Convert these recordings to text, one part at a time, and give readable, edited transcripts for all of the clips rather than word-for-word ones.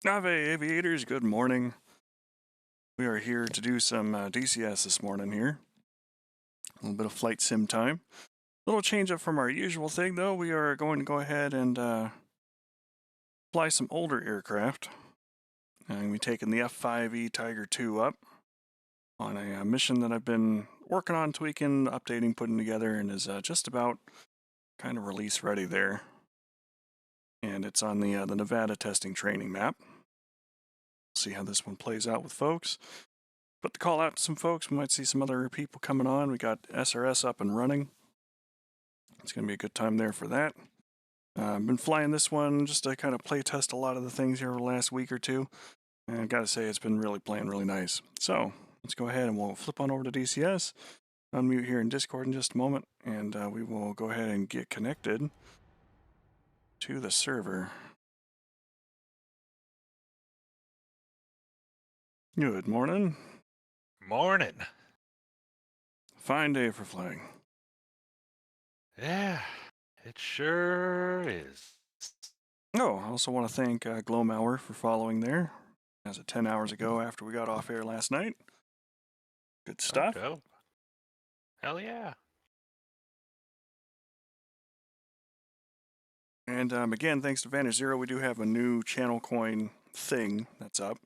Ave aviators, good morning. We are here to do some DCS this morning here. A little bit of flight sim time. A little change up from our usual thing though. We are going to go ahead and fly some older aircraft. And we've taken the F-5E Tiger II up on a mission that I've been working on, tweaking, updating, putting together, and is just about kind of release ready there. And it's on the Nevada testing training map. See how this one plays out with folks. But to call out to some folks, we might see some other people coming on. We got SRS up and running. It's going to be a good time there for that. I've been flying this one just to kind of play test a lot of the things here over the last week or two. And I've got to say, it's been really playing really nice. So let's go ahead and we'll flip on over to DCS, unmute here in Discord in just a moment, and we will go ahead and get connected to the server. Good morning. Morning. Fine day for flying. Yeah, it sure is. Oh, I also want to thank Glowmauer for following there. As of 10 hours ago after we got off air last night. Good stuff. Oh, dope. Hell yeah. And again, thanks to Vantage Zero, we do have a new channel coin thing that's up.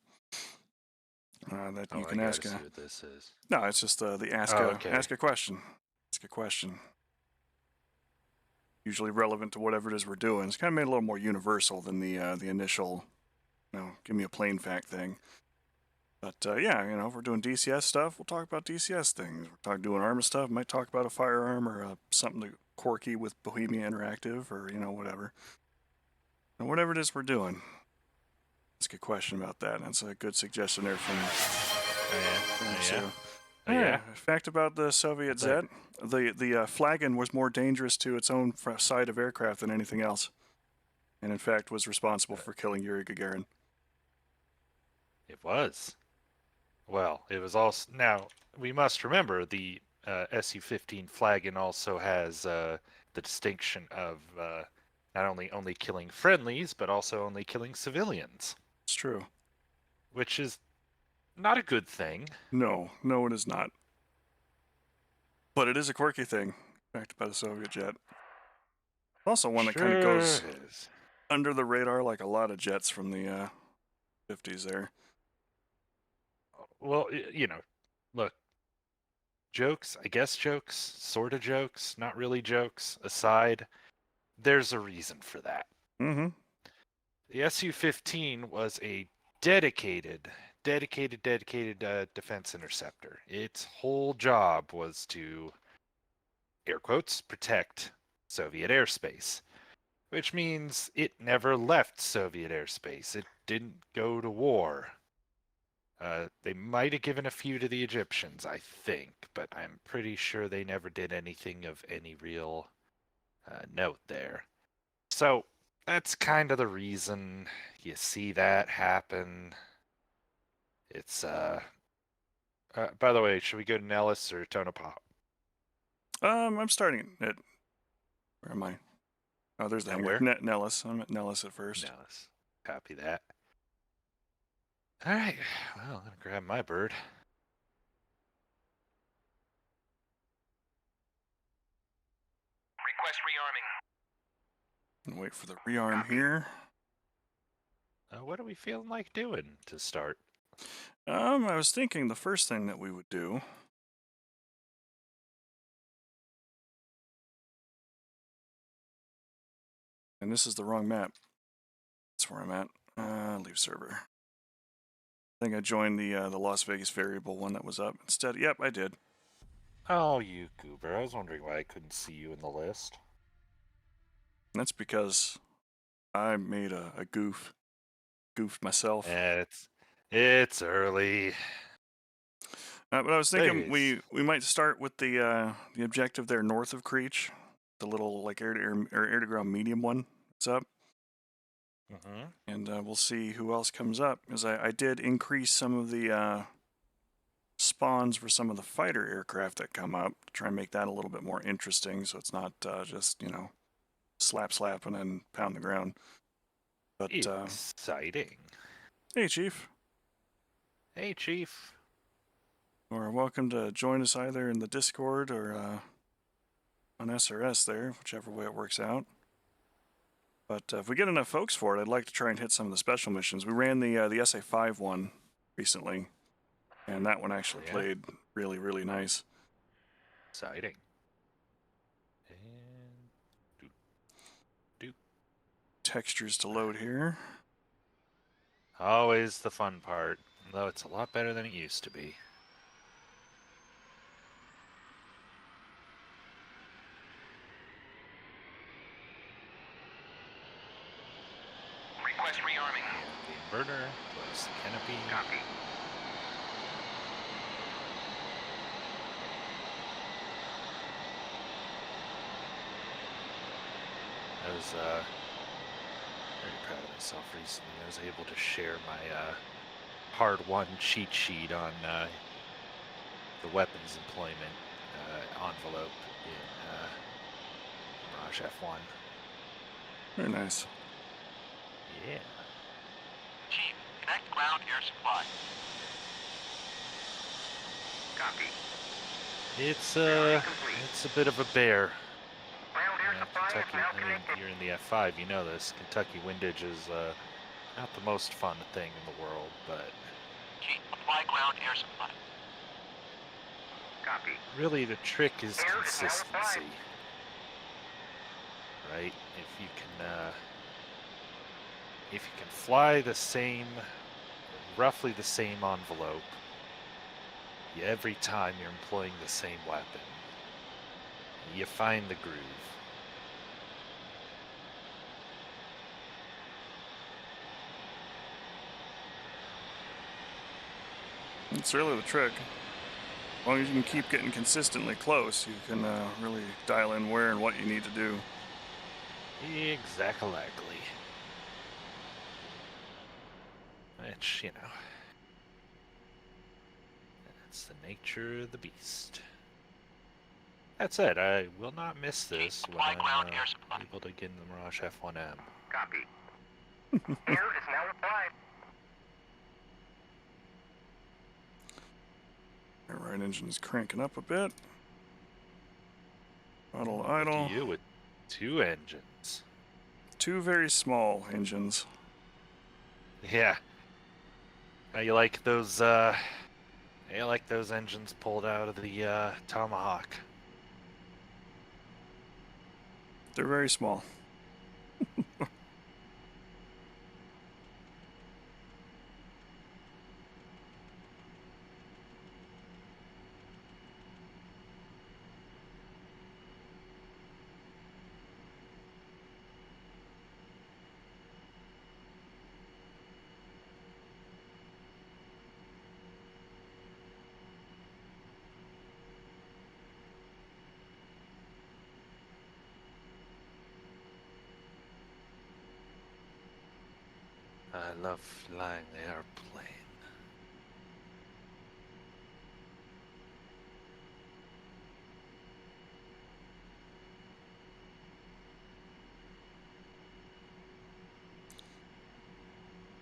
That you can ask. See what this is. No, it's just the ask a question. Ask a question. Usually relevant to whatever it is we're doing. It's kind of made a little more universal than the initial, give me a plain fact thing. But yeah, if we're doing DCS stuff, we'll talk about DCS things. We're doing armor stuff, might talk about a firearm or something quirky with Bohemia Interactive or whatever. And whatever it is we're doing. Ask a question about that. That's a good suggestion there from yeah. Fact about the Soviet Zet: the flagon was more dangerous to its own side of aircraft than anything else, and in fact was responsible for killing Yuri Gagarin. It was. Well, it was also. Now, we must remember the Su-15 flagon also has the distinction of not only killing friendlies, but also only killing civilians. It's true. Which is not a good thing. No, it is not. But it is a quirky thing, backed by the Soviet jet. Also one that kind of goes under the radar like a lot of jets from the 50s there. Well, look, jokes, I guess jokes, sort of jokes, not really jokes aside, there's a reason for that. Mm-hmm. The Su-15 was a dedicated defense interceptor. Its whole job was to, air quotes, protect Soviet airspace, which means it never left Soviet airspace. It didn't go to war. They might have given a few to the Egyptians, I think, but I'm pretty sure they never did anything of any real note there. So that's kind of the reason you see that happen. It's by the way, should we go to Nellis or Tonopah? I'm starting at, where am I? Oh, there's the hangar. Nellis. I'm at Nellis at first. Nellis. Copy that. All right. Well, I'm gonna grab my bird. Request rearming. And wait for the rearm here. What are we feeling like doing to start? I was thinking the first thing that we would do. And this is the wrong map. That's where I'm at. Leave server. I think I joined the Las Vegas variable one that was up instead. Yep, I did. Oh, you goober. I was wondering why I couldn't see you in the list. That's because I made a goof. Goofed myself. It's early. But I was thinking we might start with the objective there north of Creech. The little like air-to-ground medium one. It's up. Mm-hmm. And we'll see who else comes up. Because I did increase some of the spawns for some of the fighter aircraft that come up to try and make that a little bit more interesting, so it's not just slap and then pound the ground. But exciting. Hey, Chief. Hey, Chief. Or welcome to join us either in the Discord or on SRS there, whichever way it works out. But if we get enough folks for it, I'd like to try and hit some of the special missions. We ran the SA5 one recently, and that one actually Yeah. played really, really nice. Exciting. And Textures to load here. always the fun part, though it's a lot better than it used to be. Request rearming. The inverter, close the canopy. Copy. I was very proud of myself recently. I was able to share my hard-won cheat sheet on the weapons employment envelope in Mirage F1. Very nice. Yeah. Chief, connect ground air supply. Copy. It's a bit of a bear. Ground air supply is Kentucky, now I mean, connected. you're in the F5, you know this. Kentucky windage is not the most fun thing in the world, but Chief, apply ground air supply. Copy. really the trick is Air is now consistency, applied. right? If you can fly the same, roughly the same envelope every time you're employing the same weapon, you find the groove. It's really the trick. As long as you can keep getting consistently close, you can really dial in where and what you need to do. Exactly. Which, that's the nature of the beast. That said, I will not miss this when apply I'm ground air supply. able to get in the Mirage F1M. Copy. Air is now applied. Our right engine is cranking up a bit. Throttle Look idle. at you with 2 engines. 2 very small engines. Yeah. You like those engines pulled out of the Tomahawk. They're very small. I love flying the airplane.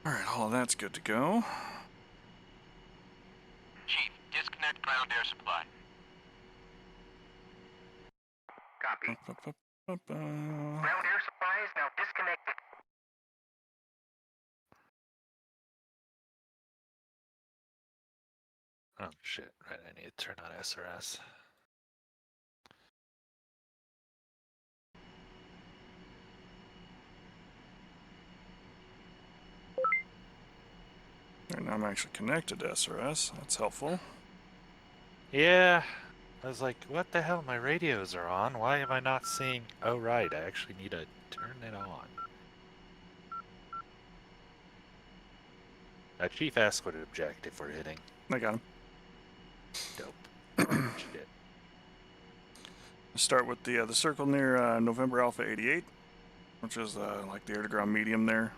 Alright, all that's good to go. Chief, disconnect ground air supply. Copy. Ground air supply is now disconnected. Oh shit, right, I need to turn on SRS. And now I'm actually connected to SRS. That's helpful. Yeah, I was like, what the hell, my radios are on, why am I not seeing... Oh right, I actually need to turn it on. Chief asked what objective we're hitting. I got him. Dope. Shit. Start with the circle near November Alpha 88, which is like the air-to-ground medium there.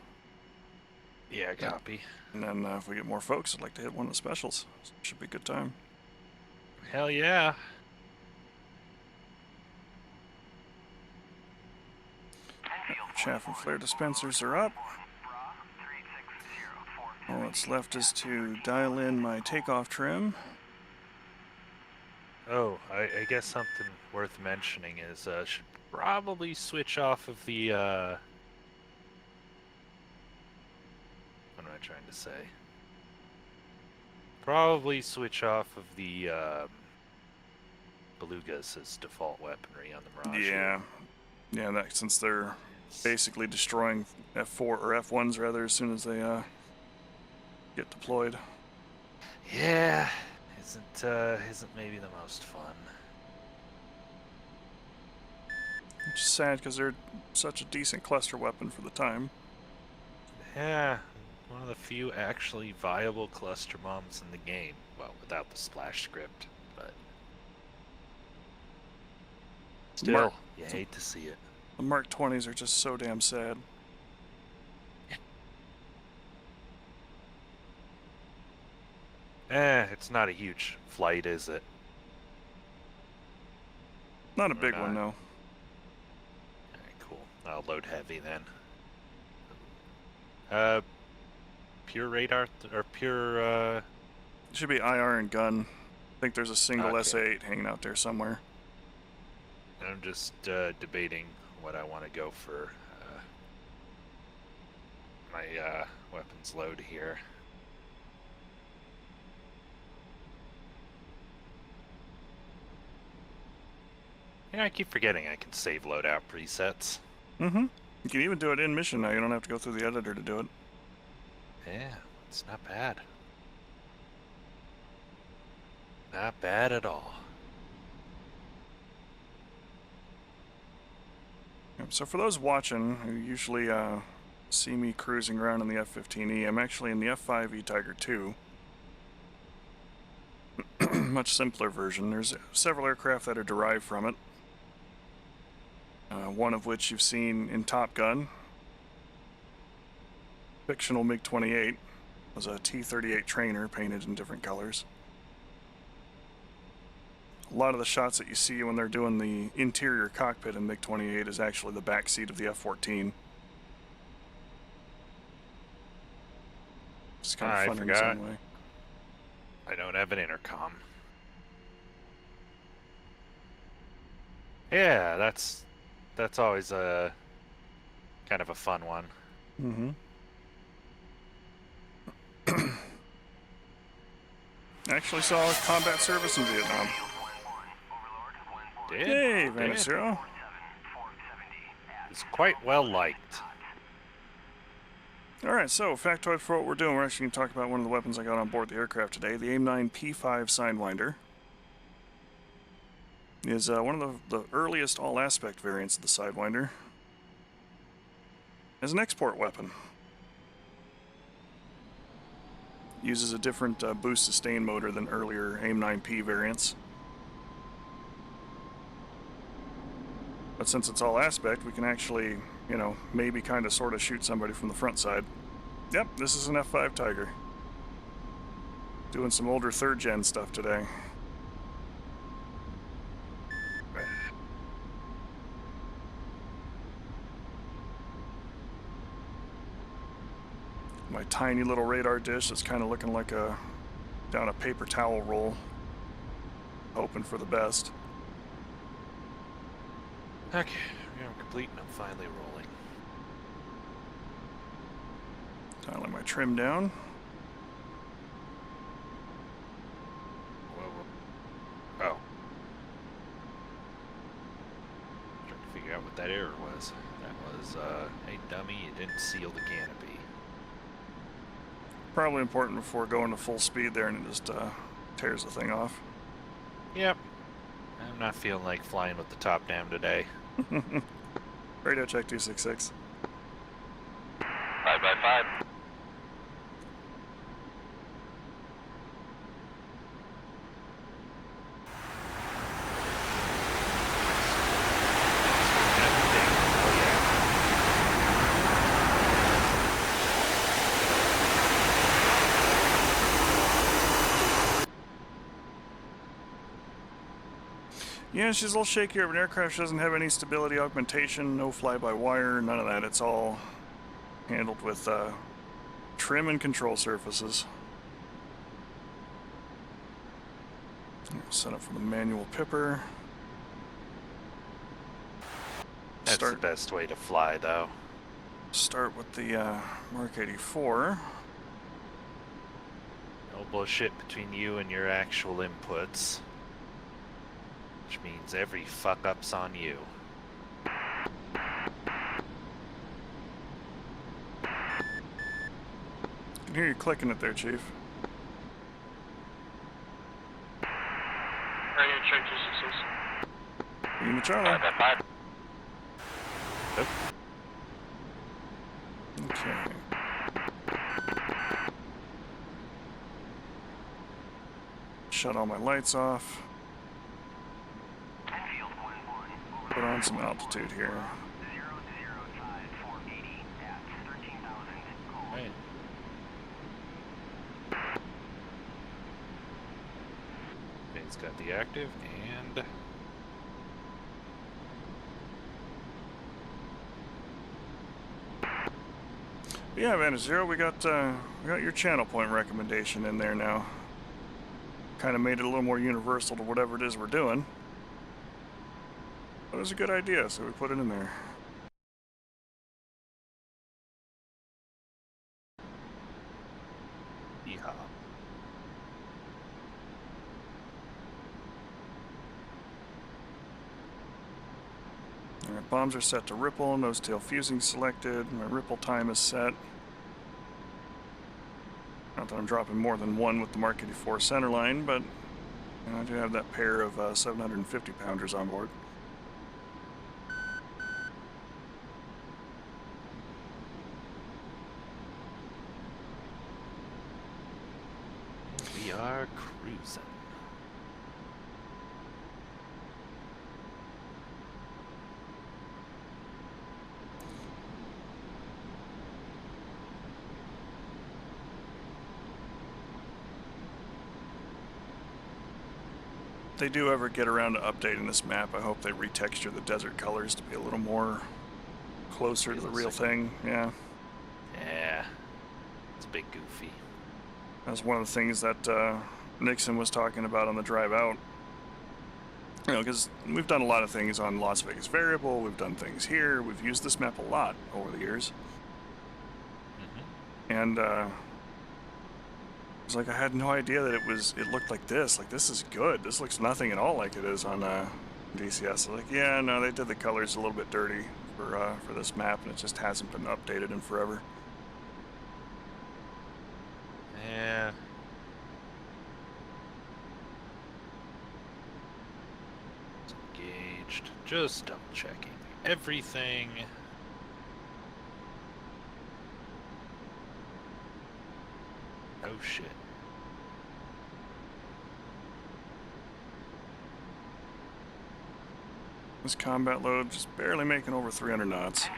Yeah, copy. And then if we get more folks, I'd like to hit one of the specials. Should be a good time. Hell yeah. Chaff and flare dispensers are up. All what's left is to dial in my takeoff trim. Oh, I guess something worth mentioning is should probably switch off of the what am I trying to say? Probably switch off of the belugas as default weaponry on the Mirage. Yeah. Yeah, that since they're basically destroying F4 or F1s rather as soon as they get deployed. Yeah, isn't maybe the most fun. Which is sad because they're such a decent cluster weapon for the time. Yeah, one of the few actually viable cluster bombs in the game. Well, without the splash script, but still, you hate to see it. The Mark 20s are just so damn sad. It's not a huge flight, is it? Not a Or big not. one, no. Alright, cool. I'll load heavy then. Pure radar or pure It should be IR and gun. I think there's a single Okay. SA8 hanging out there somewhere. I'm just debating what I want to go for my weapons load here. Yeah, I keep forgetting I can save loadout presets. Mm-hmm. You can even do it in mission now. You don't have to go through the editor to do it. Yeah, it's not bad. Not bad at all. So for those watching who usually see me cruising around in the F-15E, I'm actually in the F-5E Tiger II. Much simpler version. There's several aircraft that are derived from it. One of which you've seen in Top Gun. Fictional MiG-28 was a T-38 trainer painted in different colors. A lot of the shots that you see when they're doing the interior cockpit in MiG-28 is actually the back seat of the F-14. It's kind of I fun in forgot. its own way. I don't have an intercom. Yeah, that's always a kind of a fun one. Mm-hmm. Actually saw combat service in Vietnam. Did? Hey, Did? Vanisero. It's quite well liked. Alright, so factoid for what we're doing. We're actually going to talk about one of the weapons I got on board the aircraft today. The AIM-9 P5 Sidewinder is one of the earliest all-aspect variants of the Sidewinder. As an export weapon. Uses a different boost sustain motor than earlier AIM-9P variants. But since it's all aspect, we can actually, you know, maybe kind of sort of shoot somebody from the front side. Yep, this is an F5 Tiger. Doing some older 3rd gen stuff today. My tiny little radar dish that's kind of looking like a down a paper towel roll. Hoping for the best. Okay, I'm complete and I'm finally rolling. Dialing my trim down. Whoa. Oh. Trying to figure out what that error was. That was, hey dummy, you didn't seal the canopy. Probably important before going to full speed there and it just tears the thing off. Yep. I'm not feeling like flying with the top down today. Radio check 266. 5x5. Yeah, she's a little shakier of an aircraft. She doesn't have any stability augmentation, no fly-by-wire, none of that. It's all handled with trim and control surfaces. Set up for the manual pipper. That's the best way to fly, though. Start with the Mark 84. No bullshit between you and your actual inputs. Which means every fuck up's on you. I can hear you clicking it there, Chief. Radio check 266. Lima Charlie. 5. Nope. Okay. Shut all my lights off. Put on some altitude here. Right. Okay, it's got the active and Yeah, Vantage Zero, we got your channel point recommendation in there now. Kind of made it a little more universal to whatever it is we're doing. But it was a good idea, so we put it in there. yeehaw. Alright, bombs are set to ripple, nose tail fusing selected, my ripple time is set. Not that I'm dropping more than one with the Mark 84 centerline, but you know, I do have that pair of 750 pounders on board. We are cruising. If they do ever get around to updating this map, I hope they retexture the desert colors to be a little more closer to the real thing. Yeah. Yeah. It's a bit goofy. That's one of the things that Nixon was talking about on the drive out. You know, because we've done a lot of things on Las Vegas Variable, we've done things here, we've used this map a lot over the years. And it's like I had no idea that it looked like this. Like, this is good. This looks nothing at all like it is on DCS. So like, yeah, no, they did the colors a little bit dirty for this map, and it just hasn't been updated in forever. Yeah. It's engaged. Just double checking everything. Oh shit. This combat load just barely making over 300 knots.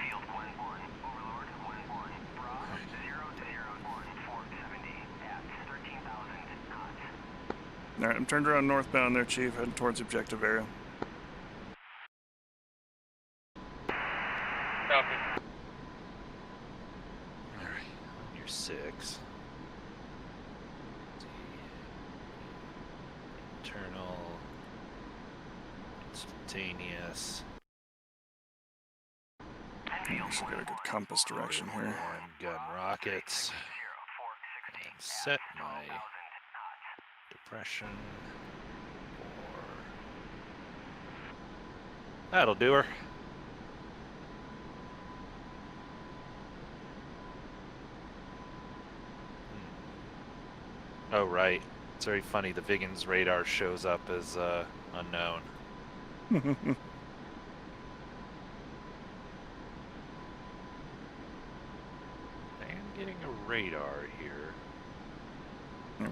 Alright, I'm turned around northbound there, Chief, heading towards objective area. Copy. Alright, on your 6. Internal. Instantaneous. So get a good compass direction here. One gun rockets. And set my depression for... That'll do her. Oh, right. It's very funny. The Viggins radar shows up as unknown. I am getting a radar here.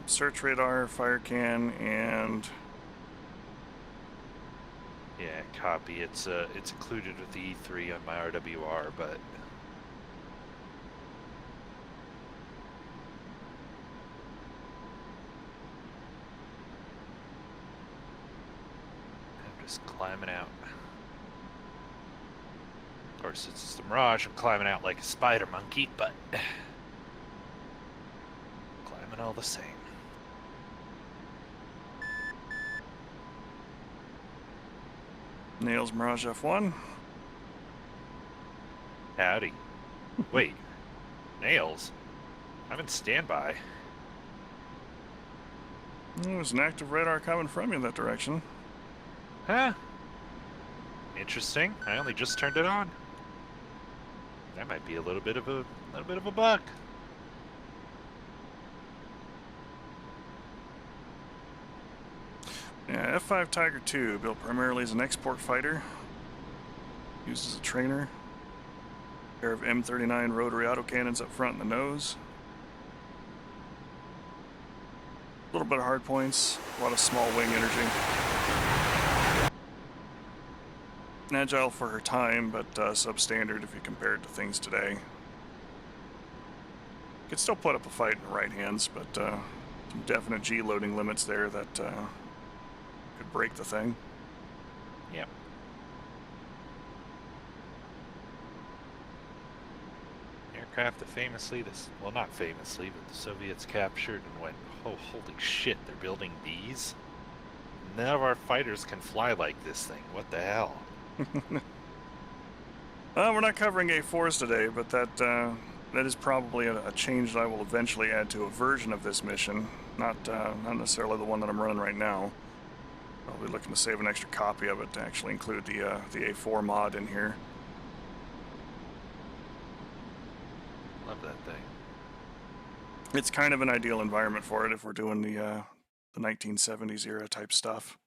Search radar, fire can, and Yeah, copy. It's included with the E3 on my RWR, but I'm just climbing out. Of course, it's the Mirage. I'm climbing out like a spider monkey, but swimming all the same. Nails Mirage F1. Howdy. Wait, Nails? I'm in standby. There's an active radar coming from you in that direction. Huh? Interesting. I only just turned it on. That might be a little bit of a bug. Yeah, F5 Tiger II, built primarily as an export fighter. Used as a trainer. Pair of M39 rotary autocannons up front in the nose. A little bit of hard points, a lot of small wing energy. Agile for her time, but substandard if you compare it to things today. Could still put up a fight in the right hands, but some definite G loading limits there that could break the thing. Yep. Aircraft that famously, well, not famously, but the Soviets captured and went, oh, holy shit, they're building these? None of our fighters can fly like this thing. What the hell? We're not covering A4s today, but that is probably a change that I will eventually add to a version of this mission. Not necessarily the one that I'm running right now. I'll be looking to save an extra copy of it to actually include the A4 mod in here. Love that thing. It's kind of an ideal environment for it if we're doing the 1970s era type stuff.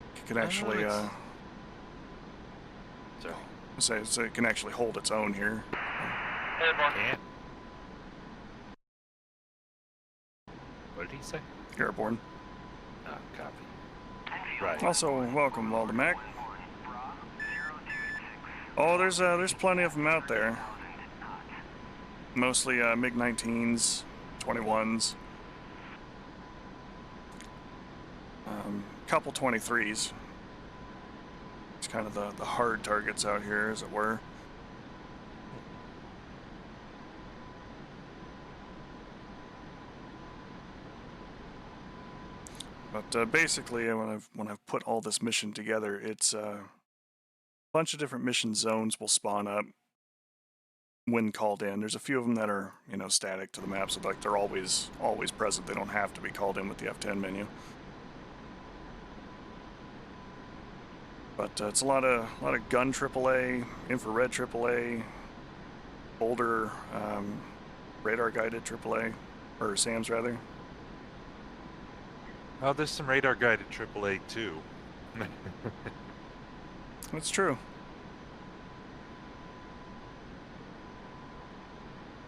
You can actually Sorry. so it can actually hold its own here. Can't. What did he say? Airborne. Oh, copy. Right. Also, welcome, Waldemac. Oh, there's plenty of them out there. Mostly MiG-19s, 21s. Couple 23s. It's kind of the hard targets out here, as it were. But basically, when I've put all this mission together, it's a bunch of different mission zones will spawn up when called in. There's a few of them that are, static to the map, so like they're always present. They don't have to be called in with the F10 menu. But it's a lot of gun AAA, infrared AAA, older radar guided AAA, or SAMs rather. Oh, there's some radar guided AAA too. That's true.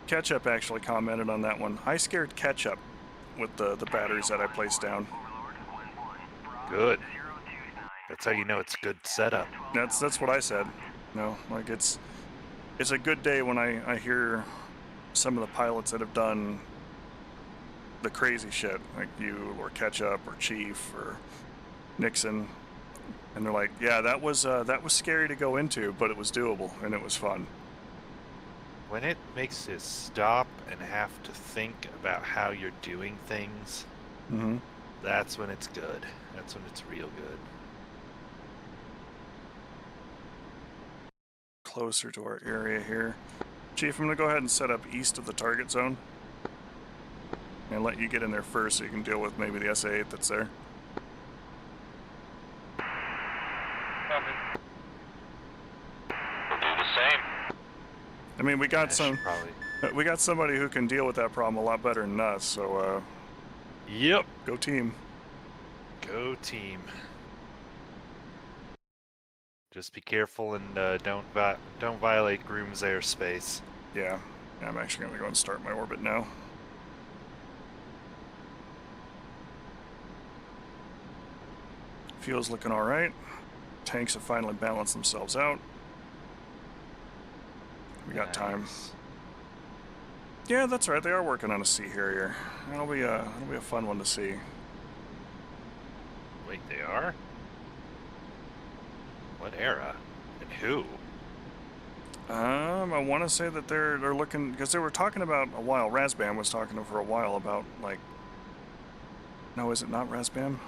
Ketchup actually commented on that one. I scared Ketchup with the batteries that I placed down. Good. That's how you know it's good setup. That's what I said. Like it's a good day when I hear some of the pilots that have done the crazy shit, like you or Ketchup or Chief or Nixon, and they're like, yeah, that was scary to go into, but it was doable and it was fun. When it makes you stop and have to think about how you're doing things, that's when it's good. That's when it's real good. Closer to our area here. Chief, I'm going to go ahead and set up east of the target zone and let you get in there first so you can deal with maybe the SA-8 that's there. We'll do the same. I mean, we got Probably. we got somebody who can deal with that problem a lot better than us, so Yep. go team. Go team. Just be careful and don't violate Groom's airspace. Yeah, I'm actually going to go and start my orbit now. Fuel's looking all right. Tanks have finally balanced themselves out. We got time. Nice. Yeah, that's right. They are working on a Sea Harrier. That'll be a fun one to see. Wait, they are? What era? And who? I want to say that they're looking, because they were talking about a while. Razbam was talking for a while about, like, no, is it not Razbam?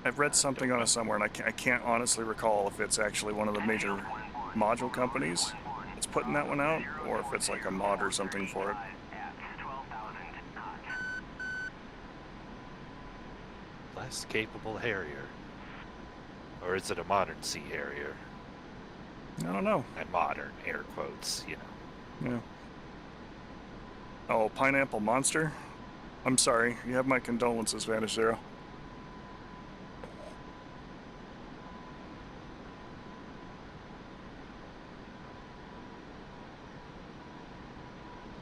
I've read something on it somewhere, and I can't honestly recall if it's actually one of the major module companies that's putting that one out, or if it's like a mod or something for it. Less capable Harrier. Or is it a modern Sea Harrier? I don't know. And modern, air quotes, you know. Yeah. Oh, Pineapple Monster? I'm sorry. You have my condolences, Vanish Zero.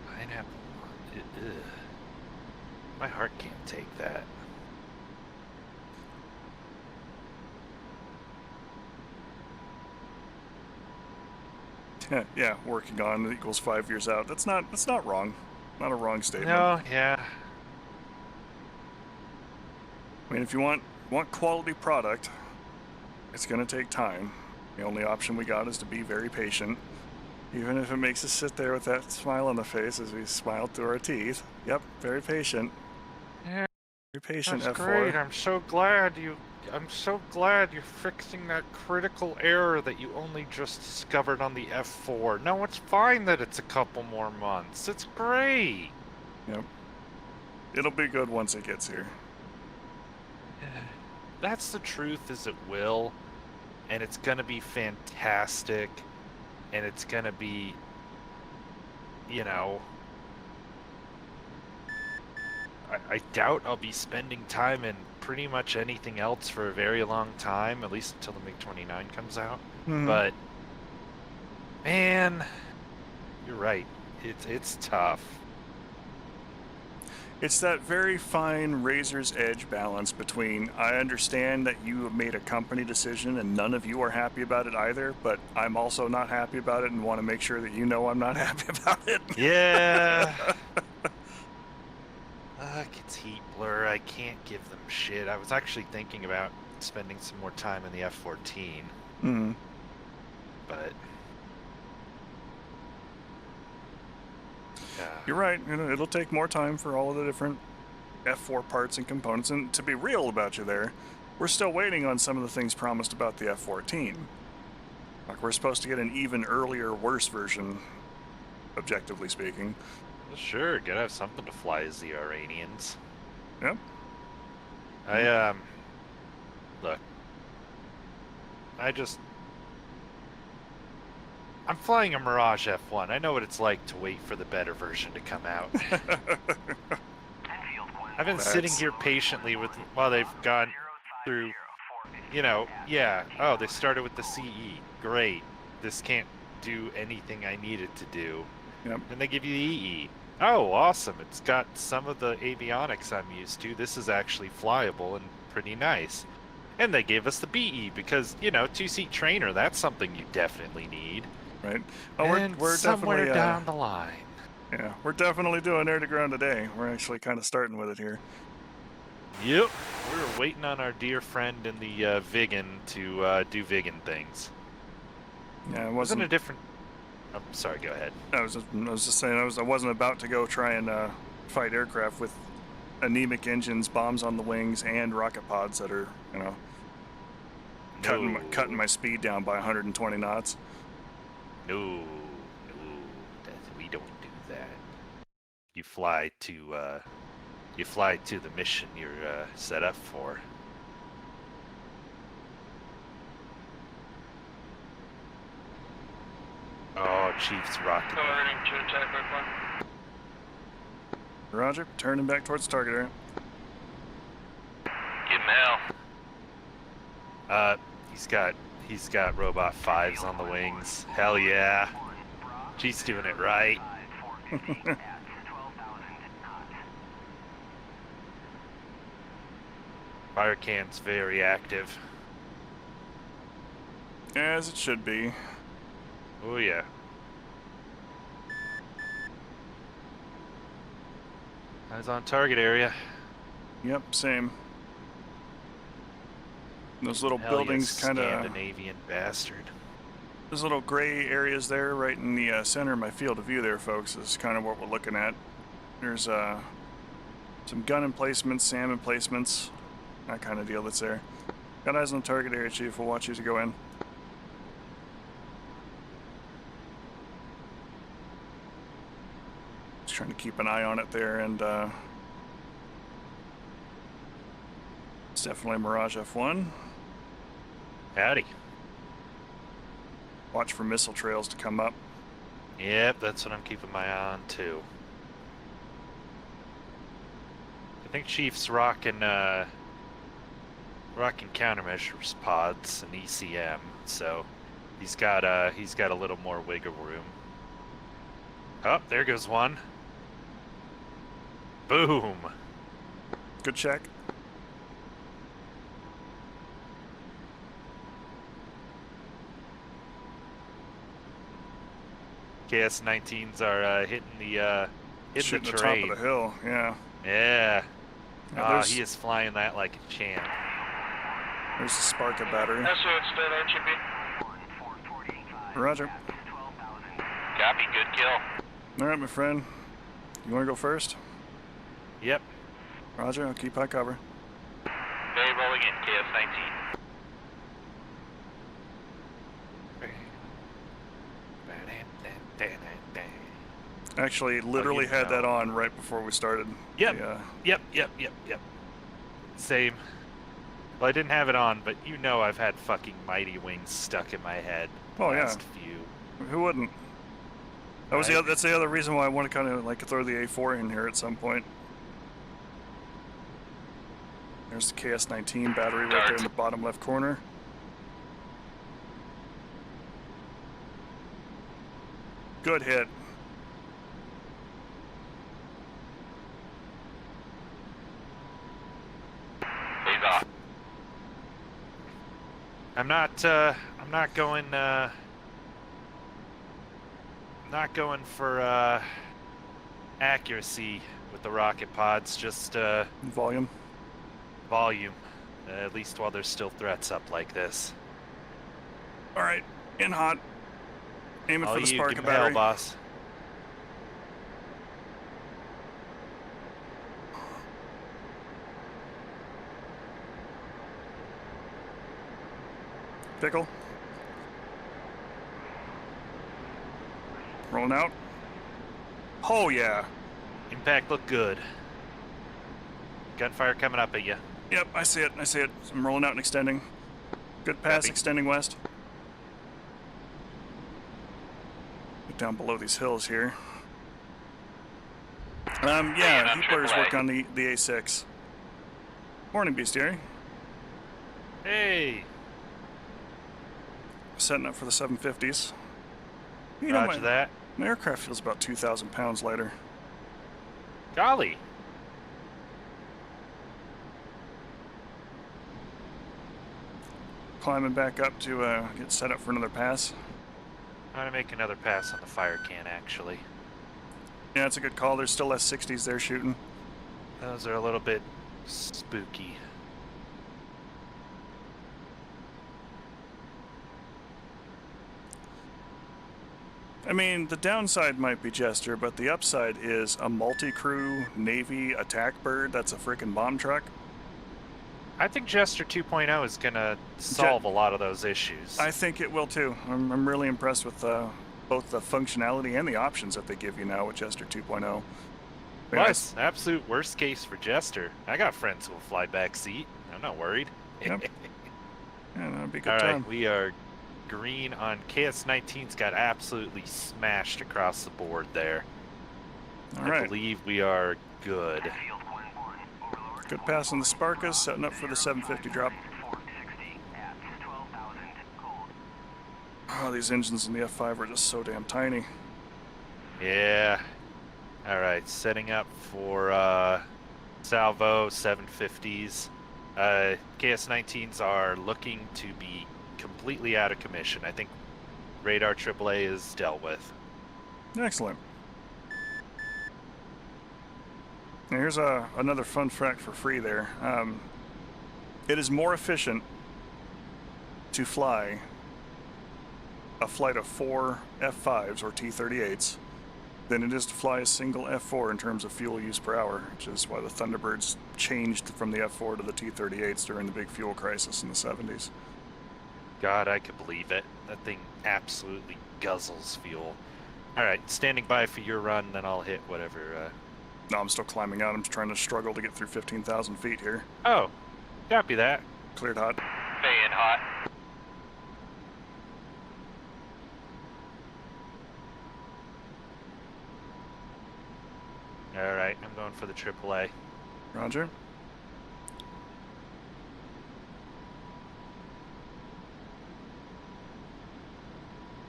Pineapple. Ugh. My heart can't take that. Yeah, working on equals 5 years out. That's not wrong. Not a wrong statement. No, yeah. I mean, if you want quality product, it's going to take time. The only option we got is to be very patient, even if it makes us sit there with that smile on the face as we smile through our teeth. Yep, very patient. Yeah, Very patient. that's F4. great. I'm so glad you're fixing that critical error that you only just discovered on the F4. No, it's fine that it's a couple more months. It's great. Yep. It'll be good once it gets here. That's the truth, as it will, and it's gonna be fantastic, and it's gonna be, you know, I doubt I'll be spending time in pretty much anything else for a very long time, at least until the MiG-29 comes out. Mhm. But man, you're right. It's tough. It's that very fine razor's edge balance between, I understand that you have made a company decision and none of you are happy about it either, but I'm also not happy about it and want to make sure that you know I'm not happy about it. Yeah. It's heat blur. I can't give them shit. I was actually thinking about spending some more time in the F-14, Mm. but You're right. You know, it'll take more time for all of the different F4 parts and components. And to be real about you there, we're still waiting on some of the things promised about the F-14. Like, we're supposed to get an even earlier, worse version, objectively speaking. well, sure, gotta have something to fly as the Iranians. Yep. Look, I'm flying a Mirage F1. I know what it's like to wait for the better version to come out. I've been sitting here patiently while they've gone through, you know, yeah, oh, they started with the CE. Great. This can't do anything I need it to do. Yep. And they give you the EE. Oh, awesome. It's got some of the avionics I'm used to. This is actually flyable and pretty nice. And they gave us the BE because, you know, two-seat trainer, that's something you definitely need. Right. Oh, And we're somewhere definitely down the line. Yeah, we're definitely doing air to ground today. We're actually kind of starting with it here. Yep. We're waiting on our dear friend in the Vigan to do Vigan things. Yeah, it Wasn't wasn't a different... Oh, sorry, go ahead. I was just saying I wasn't about to go try and fight aircraft with anemic engines, bombs on the wings, and rocket pods that are, you know, cutting my speed down by 120 knots. No, we don't do that. You fly to the mission you're set up for. Oh, Chief's rocket. Ready to attack by one. Roger, turning back towards the target area. Get Mel. He's got robot 5s on the wings. Hell yeah. She's doing it right. Fire can's very active. As it should be. Oh yeah. I was on target area. Yep, same. Those little Hell, you buildings kind of Scandinavian bastard. Those little gray areas there right in the center of my field of view there, folks, is kind of what we're looking at. There's some gun emplacements, SAM emplacements, that kind of deal that's there. Got eyes on the target area, Chief. We'll watch you as you go in. Just trying to keep an eye on it there, and it's definitely Mirage F1. Howdy. Watch for missile trails to come up. Yep, that's what I'm keeping my eye on too. I think Chief's rocking countermeasures pods and ECM, so he's got a little more wiggle room. Oh, there goes one. Boom. Good check. KS-19s are hitting the Shooting the terrain. top of the hill, yeah. Yeah. Yeah, Ah, there's- he is flying that like a champ. There's the Sparka battery. Roger. Copy, good kill. All right, my friend. You want to go first? Yep. Roger, I'll keep high cover. Bay rolling in, KS-19. Actually, literally you had that know. on right before we started. Yep. The, Yep. Same. Well, I didn't have it on, but you know I've had fucking Mighty Wings stuck in my head. Oh, yeah. last few. who wouldn't? That was Right. that's the other reason why I want to kind of like throw the A4 in here at some point. There's the KS-19 battery right there in the bottom left corner. Good hit. He's off. I'm not going for accuracy with the rocket pods, just Volume. volume. At least while there's still threats up like this. All right, in hot. Aiming All for the you, Sparka give 'em hell, battery. boss. Pickle. Rolling out. Oh yeah. Impact looked good. Gunfire coming up at you. Yep, I see it. I see it. I'm rolling out and extending. Good pass, Copy. extending west. Get down below these hills here. Yeah, I'm heat blurs AAA. work on the A6. Morning, Bestiary. Hey, Setting up for the 750s. You know, roger that. my aircraft feels about 2,000 pounds lighter. Golly. Climbing back up to get set up for another pass. I'm gonna make another pass on the fire can, actually. Yeah, it's a good call. There's still S-60s there shooting. Those are a little bit spooky. I mean, the downside might be Jester, but the upside is a multi-crew Navy attack bird that's a freaking bomb truck. I think Jester 2.0 is gonna solve a lot of those issues. I think it will too. I'm really impressed with both the functionality and the options that they give you now with Jester 2.0. Plus, absolute worst case for Jester. I got friends who will fly back seat. I'm not worried. Yep. Yeah, that'd be a good All time. right, we are green on KS-19's got absolutely smashed across the board there. All I right. believe we are good. Good pass on the Sparkas, setting up for the 750 drop. Oh, these engines in the F5 are just so damn tiny. Yeah. All right, setting up for Salvo 750s. KS-19s are looking to be completely out of commission. I think radar AAA is dealt with. Excellent. Now here's another fun fact for free there. It is more efficient to fly a flight of 4 F5s or T-38s than it is to fly a single F4 in terms of fuel use per hour, which is why the Thunderbirds changed from the F4 to the T-38s during the big fuel crisis in the 70s. God, I could believe it. That thing absolutely guzzles fuel. All right, standing by for your run, then I'll hit whatever. No, I'm still climbing out. I'm just trying to struggle to get through 15,000 feet here. Oh, copy that. Cleared hot. Staying hot. All right, I'm going for the AAA. Roger.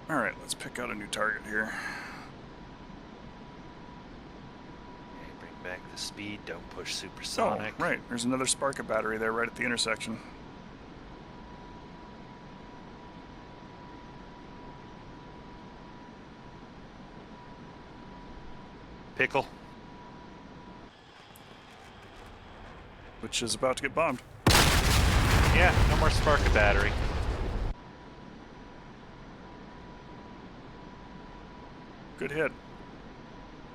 All right, let's pick out a new target here. Okay, bring back the speed. Don't push supersonic. Oh, right. There's another Sparka battery there right at the intersection. Pickle. Which is about to get bombed. Yeah, no more Sparka battery. Good hit.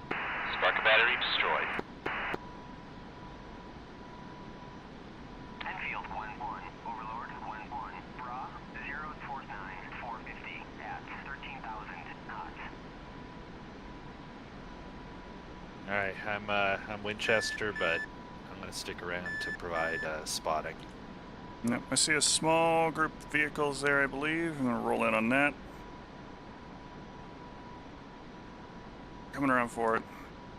Spark battery destroyed. Enfield 1-1, Overlord 1-1, Bra 049 450 at 13,000 knots. All right, I'm Winchester, but I'm gonna stick around to provide spotting. Yep, I see a small group of vehicles there, I believe. I'm going to roll in on that. Coming around for it.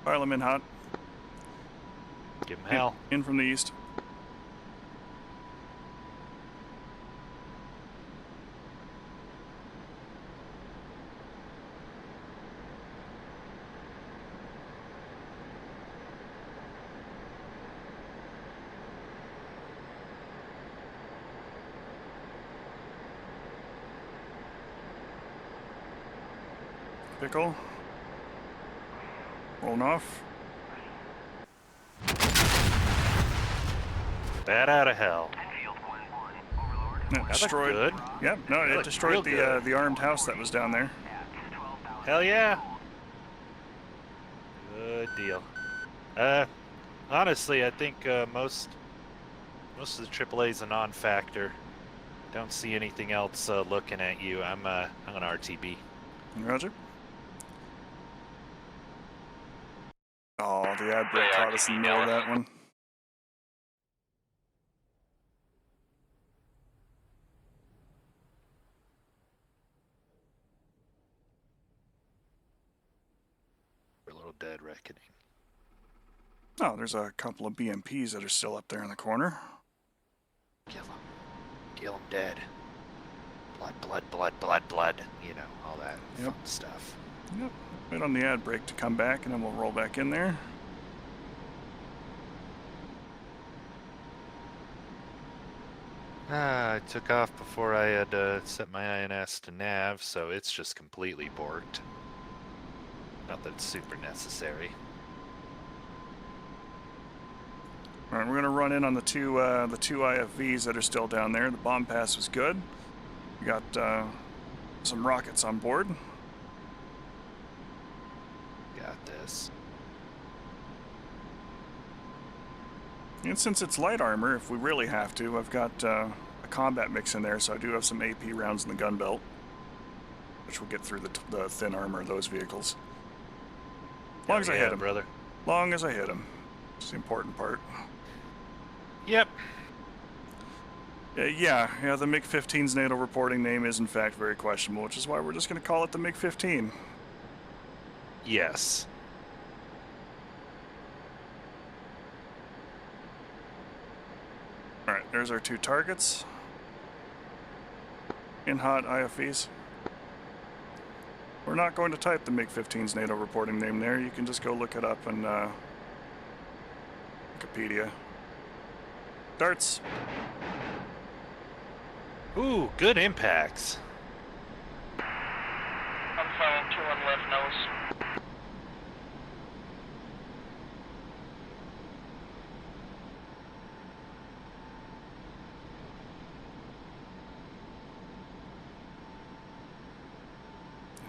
Pile them in hot. Give him hell. In from the east. Pickle. Rolling off. Bat out of hell. Enfield 1-1, Overlord It That looked destroyed. good. Yep, no, That it looked destroyed real good. the armed house that was down there. at 12,000. Hell yeah. Good deal. Honestly, I think most of the AAA's a non-factor. Don't see anything else looking at you. I'm an RTB. Roger. Oh, the ad break caught us in the middle of that one. We're a little dead reckoning. Oh, there's a couple of BMPs that are still up there in the corner. Kill him. Kill him dead. Blood, blood, blood, blood, blood. You know, all that fun stuff. Yep. Wait on the ad break to come back, and then we'll roll back in there. I took off before I had set my INS to nav, so it's just completely borked. Not that it's super necessary. All right, we're gonna run in on the two IFVs that are still down there. The bomb pass was good. We got some rockets on board. Got this. And since it's light armor, if we really have to, I've got a combat mix in there, so I do have some AP rounds in the gun belt, which will get through the thin armor of those vehicles. As long as I hit them, brother. long as I hit them. It's the important part. Yep. Yeah, the MiG-15's NATO reporting name is in fact very questionable, which is why we're just going to call it the MiG-15. Yes. Alright, there's our two targets. In hot IFVs. We're not going to type the MiG-15's NATO reporting name there. You can just go look it up in Wikipedia. Darts. Ooh, good impacts. I'm firing 2 on left nose.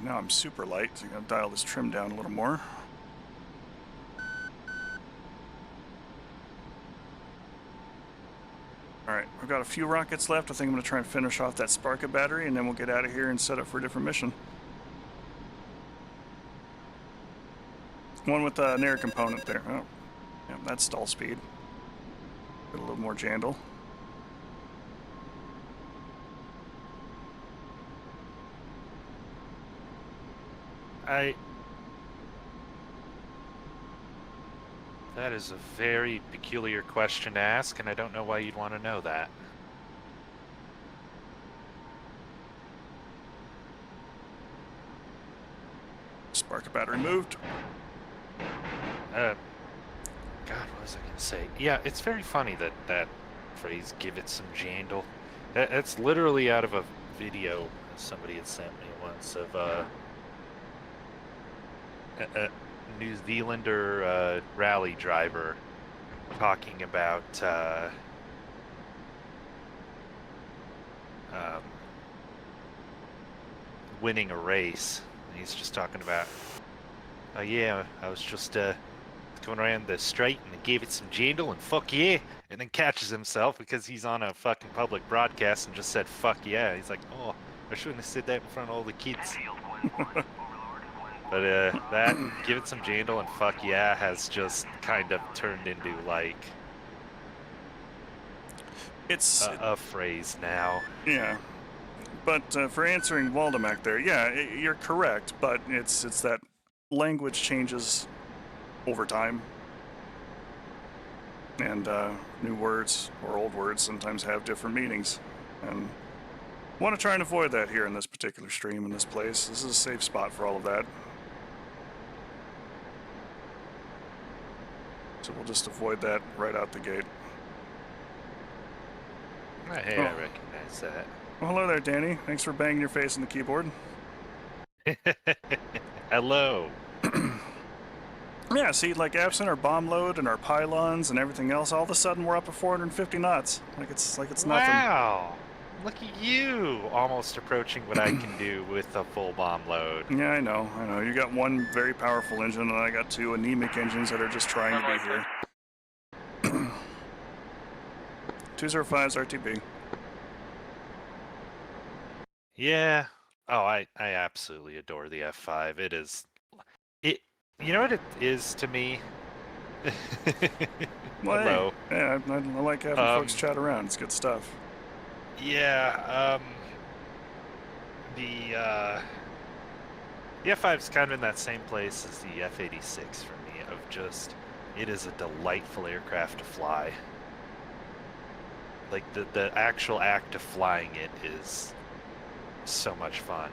now I'm super light, so I'm gonna dial this trim down a little more. Alright, we've got a few rockets left. I think I'm gonna try and finish off that Sparka battery, and then we'll get out of here and set up for a different mission. One with an air component there. Oh, yeah, that's stall speed. Get a little more jandle. That is a very peculiar question to ask, and I don't know why you'd want to know that. Sparka battery moved. God, what was I gonna say? Yeah, it's very funny that that phrase, give it some jandle. That's literally out of a video somebody had sent me once of a New Zealander rally driver talking about winning a race. And he's just talking about, oh yeah, I was just going around the straight and gave it some jandle and fuck yeah, and then catches himself because he's on a fucking public broadcast and just said fuck yeah. He's like, oh, I shouldn't have said that in front of all the kids. But that give it some jandle and fuck yeah has just kind of turned into like It's a phrase now. yeah, but for answering Waldemac there, yeah, you're correct. But it's that language changes over time, and new words or old words sometimes have different meanings, and want to try and avoid that here in this particular stream in this place. This is a safe spot for all of that. So we'll just avoid that right out the gate. Hey, I recognize that. Well, hello there, Danny. Thanks for banging your face on the keyboard. Hello. Yeah, see, like absent our bomb load and our pylons and everything else, all of a sudden we're up at 450 knots. Like it's nothing. Wow. Look at you, almost approaching what I can do with a full bomb load. Yeah, I know. You got one very powerful engine, and I got two anemic engines that are just trying to be here. 205's RTB. Yeah. Oh, I absolutely adore the F5. It is. You know what it is to me? Well, Hello. hey, yeah, I like having folks chat around. It's good stuff. Yeah, the F5 is kind of in that same place as the F86 for me, of just, it is a delightful aircraft to fly. Like, the actual act of flying it is so much fun.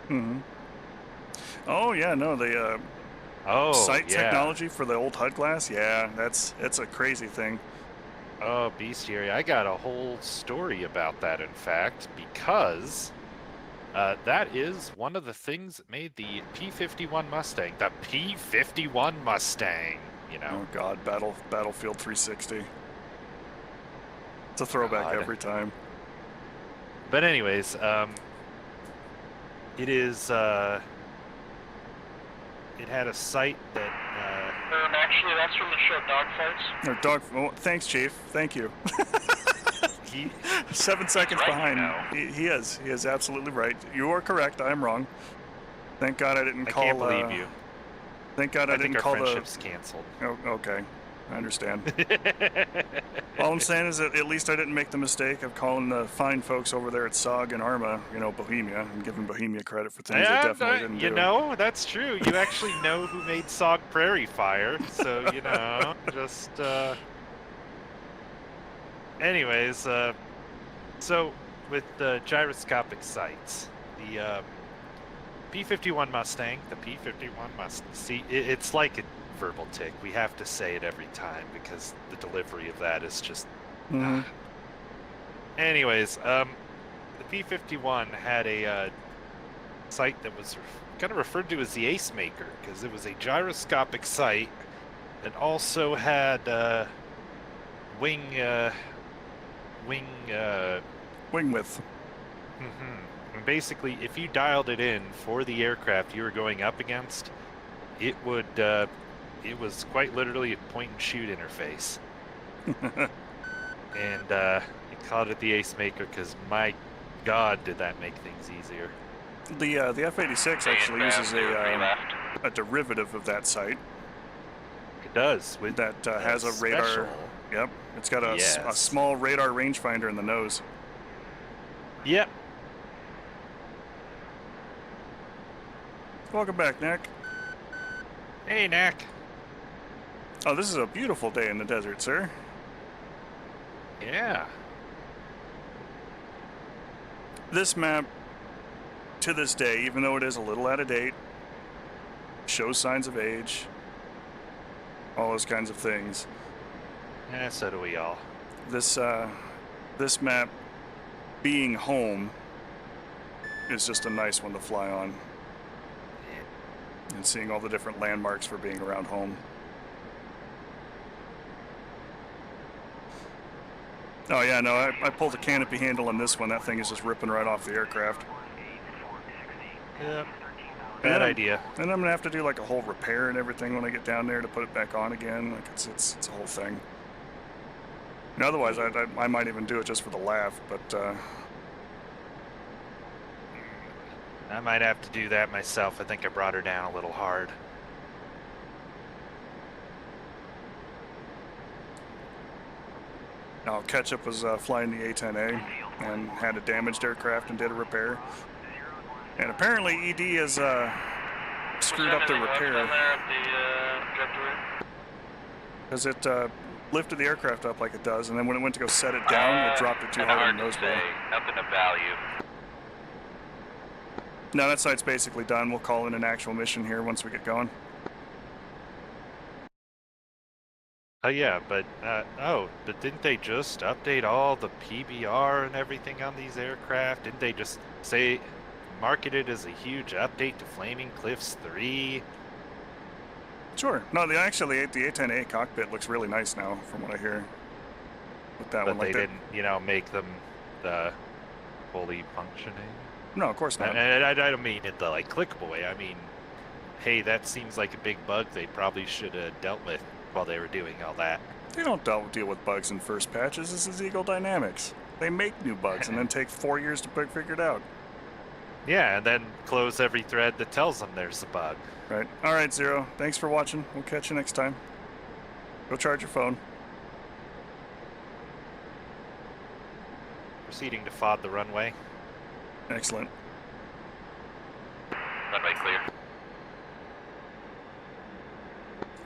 Mm-hmm. Oh, yeah, no, the sight technology for the old HUD glass, yeah, it's a crazy thing. Oh, bestiary. I got a whole story about that, in fact, because that is one of the things that made the P-51 Mustang, the P-51 Mustang, you know. Oh, God, Battlefield 360. It's a throwback every time. But anyways, it is, it had a sight that, actually, that's from the show Dogfights. No, oh, thanks, Chief. Thank you. 7 seconds right, behind. you know. He is absolutely right. You are correct. I am wrong. Thank God I didn't call. I can't believe you. Thank God I didn't think call our friendship's canceled. Oh, okay. I understand. All I'm saying is that at least I didn't make the mistake of calling the fine folks over there at SOG and Arma, Bohemia, and giving Bohemia credit for things they definitely didn't do. You know, that's true. You actually know who made SOG Prairie Fire, so, just, Anyways, so, with the gyroscopic sights, the, P-51 Mustang, see, it's like a verbal tick. We have to say it every time because the delivery of that is just... Mm-hmm. Anyways, the P-51 had a sight that was kind of referred to as the Ace Maker because it was a gyroscopic sight that also had wing Wing width. Mm-hmm. basically, if you dialed it in for the aircraft you were going up against, it would, it was quite literally a point-and-shoot interface. And I called it the Ace Maker because, my God, did that make things easier. The F-86 actually uses a derivative of that sight It does. With that has a radar. special- Yep, it's got a Yes. small radar rangefinder in the nose. Yep. Welcome back, Nick. Hey, Knack. Oh, this is a beautiful day in the desert, sir. Yeah. This map, to this day, even though it is a little out of date, shows signs of age, all those kinds of things. Yeah, so do we all. This map, being home, is just a nice one to fly on. And seeing all the different landmarks for being around home. Oh yeah, no, I pulled the canopy handle on this one. That thing is just ripping right off the aircraft. Yep. And Bad then idea. And I'm gonna have to do like a whole repair and everything when I get down there to put it back on again. Like it's a whole thing. And otherwise, I might even do it just for the laugh. But I might have to do that myself. I think I brought her down a little hard. no, Ketchup was flying the A-10A and had a damaged aircraft and did a repair. And apparently ED has screwed up the repair because it lifted the aircraft up like it does, and then when it went to go set it down, it dropped it too hard on the nose wheel. Nothing of value. No, that site's basically done. We'll call in an actual mission here once we get going. Oh yeah, but but didn't they just update all the PBR and everything on these aircraft? Didn't they just say market it as a huge update to Flaming Cliffs 3? Sure. No, the A-10A cockpit looks really nice now, from what I hear. With that But one, they like didn't, you know, make them fully functioning. No, of course not. And I don't mean it the like clickable way. I mean, hey, that seems like a big bug they probably should have dealt with while they were doing all that. They don't deal with bugs in first patches. This is Eagle Dynamics. They make new bugs and then take 4 years to figure it out. Yeah, and then close every thread that tells them there's a bug. Right. All right, Zero. Thanks for watching. We'll catch you next time. Go charge your phone. Proceeding to FOD the runway. Excellent. Runway clear.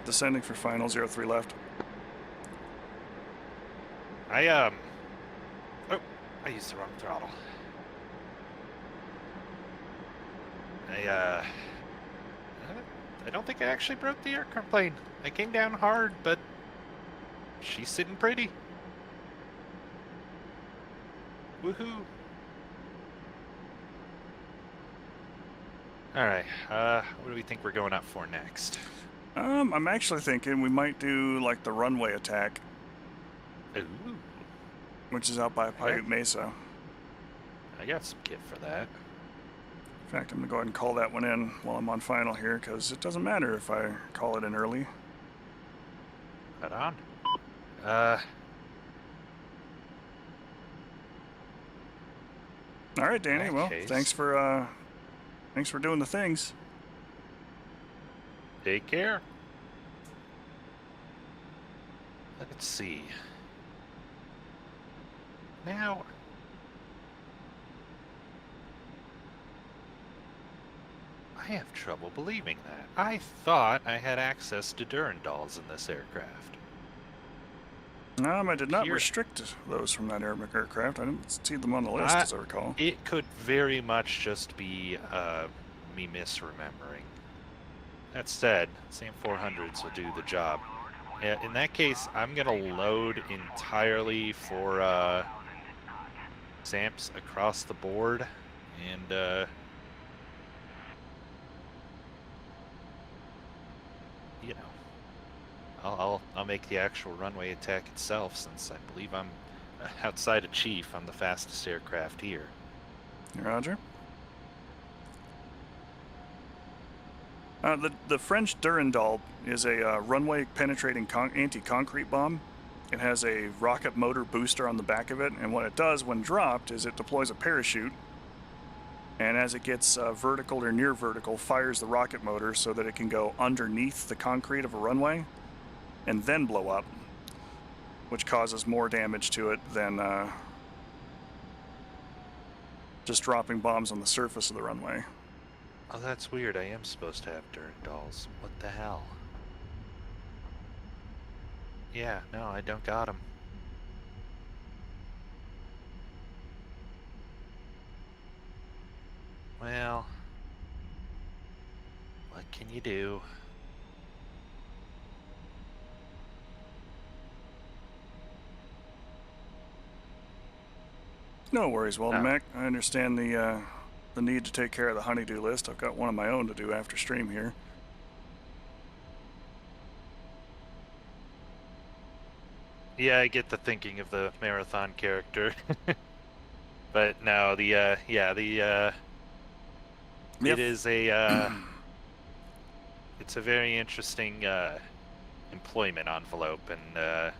Descending for final 03 left. I used the wrong throttle. I don't think I actually broke the airplane. I came down hard, but she's sitting pretty. Woohoo! All right, what do we think we're going up for next? I'm actually thinking we might do like the runway attack, Ooh, which is out by Paiute Mesa. I got some kit for that. In fact, I'm going to go ahead and call that one in while I'm on final here, because it doesn't matter if I call it in early. Right on. All right, Danny. that Well, case- thanks for doing the things. Take care. Let's see. Now, I have trouble believing that. I thought I had access to Durandals in this aircraft. I did not Here- restrict those from that aircraft. I didn't see them on the list, I- as I recall. It could very much just be me misremembering. That said, same 400s will do the job. Yeah, in that case, I'm gonna load entirely for SAMPs across the board, and you know, I'll make the actual runway attack itself, since I believe I'm outside of Chief. I'm the fastest aircraft here. Roger. The French Durandal is a runway penetrating anti-concrete bomb. It has a rocket motor booster on the back of it, and what it does when dropped is it deploys a parachute, and as it gets vertical or near vertical, fires the rocket motor so that it can go underneath the concrete of a runway and then blow up, which causes more damage to it than just dropping bombs on the surface of the runway. Oh, that's weird. I am supposed to have Durandals. What the hell? Yeah, no, I don't got them. Well, what can you do? No worries, Walden Oh. Mac. I understand the need to take care of the honeydew list. I've got one of my own to do after stream here. Yeah, I get the thinking of the marathon character. But no, Yep. it is a, it's a very interesting, employment envelope, and,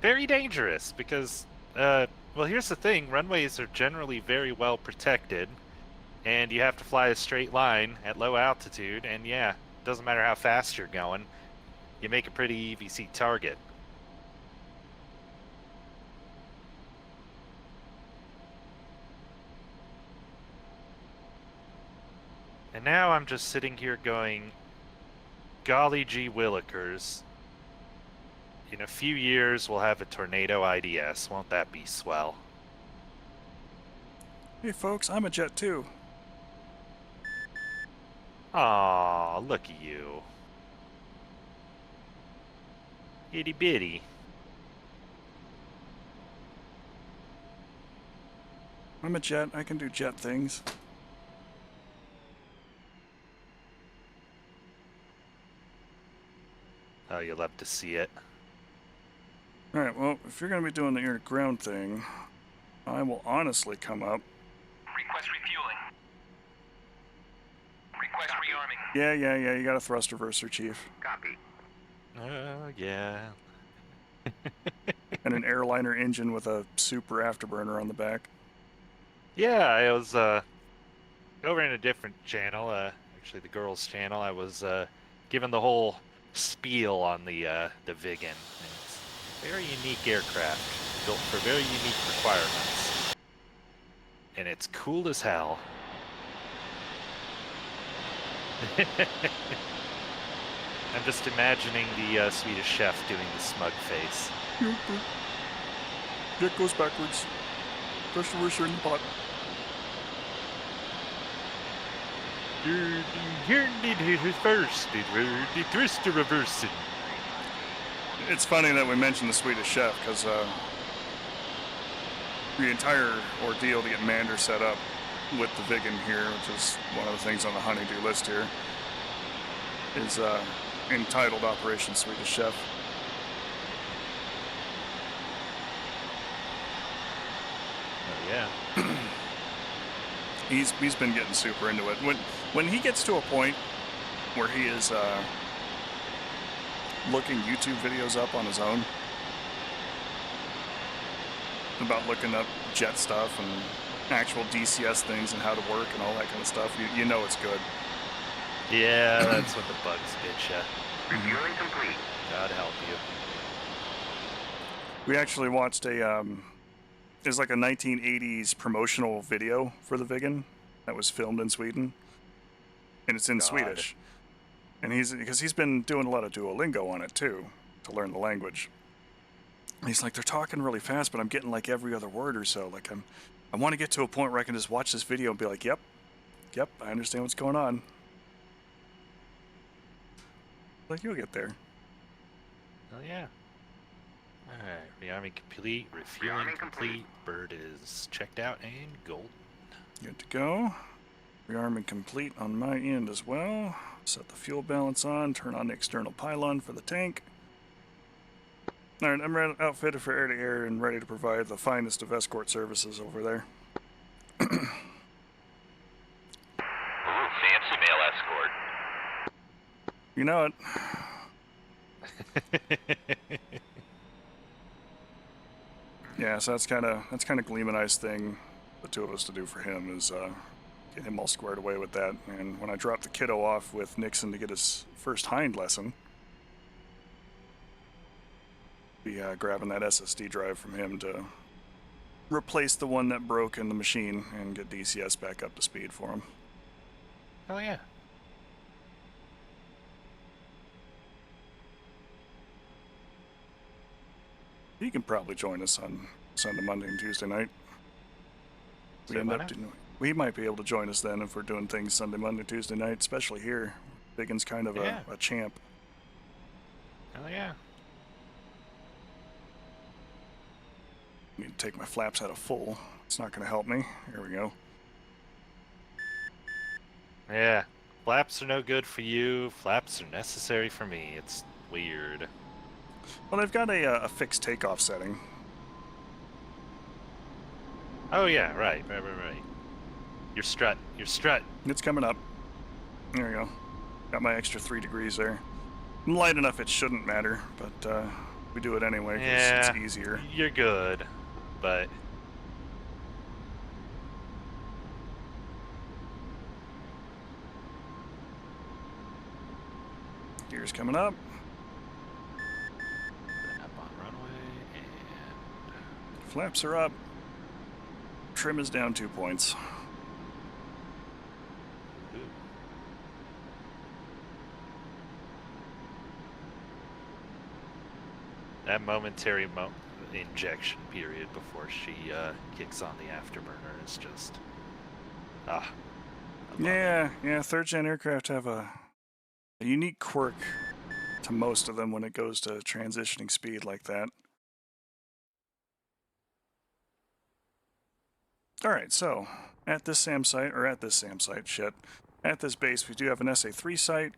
very dangerous, because, well, here's the thing, runways are generally very well protected, and you have to fly a straight line at low altitude, and yeah, doesn't matter how fast you're going, you make a pretty EVC target. And now I'm just sitting here going, golly gee willikers. In a few years, we'll have a tornado IDS. Won't that be swell? Hey folks, I'm a jet too. Aw, look at you. Itty bitty. I'm a jet. I can do jet things. Oh, you'll love to see it. Alright, well, if you're going to be doing the air to ground thing, I will honestly come up. Request refueling. Request rearming. Yeah, you got a thrust reverser, Chief. Copy. Oh, yeah. And an airliner engine with a super afterburner on the back. Yeah, I was, over in a different channel, actually the girls' channel, I was, given the whole spiel on the Viggen. It's a very unique aircraft, built for very unique requirements. And it's cool as hell. I'm just imagining the Swedish chef doing the smug face. Jet goes backwards. Thrust reverser in the pot. It's funny that we mentioned the Swedish chef, because the entire ordeal to get Mander set up with the Viggen here, which is one of the things on the honeydew list here, is entitled Operation Swedish Chef. Oh yeah. He's been getting super into it. When he gets to a point where he is looking YouTube videos up on his own about looking up jet stuff and actual DCS things and how to work and all that kind of stuff, you know it's good. Yeah, that's what the bugs bitch ya. Refueling complete. God help you. We actually watched it's like a 1980s promotional video for the Viggen that was filmed in Sweden, and it's in God. Swedish. And because he's been doing a lot of Duolingo on it too to learn the language. And he's like, they're talking really fast, but I'm getting like every other word or so. Like I want to get to a point where I can just watch this video and be like, yep, I understand what's going on. Like, you'll get there. Oh yeah. Alright, rearming complete, refueling Rearming complete. complete, bird is checked out and golden. Good to go. Rearming complete on my end as well. Set the fuel balance on, turn on the external pylon for the tank. Alright, I'm outfitted for air-to-air and ready to provide the finest of escort services over there. Ooh, fancy escort. You know it. Yeah, so that's kind of Gleam and Ice thing. The two of us to do for him is get him all squared away with that. And when I drop the kiddo off with Nixon to get his first hind lesson, be grabbing that SSD drive from him to replace the one that broke in the machine and get DCS back up to speed for him. Oh yeah. He can probably join us on Sunday, Monday, and Tuesday night. We might be able to join us then if we're doing things Sunday, Monday, Tuesday night, especially here. Biggin's kind of a champ. Oh yeah. Need to take my flaps out of full. It's not going to help me. Here we go. Yeah. Flaps are no good for you. Flaps are necessary for me. It's weird. Well, they've got a fixed takeoff setting. Oh yeah, right. Your strut. It's coming up. There we go. Got my extra 3 degrees there. I'm light enough it shouldn't matter, but we do it anyway because it's easier. You're good, but Gears coming up. then up on runway and Flaps are up. Trim is down 2 points. ooh. That momentary injection period before she kicks on the afterburner is just I love it. Yeah, third gen aircraft have a unique quirk to most of them when it goes to transitioning speed like that. Alright, so at this SAM site, at this base we do have an SA3 site,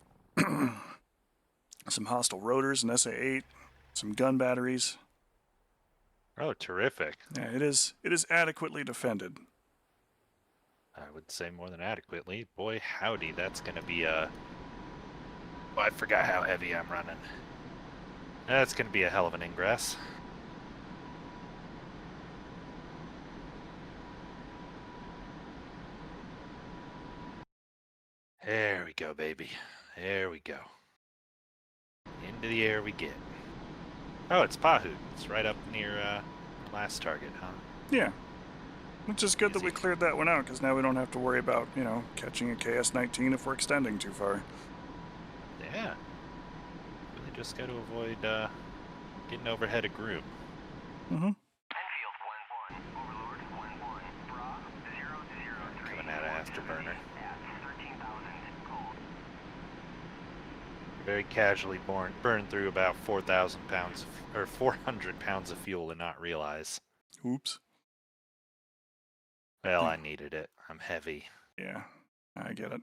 some hostile rotors, an SA8, some gun batteries. Oh, terrific. Yeah, it is adequately defended. I would say more than adequately. Boy, howdy, that's going to be a... Oh, I forgot how heavy I'm running. That's going to be a hell of an ingress. There we go, baby. There we go. Into the air we get. Oh, it's Pahud. It's right up near the last target, huh? Yeah. Which is good that we Easy. cleared that one out, because now we don't have to worry about, catching a KS-19 if we're extending too far. Yeah. Really just got to avoid getting overhead of Groom. Mm-hmm. Enfield 1-1, Overlord 1-1, Bra 003. Coming out of afterburner. At 13,000 cold. Very casually burned through about 4,000 pounds or 400 pounds of fuel and not realize. Oops. Well, I needed it. I'm heavy. Yeah, I get it.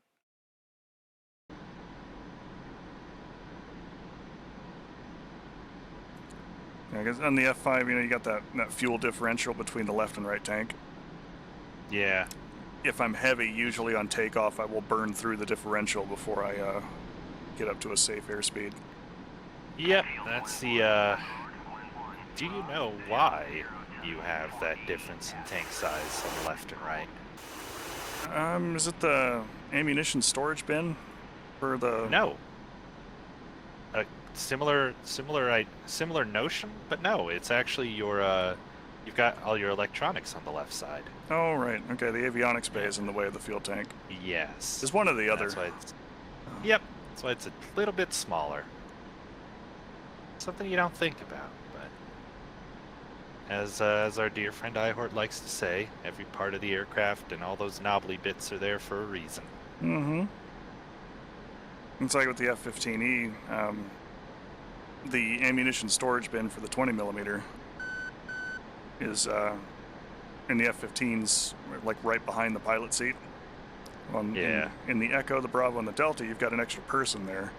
Yeah, I guess on the F5, you got that fuel differential between the left and right tank. Yeah. If I'm heavy, usually on takeoff, I will burn through the differential before I get up to a safe airspeed. Yep. That's the. Do you know why you have that difference in tank size on the left and right? Is it the ammunition storage bin for the? No. A similar notion, but no. It's actually your. You've got all your electronics on the left side. Oh right, okay. The avionics bay is in the way of the fuel tank. Yes. There's one or the other. That's why it's. Yep. That's why it's a little bit smaller. Something you don't think about, but as our dear friend Ihort likes to say, every part of the aircraft and all those knobbly bits are there for a reason. Mm-hmm. It's like with the F-15E, the ammunition storage bin for the 20mm is in the F-15s, like right behind the pilot seat. Yeah. In the Echo, the Bravo, and the Delta, you've got an extra person there.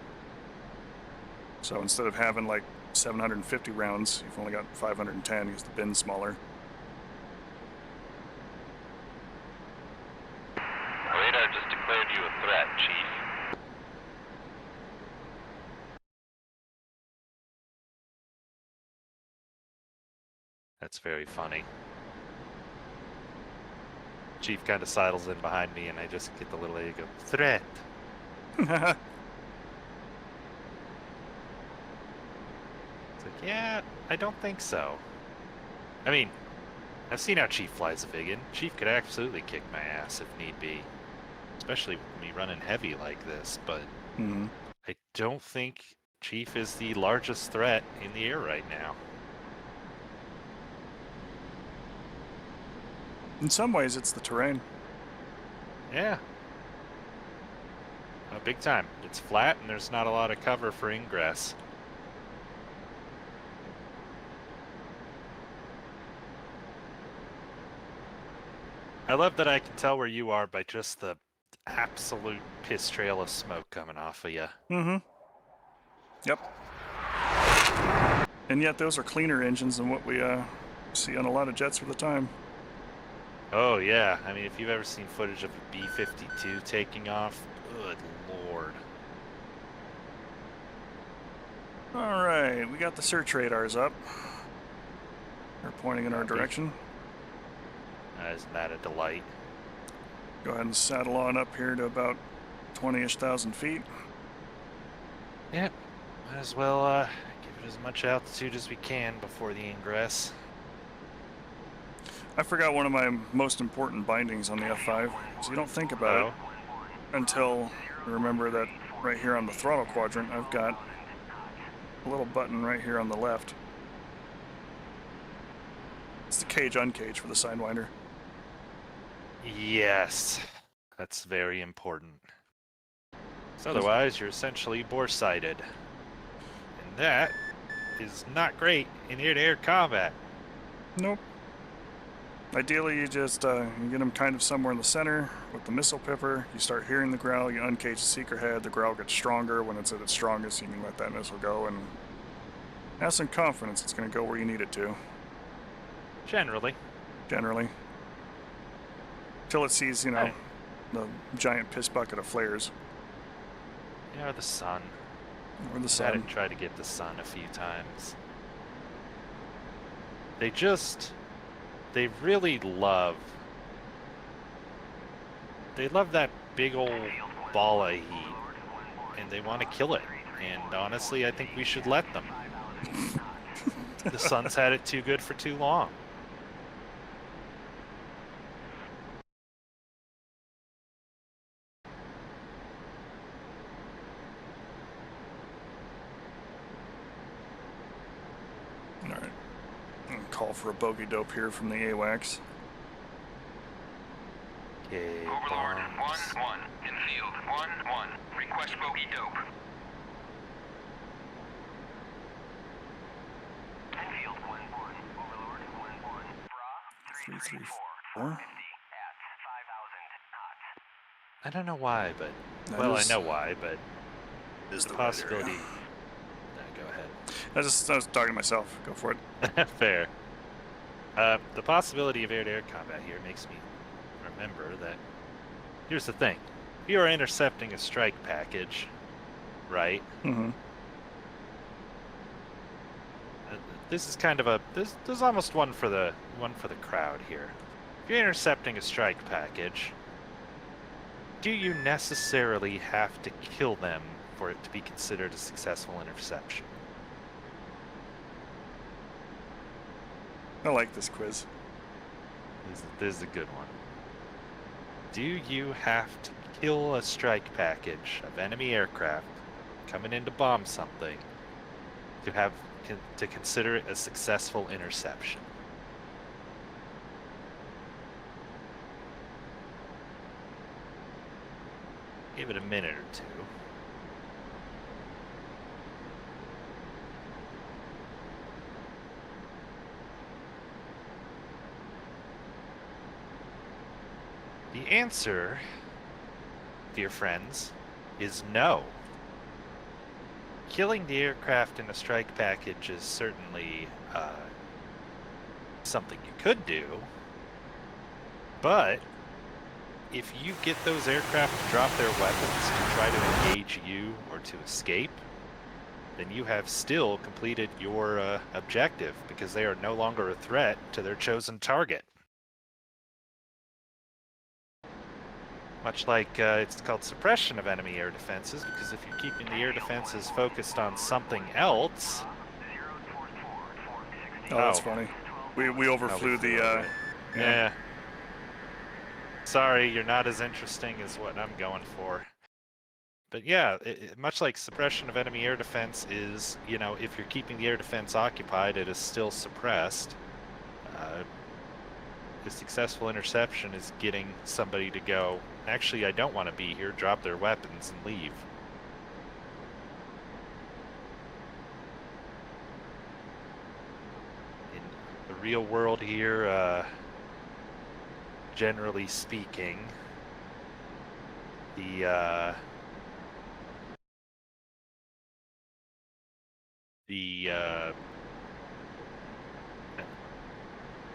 So instead of having like 750 rounds, you've only got 510 because the bin's smaller. Radar just declared you a threat, Chief. That's very funny. Chief kind of sidles in behind me, and I just get the little egg of threat. It's like, yeah, I don't think so. I mean, I've seen how Chief flies a Vigan. Chief could absolutely kick my ass if need be, especially with me running heavy like this, but Mhm. I don't think Chief is the largest threat in the air right now. In some ways, it's the terrain. Yeah. Big time. It's flat and there's not a lot of cover for ingress. I love that I can tell where you are by just the absolute piss trail of smoke coming off of you. Mm-hmm. Yep. And yet those are cleaner engines than what we see on a lot of jets for the time. Oh yeah, I mean if you've ever seen footage of a B-52 taking off, good lord. All right, we got the search radars up. They're pointing in our Copy. direction. Isn't that a delight? Go ahead and saddle on up here to about 20-ish thousand feet. Yep, might as well give it as much altitude as we can before the ingress. I forgot one of my most important bindings on the F5, so you don't think about it until you remember that right here on the throttle quadrant, I've got a little button right here on the left. It's the cage uncage for the Sidewinder. Yes, that's very important. So otherwise, you're essentially bore-sighted. And that is not great in air-to-air combat. Nope. Ideally, you just you get them kind of somewhere in the center with the missile pipper. You start hearing the growl, you uncage the seeker head, the growl gets stronger. When it's at its strongest, you can let that missile go and have some confidence it's going to go where you need it to, Generally. generally. Till it sees, you know, the giant piss bucket of flares. Yeah, or the sun. Or the I sun. had tried to get the sun a few times. They really love that big old ball of heat, and they want to kill it. And honestly, I think we should let them. The sun's had it too good for too long. All right. I'm gonna call for a bogey dope here from the AWACS. Okay, Overlord, bombs. 1-1, in field, 1-1, request bogey dope. In field, 1-1, Overlord, 1-1, Bra, 334. 50 at 5,000 knots. I don't know why, but That well, is- I know why, but is the the right possibility. area. No, go ahead. I was talking to myself. Go for it. Fair. The possibility of air-to-air combat here makes me remember that. Here's the thing: you are intercepting a strike package, right? Mm-hmm. This is kind of a there's almost one for the crowd here. If you're intercepting a strike package, do you necessarily have to kill them for it to be considered a successful interception? I like this quiz. This is a good one. Do you have to kill a strike package of enemy aircraft coming in to bomb something to consider it a successful interception? Give it a minute or two. The answer, dear friends, is no. Killing the aircraft in a strike package is certainly something you could do, but if you get those aircraft to drop their weapons to try to engage you or to escape, then you have still completed your objective because they are no longer a threat to their chosen target. Much like it's called suppression of enemy air defenses, because if you're keeping the air defenses focused on something else... Oh, that's funny. We overflew the... yeah. Sorry, you're not as interesting as what I'm going for. But yeah, much like suppression of enemy air defense is, you know, if you're keeping the air defense occupied, it is still suppressed. The successful interception is getting somebody to go, actually, I don't want to be here, drop their weapons and leave. In the real world here, generally speaking, the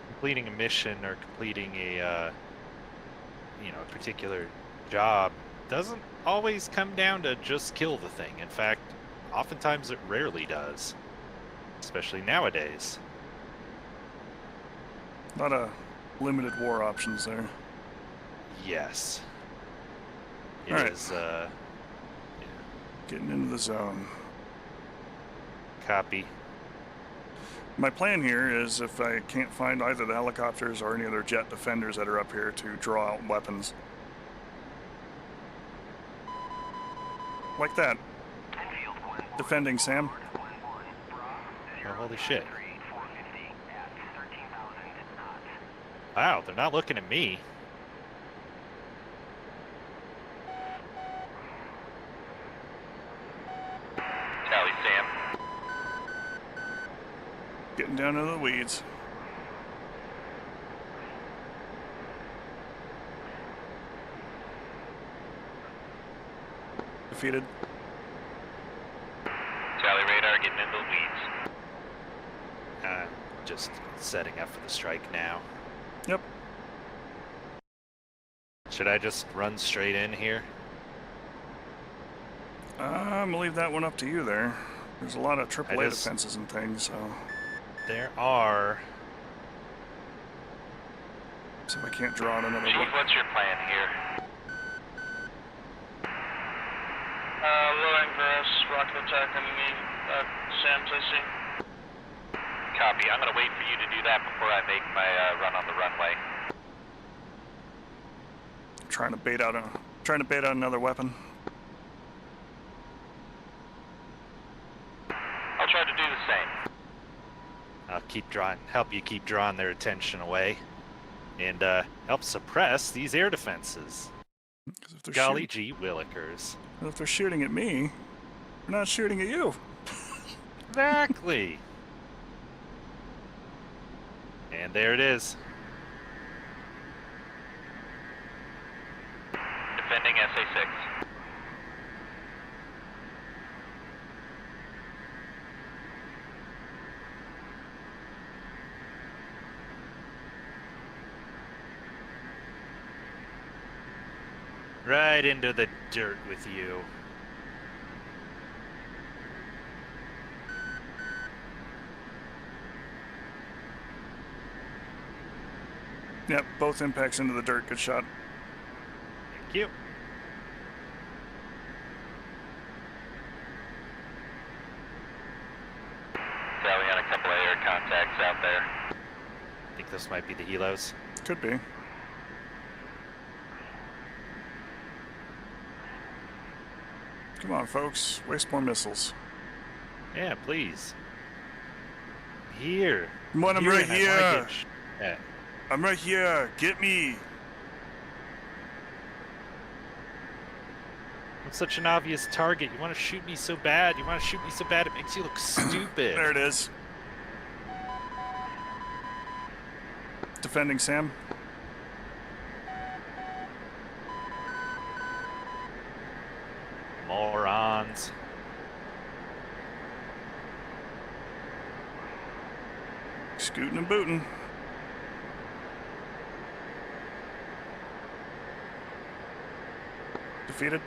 completing a mission or completing a you know, a particular job doesn't always come down to just kill the thing. In fact, oftentimes it rarely does, especially nowadays. A lot of limited war options there. Yes. It All right. is, Getting into the zone. copy. My plan here is if I can't find either the helicopters or any other jet defenders that are up here to draw out weapons. Like that. Defending Sam. Oh, holy shit. Wow, they're not looking at me. Tally, Sam. Getting down into the weeds. Defeated. Tally, radar getting into the weeds. Just setting up for the strike now. Yep. Should I just run straight in here? I'm gonna leave that one up to you there. There's a lot of AAA just- defenses and things, so... There are... So I can't draw out another Chief, one. what's your plan here? Lowering for us, rocket attack enemy, Sam, please see. Copy, I'm gonna wait for you to do that before I make my run on the runway. Trying to bait out another weapon. I'll try to do the same. I'll help you keep drawing their attention away, and help suppress these air defenses. 'Cause if they're Golly gee willikers. if they're shooting at me, they're not shooting at you. Exactly. And there it is. Defending SA-6. Right into the dirt with you. Yep, both impacts into the dirt. Good shot. Thank you. Tally on a couple of air contacts out there. I think this might be the helos. Could be. Come on, folks. Waste more missiles. Yeah, please. Here. Come on, I'm right and I wanna here. get yeah. I'm right here. Get me. I'm such an obvious target. You want to shoot me so bad. You want to shoot me so bad it makes you look stupid. There it is. Defending Sam. Morons. Scooting and booting. Defeated.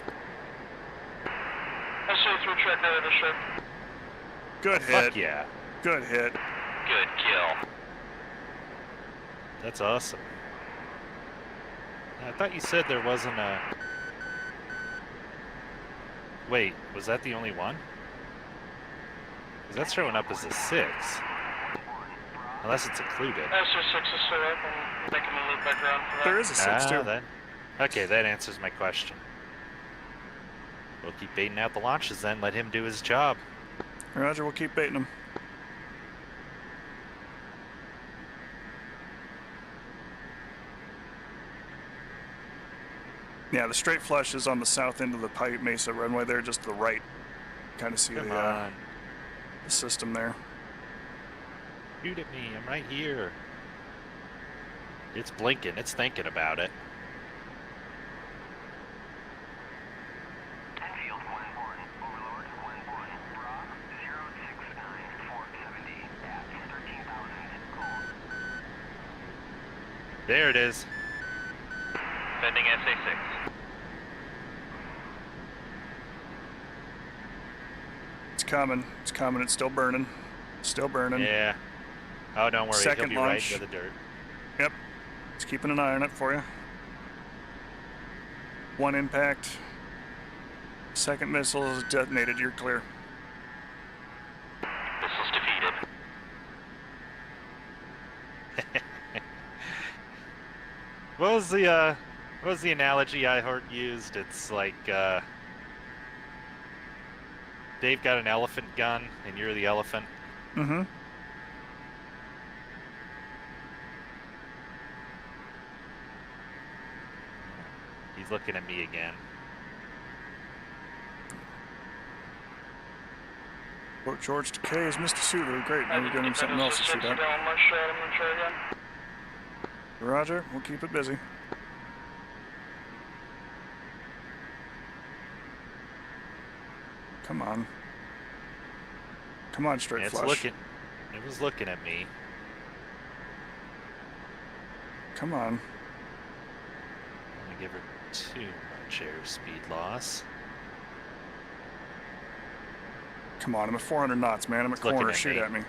SA-3 track radar ship. Good Oh, hit. fuck yeah. Good hit. Good kill. That's awesome. I thought you said there wasn't a... Wait, was that the only one? Because that's showing up as a 6. Unless it's included. SR6 is still up. I'm making a loop back around for that. There is a 6 too. That... Okay, that answers my question. We'll keep baiting out the launches then. Let him do his job. Roger, we'll keep baiting him. Yeah, the straight flush is on the south end of the Pipe Mesa runway there, just to the right. Kind of see Come the on. system there. Shoot at me. I'm right here. It's blinking. It's thinking about it. Enfield 1-1, Overlord 1-1, Rob 069-470 at 13,000 cold. There it is. Sending SA6. It's coming. It's coming. It's still burning. Still burning. Yeah. Oh, don't worry. Second He'll be right launch. into the dirt. Yep. Just keeping an eye on it for you. One impact. Second missile is detonated. You're clear. Missiles defeated. What was the analogy I heard used? It's like Dave got an elephant gun and you're the elephant. Mm-hmm. He's looking at me again. Fort George Decay is Mr. Sulu. Great. Now we're getting him something else to shoot at. Down my shot. I'm gonna try again. Roger. We'll keep it busy. Come on. Come on, straight It's flush. looking. It was looking at me. Come on. I'm gonna give her too much airspeed loss. Come on. I'm at 400 knots, man. I'm at It's looking corner. at Shoot me. at me.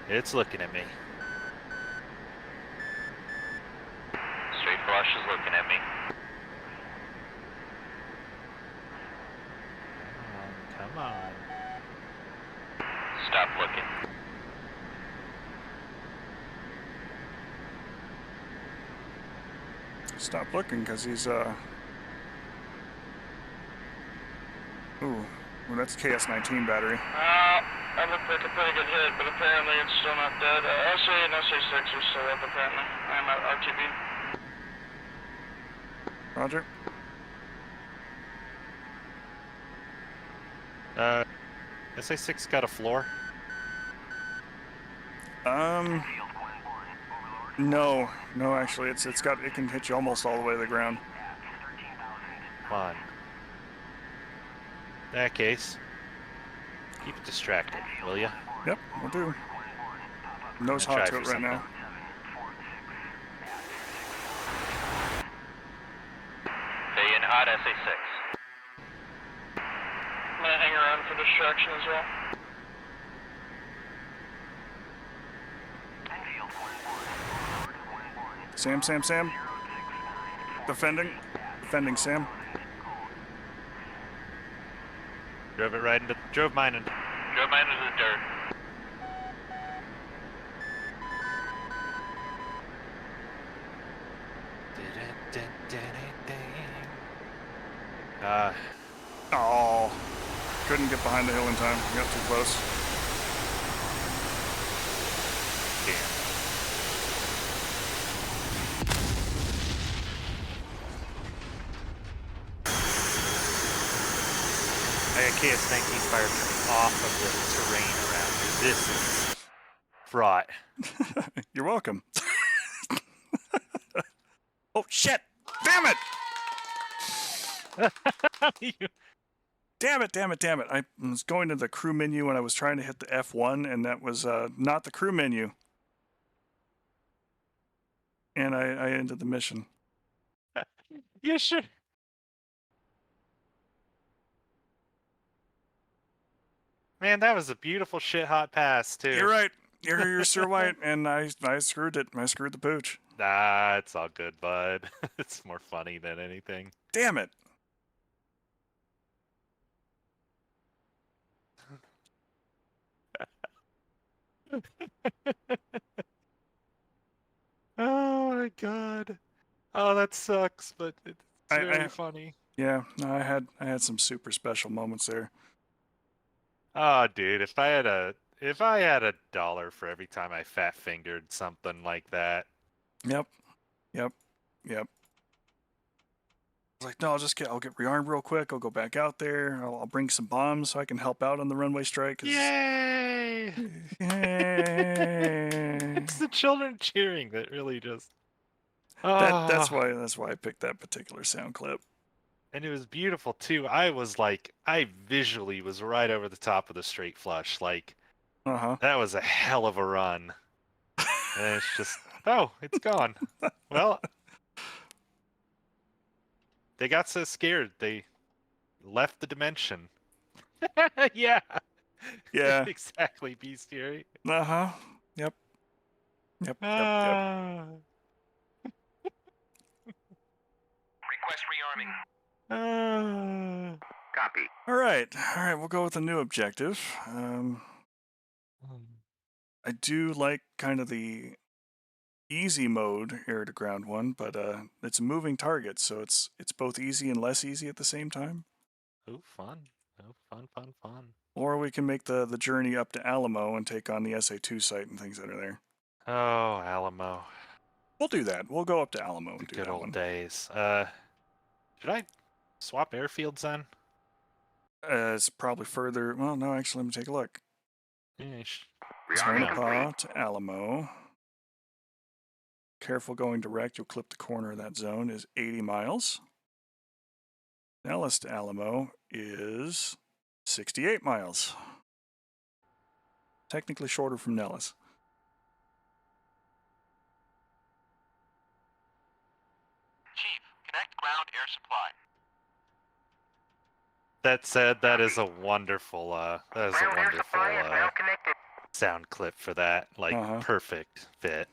It's looking at me. Straight flush is looking at me. Come on. Stop looking. Stop looking, because he's, Ooh, well, that's KS-19 battery. That looked like a pretty good hit, but apparently it's still not dead. SA and SA6 are still up, apparently. I'm at RTB. Roger. SA6 got a floor. No, actually, it can hit you almost all the way to the ground. Come on. In that case, keep it distracted, will ya? Yep, we'll do. Nose Gonna hot try to it for right now. Staying hot, SA6. I'm gonna hang around for distraction as well. Sam. Defending, Sam. Drove it right into. Drove mine into. Drove mine into the dirt. Oh, couldn't get behind the hill in time. Got too close. Damn. I got KS-19 fire coming off of the terrain around here. This is fraught. You're welcome. Oh, shit! Damn it! Damn it. I was going to the crew menu and I was trying to hit the F1 and that was not the crew menu. And I ended the mission. Yeah, sure. Man, that was a beautiful shit hot pass too. You're right. You're Sir White, and I screwed it. I screwed the pooch. Nah, it's all good, bud. It's more funny than anything. Damn it. Oh my god. Oh, that sucks, but it's very I funny. yeah, no, I had some super special moments there. Oh, dude, if I had a dollar for every time I fat fingered something like that. Yep. Yep. Yep. I was like, no, I'll get rearmed real quick. I'll go back out there. I'll bring some bombs so I can help out on the runway strike. 'Cause- Yay! Yay. It's the children cheering that really just. That's Oh, why I picked that particular sound clip. and it was beautiful too. I visually was right over the top of the straight flush. Like, Uh-huh. that was a hell of a run. And it's just, oh, it's gone. Well, they got so scared they left the dimension. Yeah. Yeah. Exactly, Bestiary. Uh-huh. Yep. Yep. Yep. Yep. Ah. Request rearming. Ah. Copy. All right. All right, we'll go with a new objective. I do like kind of the easy mode air to ground one, but it's a moving target, so it's both easy and less easy at the same time. Oh, fun. Oh, fun. Or we can make the journey up to Alamo and take on the SA2 site and things that are there. Oh, Alamo. We'll do that. We'll go up to Alamo The and do good that old one. days. Should I swap airfields then? It's probably further. Well, no, actually, let me take a look. Yeah, Rearming No. complete. To Alamo. Careful going direct. You'll clip the corner of that zone. Is 80 miles. Nellis to Alamo is 68 miles. Technically shorter from Nellis. Chief, connect ground air supply. That said, that is a wonderful, Ground air supply is now connected. sound clip for that. Like, Uh-huh. perfect fit.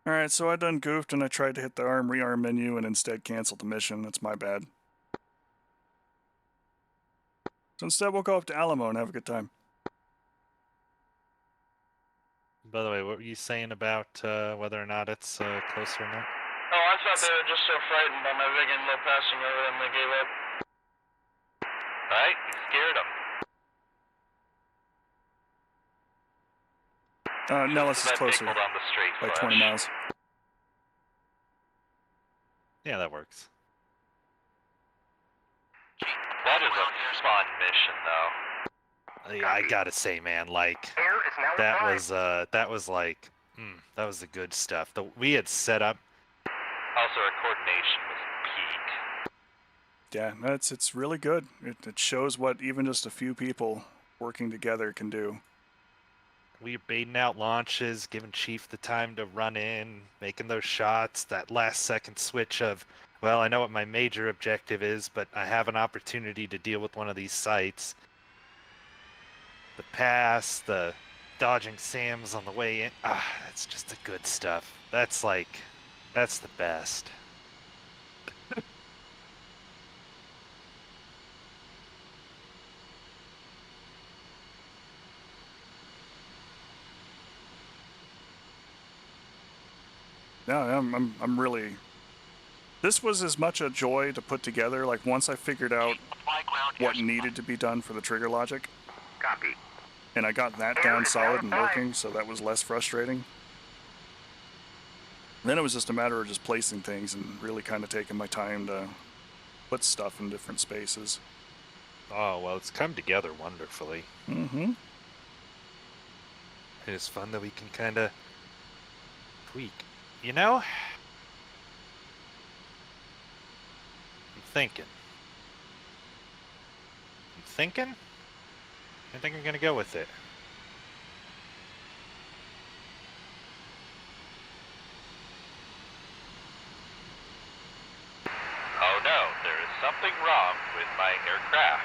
All right, so I done goofed and I tried to hit the rearm menu and instead canceled the mission. That's my bad. So instead, we'll go up to Alamo and have a good time. By the way, what were you saying about whether or not it's closer or not? Oh, I thought they were just so frightened by my rig and low passing over them they gave up. Right? You scared them. Nellis is closer on the straight by 20 miles. Yeah, that works. That is a fun mission, though. I gotta say, man, like, Air is now that applied. was that was the good stuff. We had set up. Also, our coordination was peak. Yeah, it's really good. It shows what even just a few people working together can do. We were baiting out launches, giving Chief the time to run in, making those shots. That last second switch of, well, I know what my major objective is, but I have an opportunity to deal with one of these sites. The pass, the dodging Sams on the way in. That's just the good stuff. That's the best. No, I'm really. This was as much a joy to put together. Like once I figured out Apply ground air what supply. needed to be done for the trigger logic, Copy. and I got that down solid and working, so that was less frustrating. Then it was just a matter of just placing things and really kind of taking my time to put stuff in different spaces. Oh, well, it's come together wonderfully. Mm-hmm. It is fun that we can kind of tweak. You know? I'm thinking. I think I'm gonna go with it. Oh no, there is something wrong with my aircraft.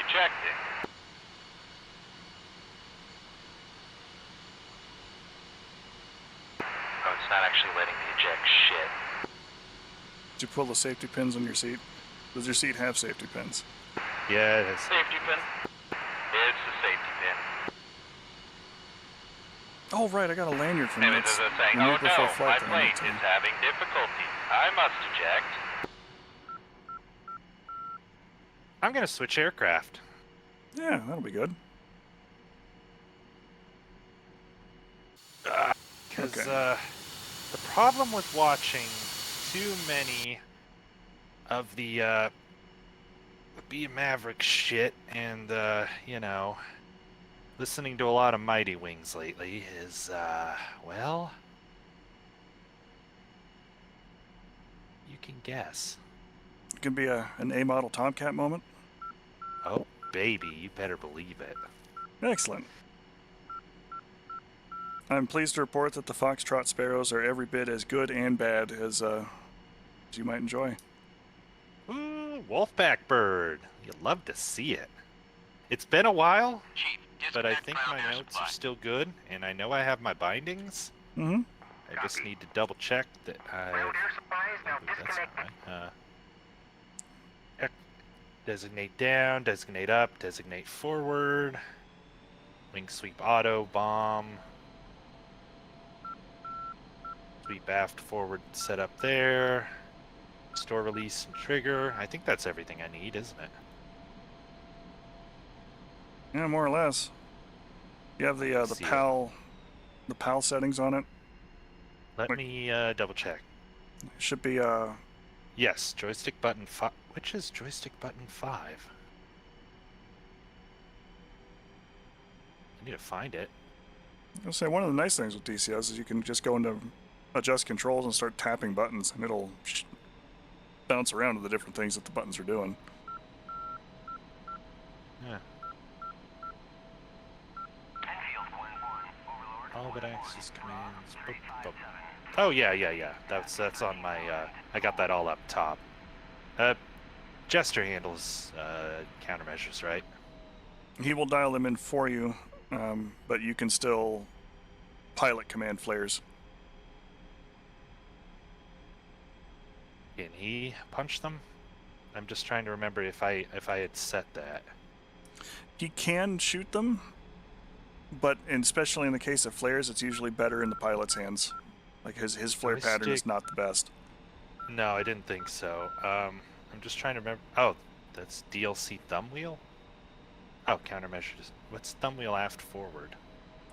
Ejecting. Did you pull the safety pins on your seat? Does your seat have safety pins? Yeah, it is. Safety pin. It's the safety pin. Oh, right, I got a lanyard from Maybe that. there's a saying, oh removed before no, flight my that I need plane to- is having difficulty. I must eject. I'm gonna switch aircraft. Yeah, that'll be good. Because Okay. the problem with watching too many of the Be Maverick shit and, you know, listening to a lot of Mighty Wings lately is, well, you can guess. It can be an A model Tomcat moment. Oh, baby, you better believe it. Excellent. I'm pleased to report that the Foxtrot Sparrows are every bit as good and bad as you might enjoy. Ooh, Wolfpack Bird. You'd love to see it. It's been a while, Chief, but I disconnect think ground my air notes supply. are still good, and I know I have my bindings. Mm-hmm. I just need to double check that I. Ground air supply is now That's not disconnected. right. Designate down, designate up, designate forward. Wing sweep auto, bomb. Sweep aft forward set up there. Store release and trigger. I think that's everything I need, isn't it? Yeah, more or less. You have the See it. PAL settings on it. Let Wait. me double check. It should be Yes, joystick button 5. Which is joystick button 5? I need to find it. I'll say one of the nice things with DCS is you can just go into adjust controls and start tapping buttons, and it'll bounce around to the different things that the buttons are doing. Yeah. All but access commands. Boop, boop. Oh yeah. That's on my. I got that all up top. Gesture handles countermeasures, right? He will dial them in for you, but you can still pilot command flares. Can he punch them? I'm just trying to remember if I had set that. He can shoot them, but especially in the case of flares, it's usually better in the pilot's hands. Like his flare pattern is Joystick- not the best. No, I didn't think so. I'm just trying to remember. Oh, that's DLC thumb wheel? Oh, countermeasures. What's thumb wheel aft forward?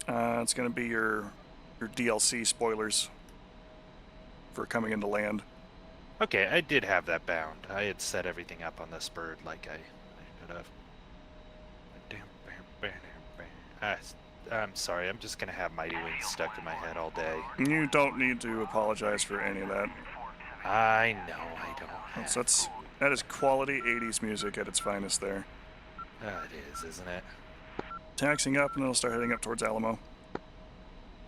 It's going to be your DLC spoilers for coming into land. Okay, I did have that bound. I had set everything up on this bird like I should have. I'm sorry, I'm just gonna have Mighty Wings stuck in my head all day. You don't need to apologize for any of that. I know I don't. That is quality 80s music at its finest there. It is, isn't it? Taxing up, and it'll start heading up towards Alamo.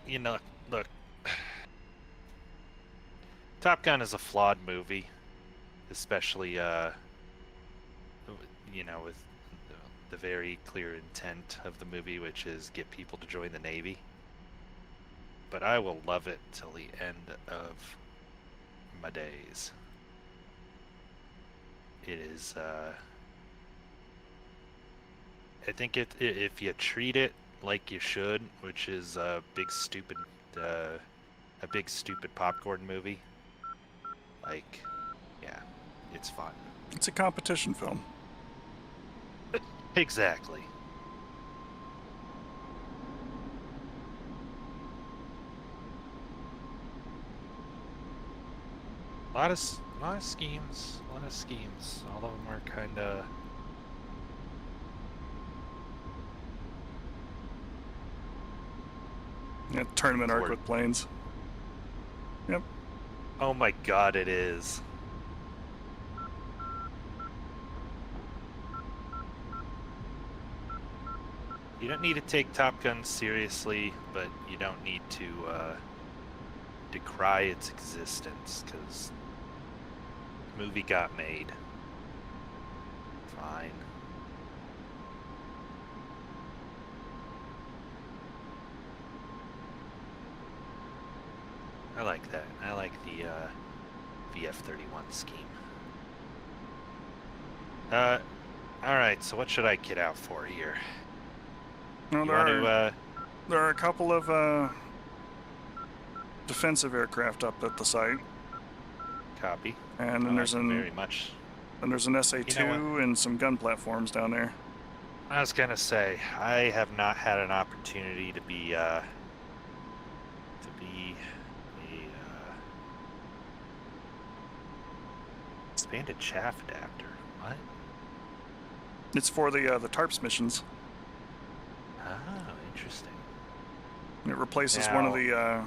You know, look. Top Gun is a flawed movie, especially, you know, with the very clear intent of the movie, which is get people to join the Navy. But I will love it till the end of my days. It is, I think if you treat it like you should, which is a big stupid popcorn movie, like, yeah, it's fun. It's a competition film. Exactly. A lot of schemes. All of them are kind of. Yeah, tournament arc Lord. with planes. Yep. Oh my God, it is. You don't need to take Top Gun seriously, but you don't need to decry its existence, because the movie got made. Fine. I like that. I like the BF-31 scheme. Alright, so what should I get out for here? Well, You want to, there are a couple of defensive aircraft up at the site, copy? and then Oh, there's I can an very much... SA-2 You know and some gun platforms down there. I was gonna say, I have not had an opportunity to be a expanded chaff adapter. What? It's for the TARPS missions. Oh, interesting. It replaces one of Now-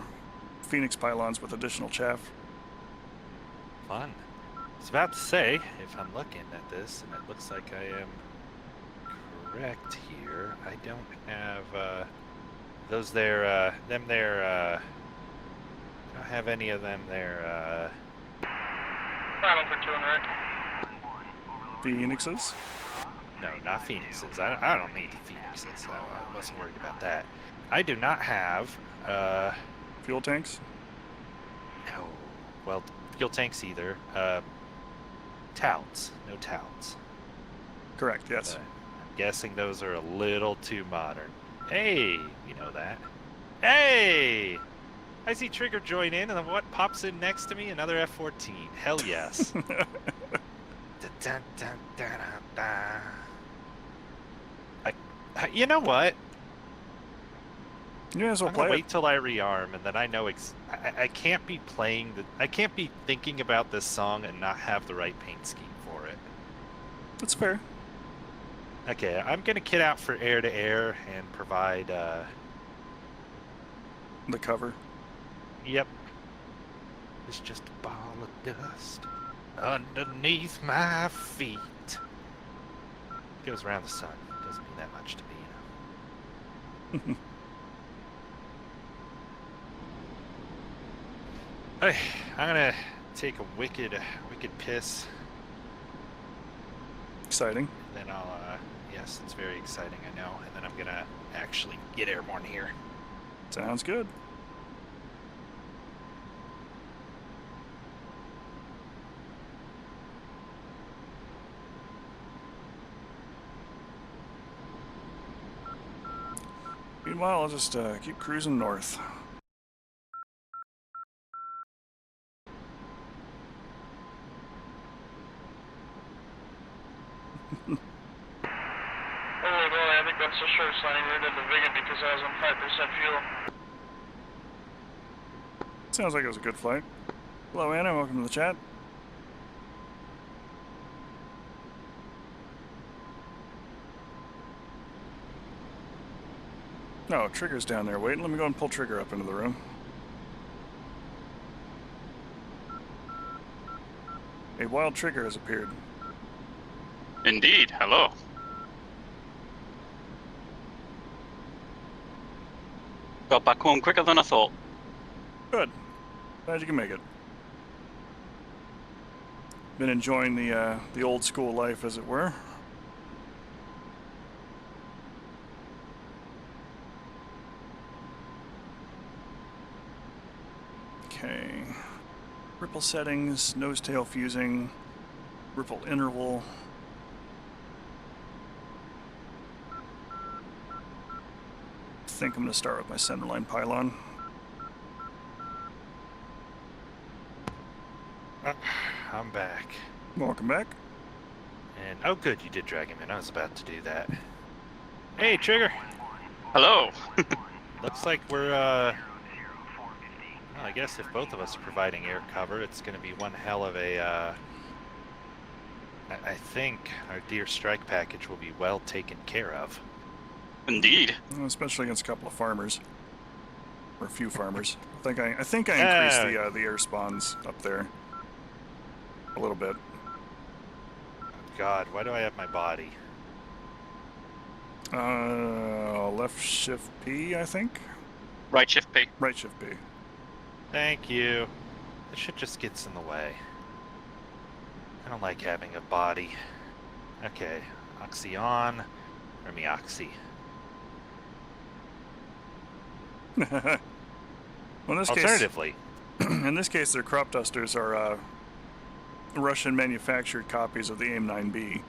the Phoenix pylons with additional chaff. Fun. I was about to say, if I'm looking at this, and it looks like I am correct here, I don't have those there, them there, I don't have any of them there, Final for 200. Phoenixes? no, not Phoenixes. I don't need the Phoenixes. I wasn't worried about that. I do not have, Fuel tanks? no, well, fuel tanks either. Touts. No touts. Correct, yes. I'm guessing those are a little too modern. Hey, we know that. Hey! I see Trigger join in, and then what pops in next to me? Another F-14. Hell yes. Dun, dun, dun, dun, dun. You know what? You may as well I'm gonna play wait till I rearm, and then I know I can't be playing I can't be thinking about this song and not have the right paint scheme for it. That's fair. Okay, I'm gonna kit out for air to air and provide. The cover. Yep. It's just a ball of dust underneath my feet. Goes around the sun. Doesn't mean that much to me, you know. Hey, I'm gonna take a wicked piss. Exciting. Then I'll, yes, it's very exciting, I know. And then I'm gonna actually get airborne here. Sounds good. Meanwhile, I'll just keep cruising north. Holy boy, I think that's the shortest landing route in the Vigan because I was on 5% fuel. Sounds like it was a good flight. Hello, Anna. Welcome to the chat. No, Trigger's down there. Wait, let me go and pull Trigger up into the room. A wild Trigger has appeared. Indeed. Hello. Got back home quicker than I thought. Good. Glad you can make it. Been enjoying the old school life, as it were. Okay. Ripple settings, nose tail fusing, ripple interval. I think I'm going to start with my centerline pylon. I'm back. Welcome back. And oh good, you did drag him in. I was about to do that. Hey, Trigger! Hello. Looks like we're well, I guess if both of us are providing air cover, it's gonna be one hell of a I think our dear strike package will be well taken care of. Indeed. Especially against a couple of farmers. Or a few farmers. I think I increased the air spawns up there. A little bit. Oh God, why do I have my body? Left shift P, I think? Right shift P. Right shift P. Thank you. This shit just gets in the way. I don't like having a body. Okay, oxy on, or me oxy. Well, in this Alternatively, case, in this case, their crop dusters are Russian manufactured copies of the AIM-9B.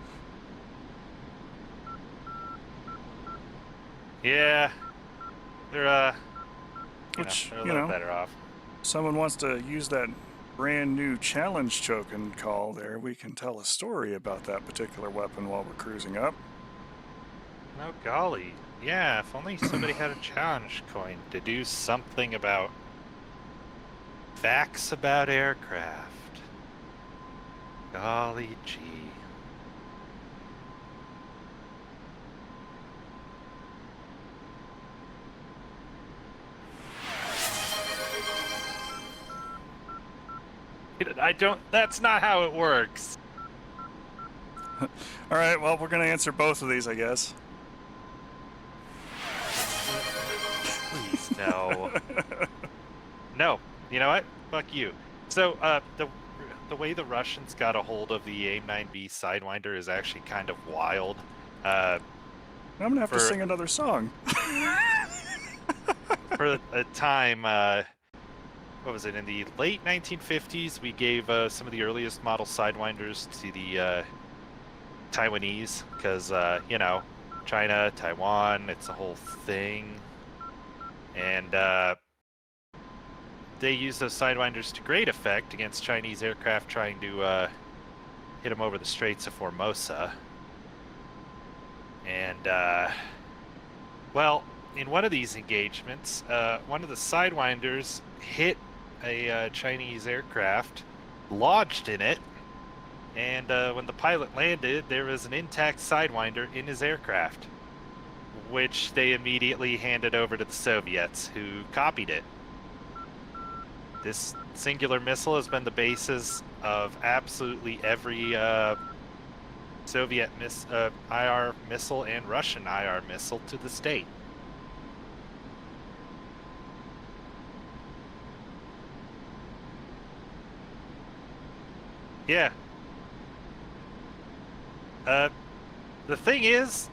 Yeah, they're Which, they're a you little know, better off. someone wants to use that brand new challenge token call there, we can tell a story about that particular weapon while we're cruising up. Oh golly, yeah. If only somebody had a challenge coin to do something about facts about aircraft. Golly gee. I don't. That's not how it works. All right, well, we're going to answer both of these, I guess. Please, no. No. You know what? Fuck you. So, the way the Russians got a hold of the AIM-9B Sidewinder is actually kind of wild. I'm going to have to For- sing another song. For a time, what was it, in the late 1950s, we gave some of the earliest model Sidewinders to the Taiwanese, because, you know, China, Taiwan, it's a whole thing. And they used those Sidewinders to great effect against Chinese aircraft trying to hit them over the Straits of Formosa. And, well, in one of these engagements, one of the Sidewinders hit a Chinese aircraft, lodged in it, and when the pilot landed, there was an intact Sidewinder in his aircraft, which they immediately handed over to the Soviets, who copied it. This singular missile has been the basis of absolutely every Soviet IR missile and Russian IR missile to this date. Yeah. The thing is,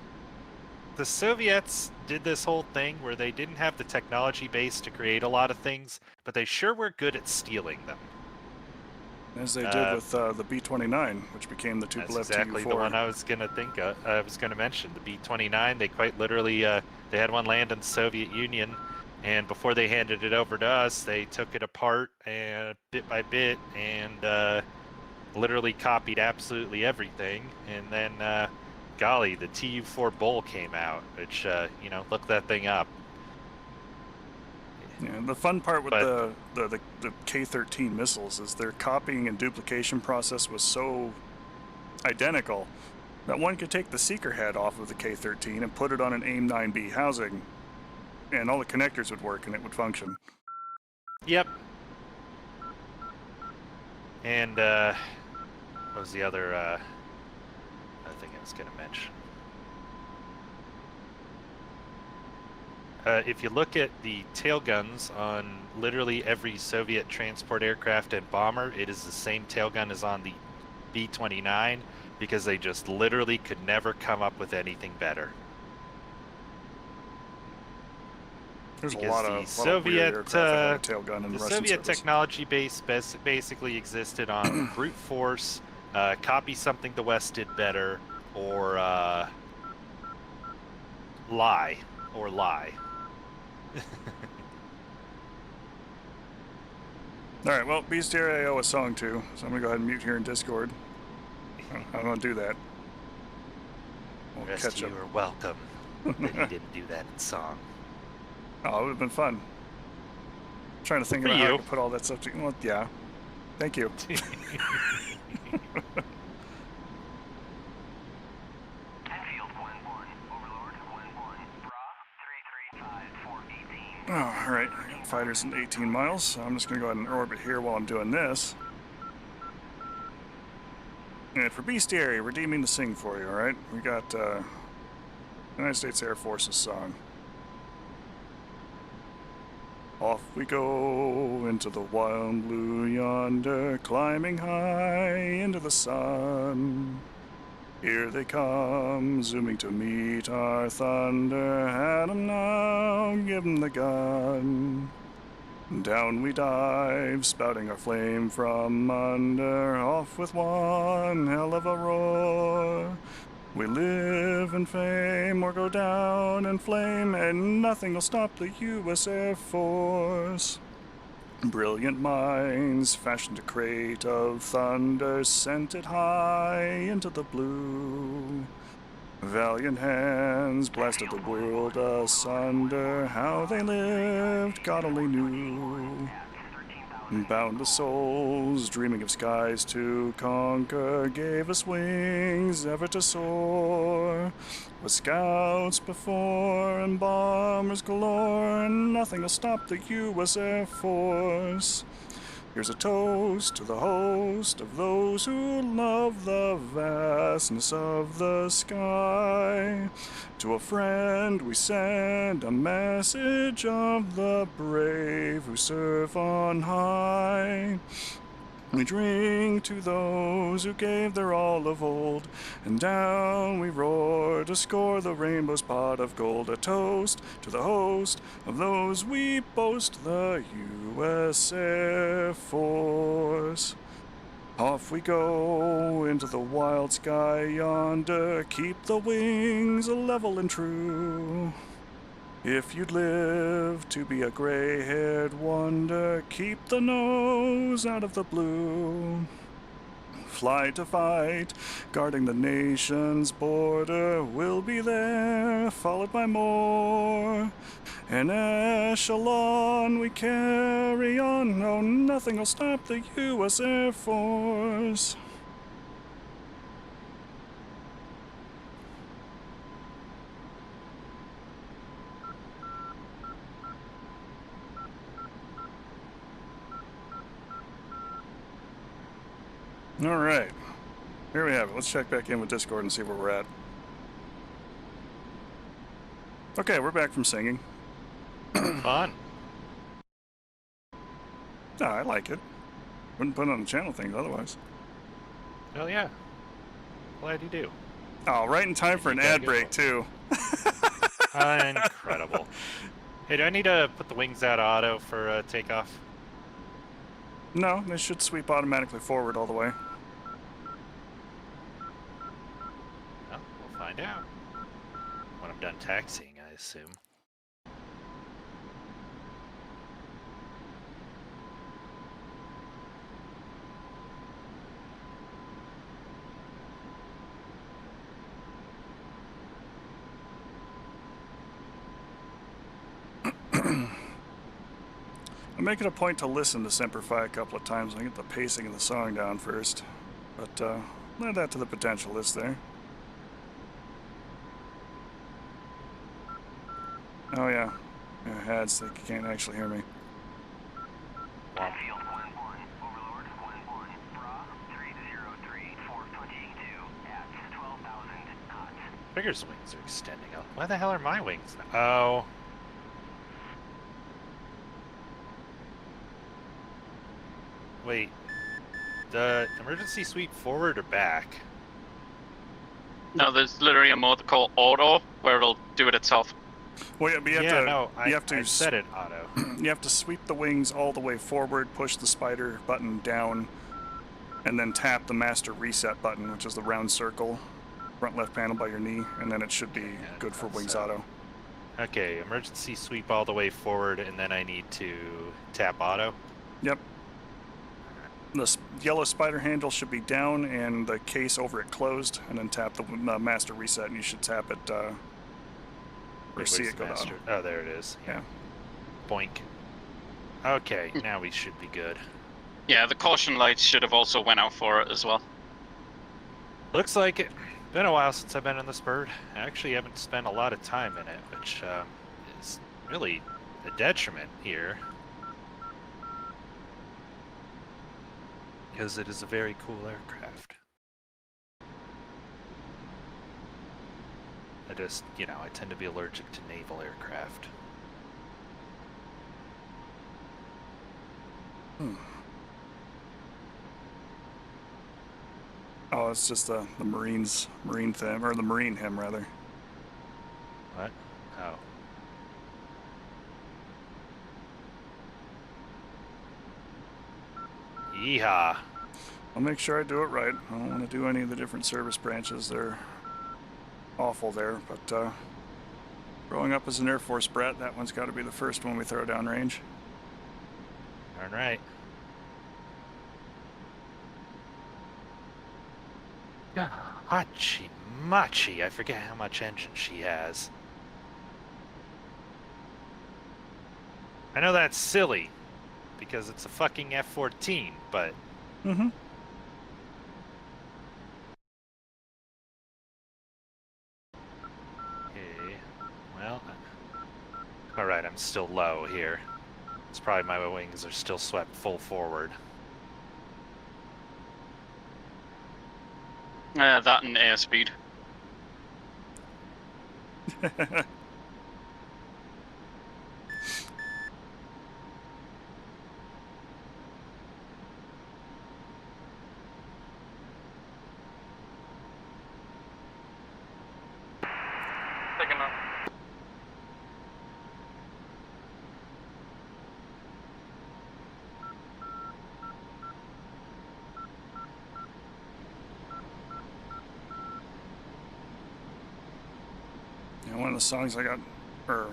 the Soviets did this whole thing where they didn't have the technology base to create a lot of things, but they sure were good at stealing them. As they did with the B-29, which became the That's Tupolev exactly Tu-4. the one I was gonna think of. I was gonna mention the B-29. They quite literally they had one land in the Soviet Union, and before they handed it over to us, they took it apart and bit by bit and literally copied absolutely everything. And then, golly, the Tu-4 Bull came out, which you know, look that thing up. Yeah, the fun part with But- the K-13 missiles is their copying and duplication process was so identical that one could take the seeker head off of the K-13 and put it on an AIM-9B housing, and all the connectors would work and it would function. Yep. And what was the other thing I was gonna mention? If you look at the tail guns on literally every Soviet transport aircraft and bomber, it is the same tail gun as on the B-29, because they just literally could never come up with anything better. There's a Because lot the of weird Soviet, aircraft that had a tail gun in The Russian Soviet service. technology base basically existed on brute force, copy something the West did better, or lie. All right, well, Bestiary I owe a song to, so I'm gonna go ahead and mute here in Discord. I'm gonna do that. We'll The rest catch of up. you are welcome that you didn't do that in song. Oh, it would have been fun. Trying to think For about how I you. could put all that stuff together. Well, yeah. Thank you. Enfield 1-1, Overlord 1-1, Bra 335-418. Oh, all right. I got fighters in 18 miles, so I'm just going to go ahead and orbit here while I'm doing this. And for Bestiary, we're deeming to sing for you, all right? We got United States Air Force's song. Off we go into the wild blue yonder, climbing high into the sun. Here they come, zooming to meet our thunder. At 'em now, give 'em the gun. Down we dive, spouting our flame from under, off with one hell of a roar. We live in fame or go down in flame, and nothing will stop the U.S. Air Force. Brilliant minds fashioned a crate of thunder, sent it high into the blue. Valiant hands blasted the world asunder, how they lived God only knew. Boundless souls, dreaming of skies to conquer, gave us wings ever to soar. With scouts before and bombers galore, and nothing will stop the U.S. Air Force. Here's a toast to the host of those who love the vastness of the sky. To a friend we send a message of the brave who serve on high. We drink to those who gave their all of old, and down we roar to score the rainbow's pot of gold. A toast to the host of those we boast, the U.S. Air Force. Off we go into the wild sky yonder, keep the wings level and true. If you'd live to be a gray-haired wonder, keep the nose out of the blue. Fly to fight, guarding the nation's border, we'll be there, followed by more. An echelon we carry on, no, nothing will stop the U.S. Air Force. All right, here we have it. Let's check back in with Discord and see where we're at. Okay, we're back from singing. Fun. No, I like it. Wouldn't put it on the channel things otherwise. Well, yeah. Glad you do. Oh, right in time for an ad break, too. Incredible. Hey, do I need to put the wings out auto for takeoff? No, they should sweep automatically forward all the way. Well, we'll find out. When I'm done taxiing, I assume. I'm making a point to listen to Semper Fi a couple of times and get the pacing of the song down first. But, leave that to the potentialist there. Oh, yeah. Yeah, Hads, they can't actually hear me. Wow. Field 1-1, Overlord 1-1, Bra 303, 422 at 12,000 knots. Figures wings are extending out. Why the hell are my wings now? Oh. Wait. The emergency sweep forward or back? No, there's literally a mode called auto where it'll do it itself. Well, yeah, but you have Yeah, to, no, you have to I set it auto. You have to sweep the wings all the way forward, push the spider button down, and then tap the master reset button, which is the round circle, front left panel by your knee, and then it should be good for wings so- auto. Okay, emergency sweep all the way forward, and then I need to tap auto. Yep. The yellow spider handle should be down and the case over it closed, and then tap the master reset, and you should tap it, or Wait, see where's it the go master? down. Oh, there it is. Yeah. Boink. Okay, now we should be good. Yeah, the caution lights should have also went out for it as well. Looks like it. Been a while since I've been in this bird. I actually haven't spent a lot of time in it, which is really a detriment here. Because it is a very cool aircraft. I just, I tend to be allergic to naval aircraft. Oh, it's just the marine theme, or the marine hymn, rather. What? Oh. Yeehaw. I'll make sure I do it right. I don't want to do any of the different service branches. They're awful there, but growing up as an Air Force brat, that one's got to be the first one we throw downrange. All right. Hachi Machi. I forget how much engine she has. I know that's silly because it's a fucking F-14, but Mm-hmm. okay. Well, all right. I'm still low here. It's probably my wings are still swept full forward. That and airspeed. Taking off. Yeah, one of the songs I got, or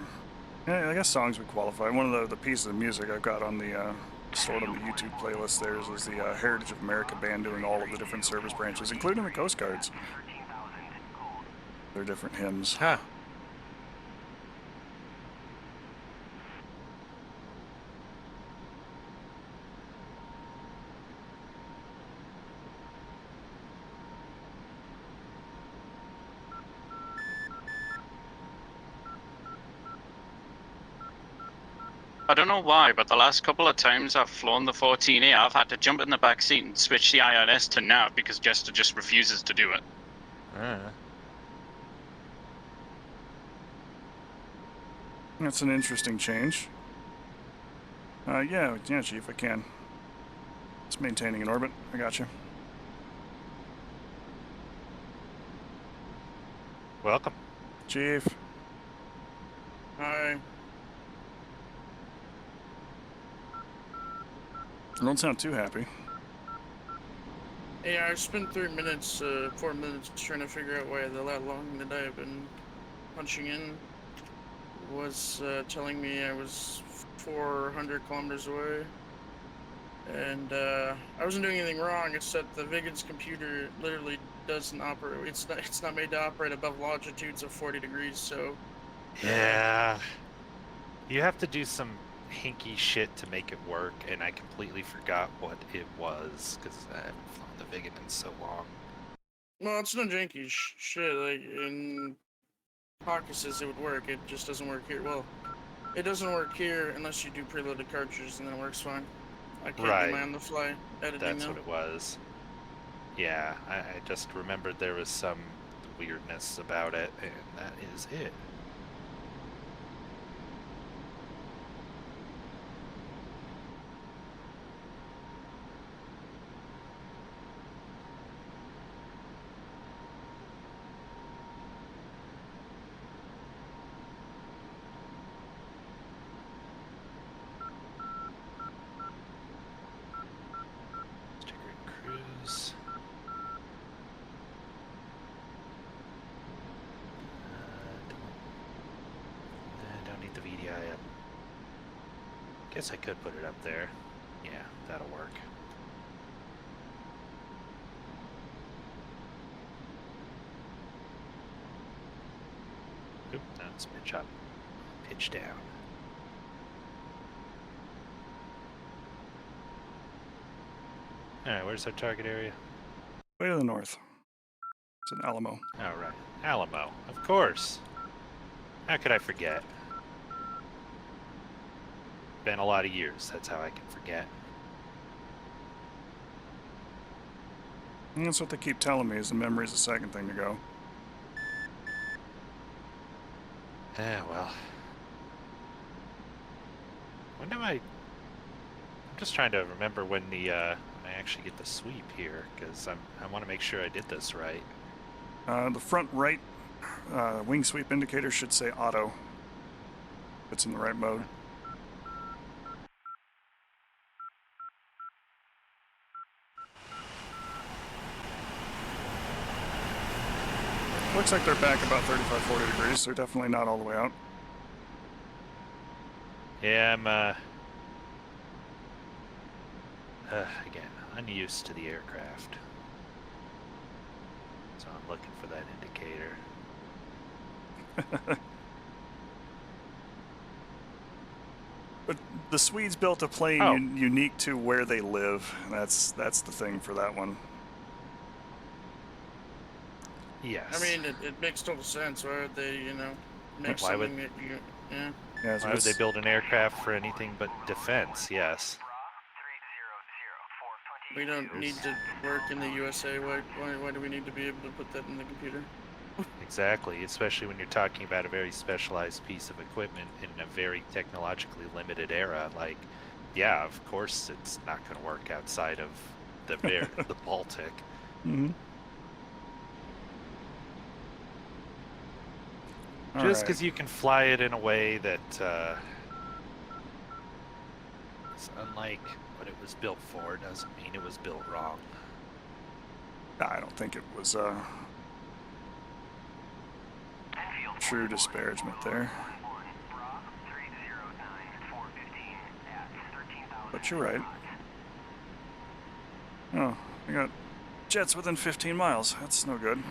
yeah, I guess songs would qualify. One of the pieces of music I've got on the stored on the YouTube playlist there is the Heritage of America band doing all of the different service branches, including the Coast Guards. Their different hymns. Huh. I don't know why, but the last couple of times I've flown the 14A, I've had to jump in the back seat and switch the ILS to nav because Jester just refuses to do it. That's an interesting change. Yeah, Chief, I can. It's maintaining an orbit. I got you. Welcome. Chief. Hi. Don't sound too happy. Yeah, I spent 4 minutes trying to figure out why the long that I've been punching in was telling me I was 400 kilometers away. And I wasn't doing anything wrong, except the Vigid's computer literally doesn't operate. It's not made to operate above longitudes of 40 degrees, so... Yeah. You have to do some hinky shit to make it work, and I completely forgot what it was, because I haven't flown the Vigid in so long. Well, it's no janky shit. Like, in Caucasus it would work, it just doesn't work here. Well, it doesn't work here unless you do preloaded cartridges, and then it works fine. I can't Right. do my on-the-fly editing That's now. what it was. Yeah, I just remembered there was some weirdness about it, and that is it. Cruise. Don't need the VDI up. Guess I could put it up there. Yeah, that'll work. Oop, that's pitch up. Pitch down. Alright, where's our target area? Way to the north. It's an Alamo. Oh, right. Alamo, of course. How could I forget? Been a lot of years, that's how I can forget. And that's what they keep telling me, is the memory's the second thing to go. Yeah, well. When do I'm just trying to remember when when I actually get the sweep here, because I want to make sure I did this right. The front right wing sweep indicator should say auto. It's in the right mode. Looks like they're back about 35, 40 degrees, so they're definitely not all the way out. Yeah, I'm again, unused to the aircraft. So I'm looking for that indicator. But the Swedes built a plane Oh. unique to where they live. That's the thing for that one. Yes. I mean, it makes total sense. Why would they, you know, make Why would- something that you, yeah. Yeah, so why would they it's- build an aircraft for anything but defense? Yes. We don't need to work in the USA. Why do we need to be able to put that in the computer? Exactly, especially when you're talking about a very specialized piece of equipment in a very technologically limited era. Like, yeah, of course it's not going to work outside of the the Baltic. Mhm. All Just right. because you can fly it in a way that is unlike what it was built for doesn't mean it was built wrong. I don't think it was true disparagement there. But you're right. Oh, I got jets within 15 miles. That's no good.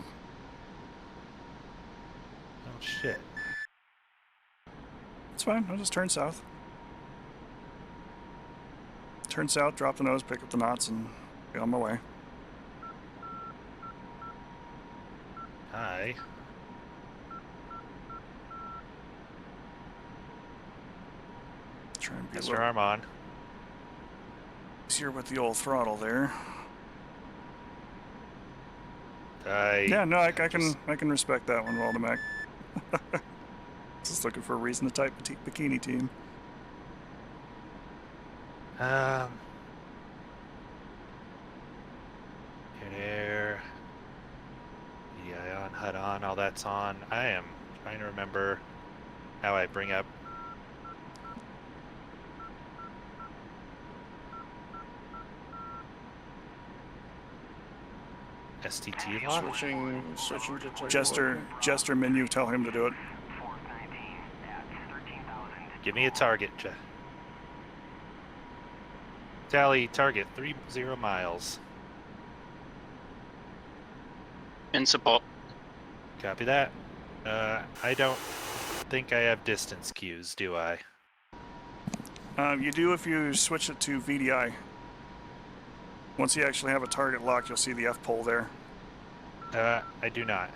Oh shit. It's fine. I'll just turn south. Turn south, drop the nose, pick up the knots, and be on my way. Hi. Try and be a Mr. little Armand. easier with the old throttle there. Yeah, No, I can respect that one, Waldemac. Just looking for a reason to type bikini team. Good air. EDI on, HUD on, all that's on. I am trying to remember how I bring up. STT lock? Switching to target Jester, locker. Jester menu, tell him to do it. Give me a target. Tally target 30 miles. In support. Copy that. I don't think I have distance cues, do I? You do if you switch it to VDI. Once you actually have a target locked, you'll see the F pole there. I do not.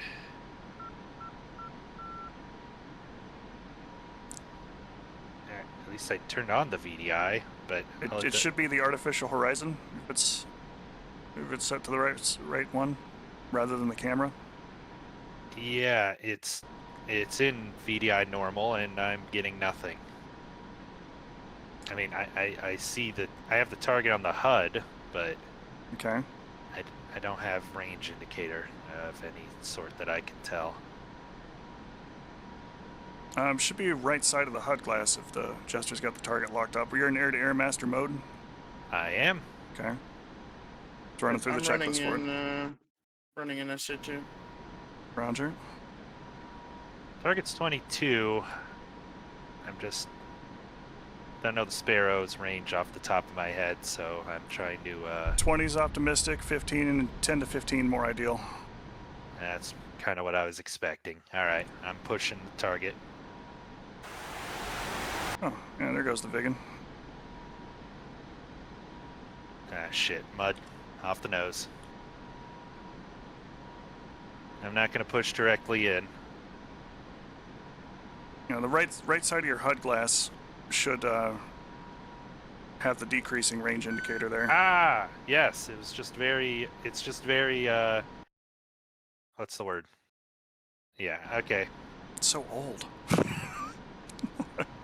At least I turned on the VDI, but It should be the artificial horizon if it's set to the right one, rather than the camera. yeah, it's in VDI normal, and I'm getting nothing. I mean, I see that I have the target on the HUD, but Okay. I don't have range indicator of any sort that I can tell. Should be right side of the HUD glass if the Jester's got the target locked up. You're in air-to-air master mode. I am. Okay. It's running through the checklist for it. Running in SA2. Roger. Target's 22. I'm just don't know the Sparrow's range off the top of my head, so I'm trying to. 20's optimistic, 15 and 10 to 15 more ideal. That's kind of what I was expecting. All right, I'm pushing the target. Oh, yeah, there goes the Vigan. Ah, shit, mud off the nose. I'm not going to push directly in. You know, the right side of your HUD glass should have the decreasing range indicator there. Ah, yes, it's just very, what's the word? Yeah, okay. It's so old.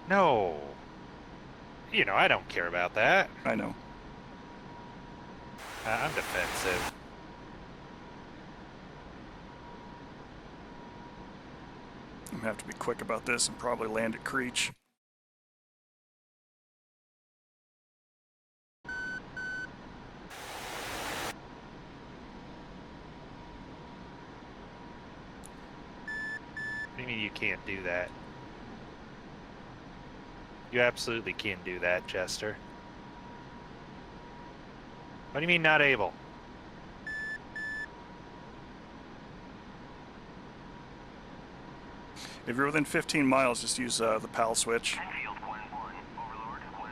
No. You know, I don't care about that. I know. I'm defensive. I'm gonna have to be quick about this and probably land at Creech. mean you can't do that? You absolutely can do that, Jester. What do you mean not able? If you're within 15 miles, just use the PAL switch. Enfield 1-1, Overlord 1-1,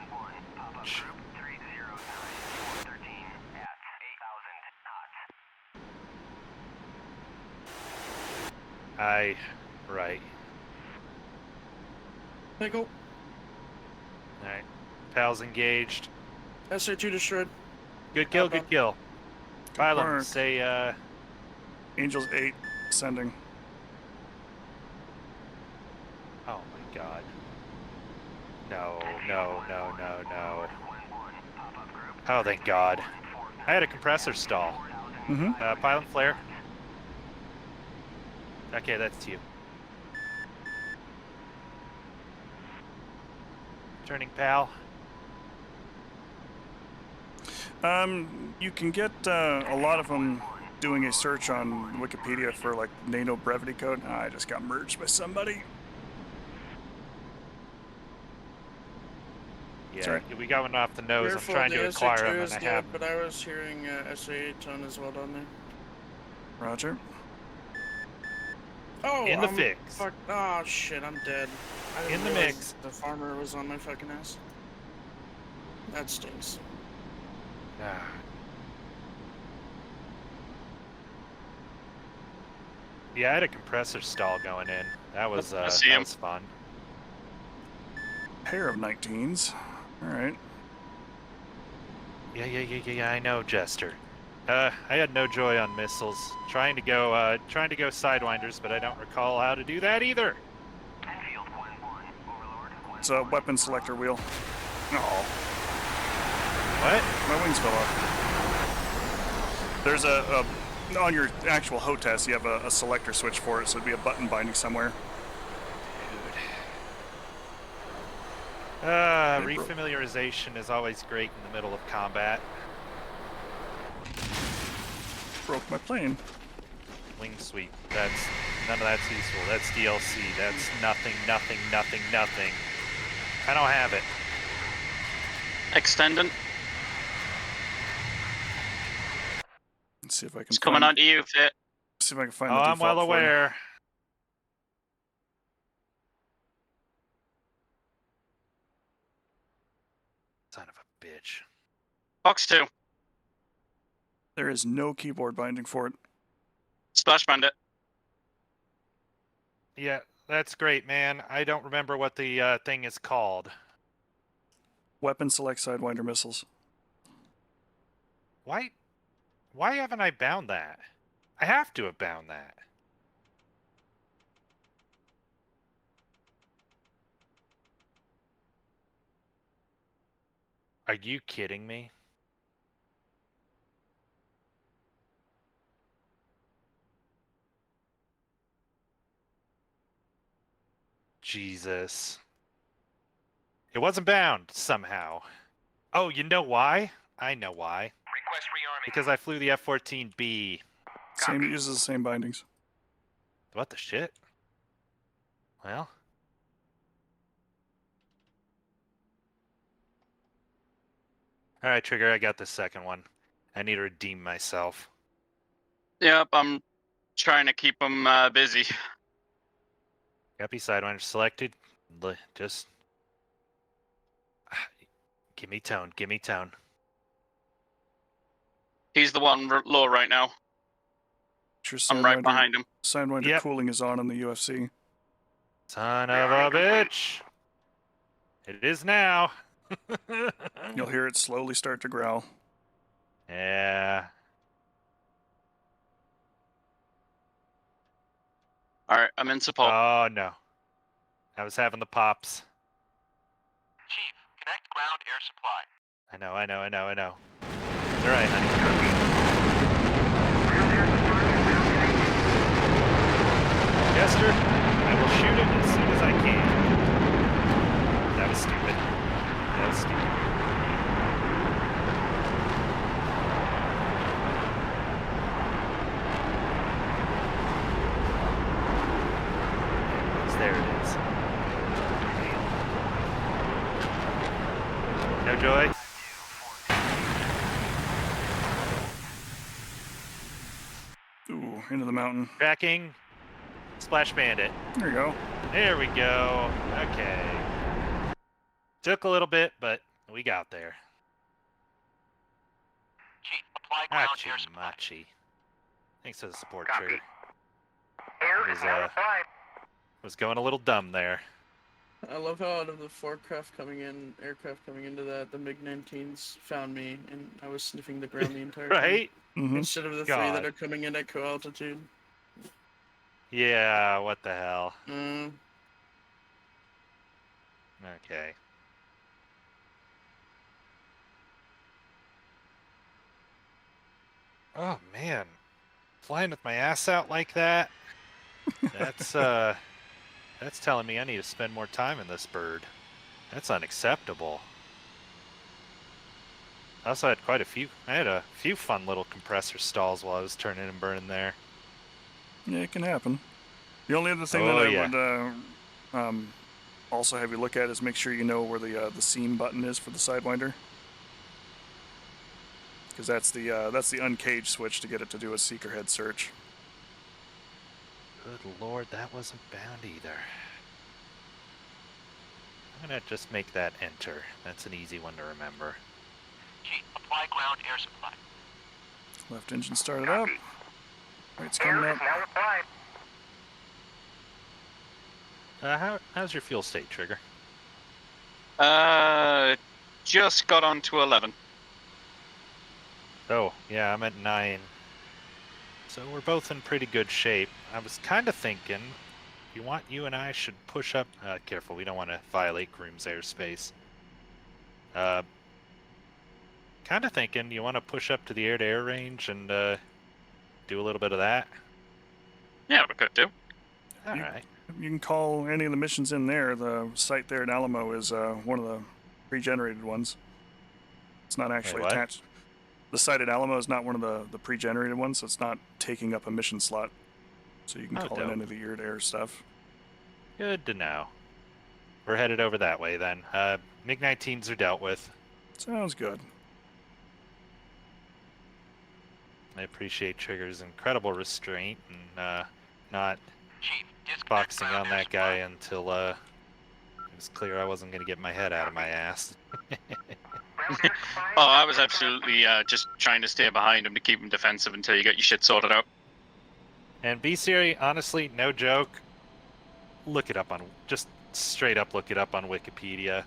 pop-up group 309113 at 8,000 knots. Right. Nickel. Alright. Pal's engaged. SA2 destroyed. Good kill, Outbound. good kill. Phylum, mark. say, Angels 8, sending. oh my god. No. Oh, thank god. I had a compressor stall. Mm-hmm. Pylon flare. Okay, that's you. Turning Pal. You can get a lot of them doing a search on Wikipedia for like NATO brevity code. I just got merged by somebody. Yeah, Sorry. we got one off the nose. Careful, I'm trying to the acquire SA2 them is and I dead, have. but I was hearing SA8 ton as well down there. Roger. Oh, In the I'm fix. Fuck. Oh shit, I'm dead. I didn't In the realize mix. The farmer was on my fucking ass. That stinks. Ah. Yeah, I had a compressor stall going in. That was I see him. fun. Pair of 19s. All right. Yeah, I know, Jester. I had no joy on missiles. Trying to go sidewinders, but I don't recall how to do that either. Enfield 1-1, Overlord 1-1. It's a weapon selector wheel. Oh, What? my wings fell off. There's a on your actual HOTAS, you have a selector switch for it, so it'd be a button binding somewhere. Refamiliarization is always great in the middle of combat. Broke my plane. Wing sweep. None of that's useful. That's DLC. That's nothing. I don't have it. Extendant. Let's see if I can It's coming find, onto you, Fit. see if I can find Oh, the I'm default well for you. aware. Son of a bitch. Box 2. There is no keyboard binding for it. Splash Bandit. Yeah, that's great, man. I don't remember what the thing is called. Weapon select Sidewinder missiles. Why haven't I bound that? I have to have bound that. Are you kidding me? Jesus. It wasn't bound somehow. Oh, you know why? I know why. Request rearming. Because I flew the F-14B. Same, it uses the same bindings. What the shit? Well. Alright, Trigger, I got the second one. I need to redeem myself. Yep, I'm trying to keep them busy. Guppy Sidewinder selected. Just... Give me tone, give me tone. He's the one low right now. Sure, I'm right behind him. Sidewinder Yep. cooling is on the UFC. Son of a bitch! It is now! You'll hear it slowly start to growl. Yeah. Alright, I'm in support. Oh no. I was having the pops. Chief, connect ground air supply. I know. Alright, honey. Jester, I will shoot it as soon as I can. That was stupid. There it is. No joy? Ooh, into the mountain. Tracking. Splash Bandit. There you go. There we go. Okay. Took a little bit, but we got there. Chief, apply ground Hachi air supply. Machi. Thanks for the support, Copy. Trigger. Air is is now applied. Was going a little dumb there. I love how out of the aircraft coming into that, the MiG-19s found me, and I was sniffing the ground the entire time. Right? Mm-hmm. Instead of the God. 3 that are coming in at co-altitude. Yeah, what the hell? Okay. Oh man. Flying with my ass out like that? That's telling me I need to spend more time in this bird. That's unacceptable. I also had I had a few fun little compressor stalls while I was turning and burning there. Yeah, it can happen. The only other thing Oh, that I yeah. would also have you look at is make sure you know where the seam button is for the Sidewinder, because that's the uncaged switch to get it to do a seeker head search. Good lord, that wasn't bound either. I'm gonna just make that enter. That's an easy one to remember. Chief, apply ground air supply. Left engine started up. Right's coming up. now applied. How's your fuel state, Trigger? Just got on to 11. Oh, yeah, I'm at 9. So we're both in pretty good shape. I was kind of thinking, you and I should push up. Careful, we don't want to violate Groom's airspace. Kind of thinking, you want to push up to the air-to-air range and do a little bit of that? Yeah, we could do. All right. You can call any of the missions in there. The site there at Alamo is one of the pre-generated ones. It's not actually what? attached. The site at Alamo is not one of the pre-generated ones, so it's not taking up a mission slot. So you can call in dope. any of the air-to-air stuff. Good to know. We're headed over that way then. MiG-19s are dealt with. Sounds good. I appreciate Trigger's incredible restraint and not Chief, disconnect boxing ground on air that supply. guy until it was clear I wasn't going to get my head out of my ass. Ground air supply. Oh, I was absolutely just trying to stay behind him to keep him defensive until you got your shit sorted out. And B-Series, honestly, no joke, just straight up look it up on Wikipedia.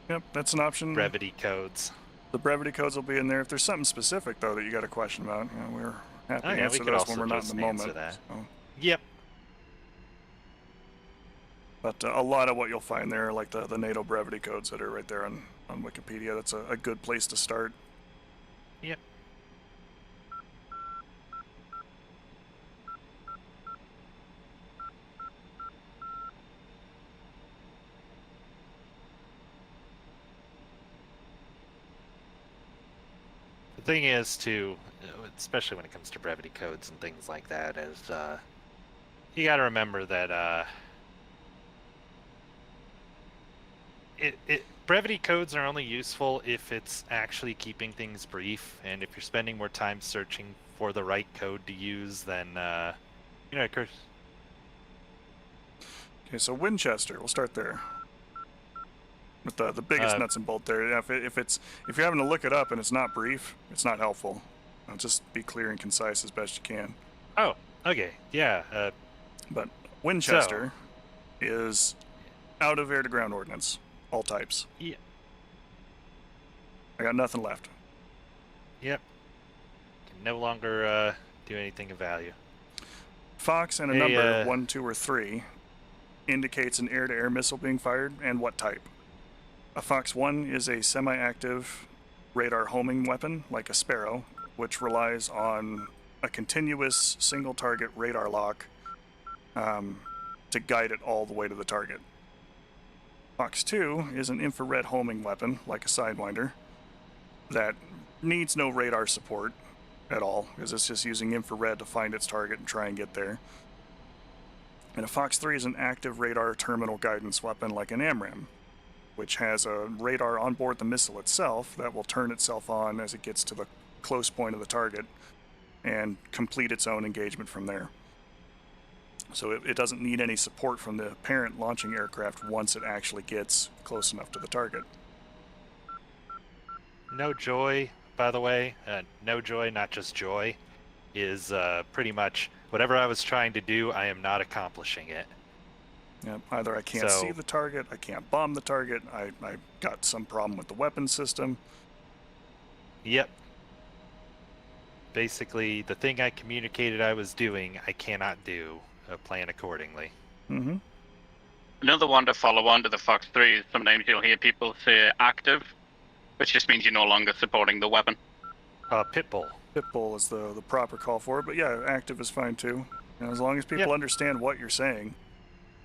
Yep, that's an option. Brevity codes. The brevity codes will be in there. If there's something specific, though, that you got a question about, we're happy to answer those when we're not in the moment. That. So. Yep. But a lot of what you'll find there are like the NATO brevity codes that are right there on Wikipedia. That's a good place to start. Yep. The thing is, too, especially when it comes to brevity codes and things like that, is you got to remember that brevity codes are only useful if it's actually keeping things brief, and if you're spending more time searching for the right code to use, then of course. Okay, so Winchester, we'll start there. With the biggest nuts and bolt there. If you're having to look it up and it's not brief, it's not helpful. Just be clear and concise as best you can. Oh, okay, yeah. But Winchester is out of air-to-ground ordnance, all types. Yeah. I got nothing left. Yep. Can no longer do anything of value. Fox and a number 1, 2, or 3 indicates an air-to-air missile being fired and what type. A Fox 1 is a semi-active radar homing weapon, like a Sparrow, which relies on a continuous single-target radar lock to guide it all the way to the target. Fox 2 is an infrared homing weapon, like a Sidewinder, that needs no radar support at all, because it's just using infrared to find its target and try and get there. And a Fox 3 is an active radar terminal guidance weapon like an AMRAAM, which has a radar on board the missile itself that will turn itself on as it gets to the close point of the target and complete its own engagement from there. So it doesn't need any support from the parent launching aircraft once it actually gets close enough to the target. No Joy, by the way, no Joy, not just joy, is pretty much whatever I was trying to do, I am not accomplishing it. Yeah, either I can't So- see the target, I can't bomb the target, I got some problem with the weapon system. Yep. Basically, the thing I communicated I was doing, I cannot do. Plan accordingly. Mm-hmm. Another one to follow on to the Fox 3 is sometimes you'll hear people say active, which just means you're no longer supporting the weapon. Pitbull. Pitbull is the proper call for it, but yeah, active is fine too. And as long as people Yep. understand what you're saying.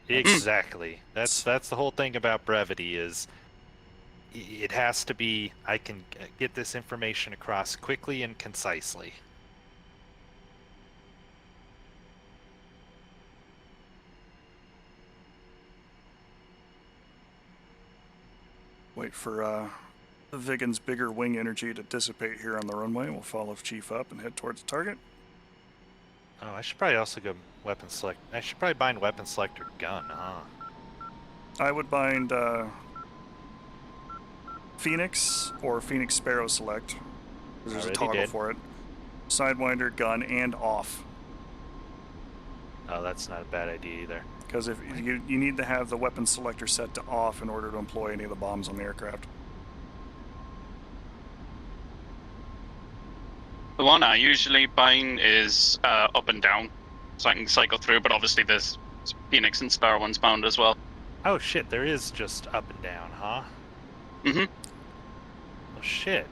Exactly. That's the whole thing about brevity is it has to be, I can get this information across quickly and concisely. Wait for Vigan's bigger wing energy to dissipate here on the runway. We'll follow Chief up and head towards the target. Oh, I should probably also go weapon select. I should probably bind weapon selector gun, huh? I would bind Phoenix or Phoenix Sparrow select, because there's a Already toggle did. for it. Sidewinder, gun, and off. Oh, that's not a bad idea either. Because if you need to have the weapon selector set to off in order to employ any of the bombs on the aircraft. The one I usually bind is up and down, so I can cycle through, but obviously there's Phoenix and Sparrow ones bound as well. Oh shit, there is just up and down, huh? Mm-hmm. Oh shit.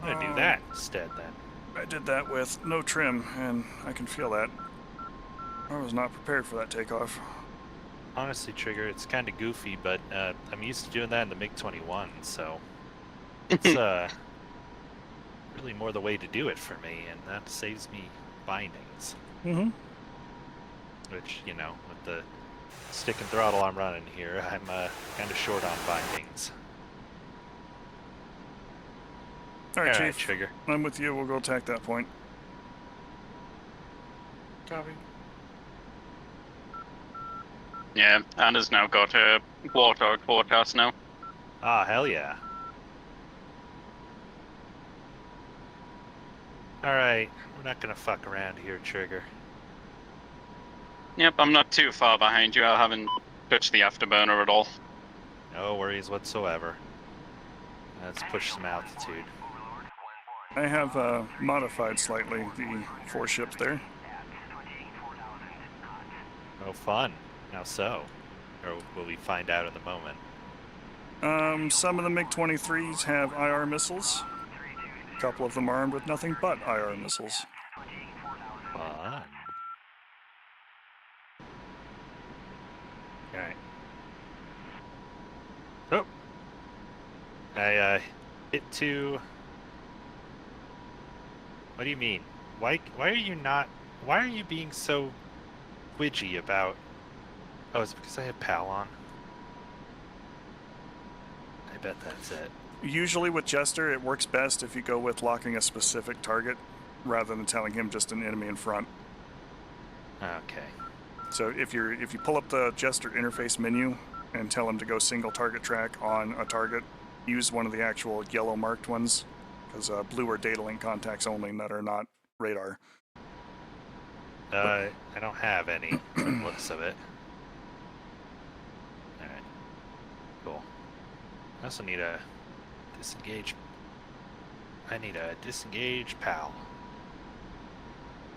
I'm gonna do that instead then. I did that with no trim, and I can feel that. I was not prepared for that takeoff. Honestly, Trigger, it's kind of goofy, but I'm used to doing that in the MiG-21, so it's really more the way to do it for me, and that saves me bindings. Mm-hmm. Which, you know, with the stick and throttle I'm running here, I'm kind of short on bindings. All right, Alright, Chief. Trigger. I'm with you. We'll go attack that point. Copy. Yeah, Anna's now got a Warthog forecast now. Ah, hell yeah. Alright, we're not gonna fuck around here, Trigger. Yep, I'm not too far behind you. I haven't touched the afterburner at all. No worries whatsoever. Let's push some altitude. I have modified slightly the 4 ships there. Oh, fun. How so? Or will we find out in the moment? Some of the MiG-23s have IR missiles. A couple of them are armed with nothing but IR missiles. Fun. Alright. Oh! I hit 2. What do you mean? Why are you being so twitchy about... Oh, is it because I have PAL on? I bet that's it. Usually with Jester, it works best if you go with locking a specific target rather than telling him just an enemy in front. Okay. So if you pull up the Jester interface menu and tell him to go single target track on a target, use one of the actual yellow marked ones, because blue are data link contacts only that are not radar. I don't have any from the looks of it. Alright. Cool. I also need a disengage. I need a disengage PAL.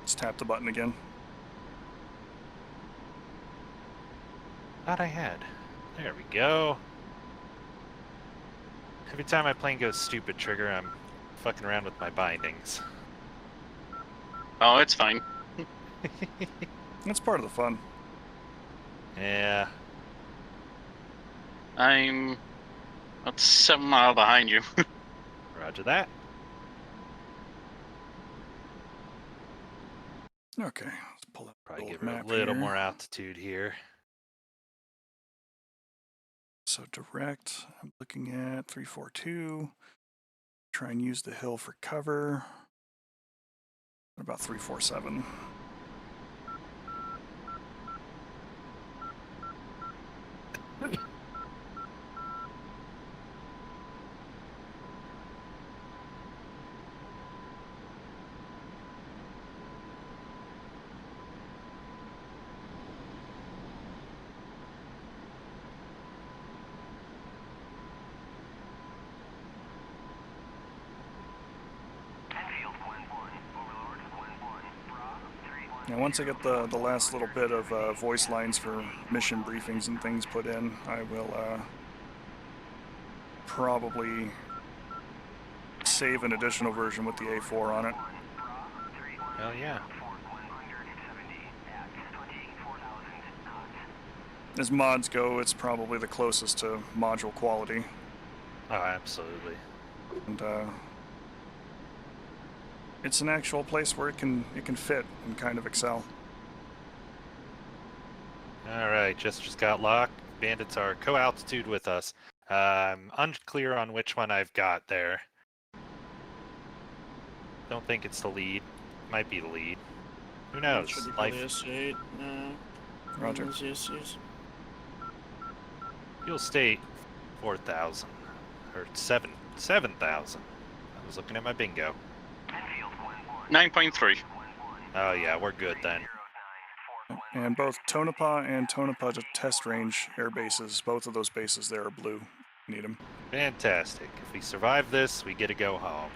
Just tap the button again. Thought I had. There we go. Every time my plane goes stupid, Trigger, I'm fucking around with my bindings. Oh, it's fine. That's part of the fun. Yeah. I'm about 7 miles behind you. Roger that. Okay, let's pull up. Probably I Old give her a map little here. more altitude here. So direct, I'm looking at 342. Try and use the hill for cover. About 347. Now, once I get the last little bit of voice lines for mission briefings and things put in, I will probably save an additional version with the A4 on it. Hell yeah. As mods go, it's probably the closest to module quality. Oh, absolutely. And it's an actual place where it can fit and kind of excel. All right, just got locked. Bandits are co-altitude with us. I'm unclear on which one I've got there. Don't think it's the lead. Might be the lead. Who knows? Should be Life. the S8. No. Roger. Those ESCs. Fuel state 4,000 or 7,000. I was looking at my bingo. 9.3. Oh yeah, we're good then. And both Tonopah and Tonopah to test range air bases, both of those bases there are blue. Need them. Fantastic. If we survive this, we get to go home.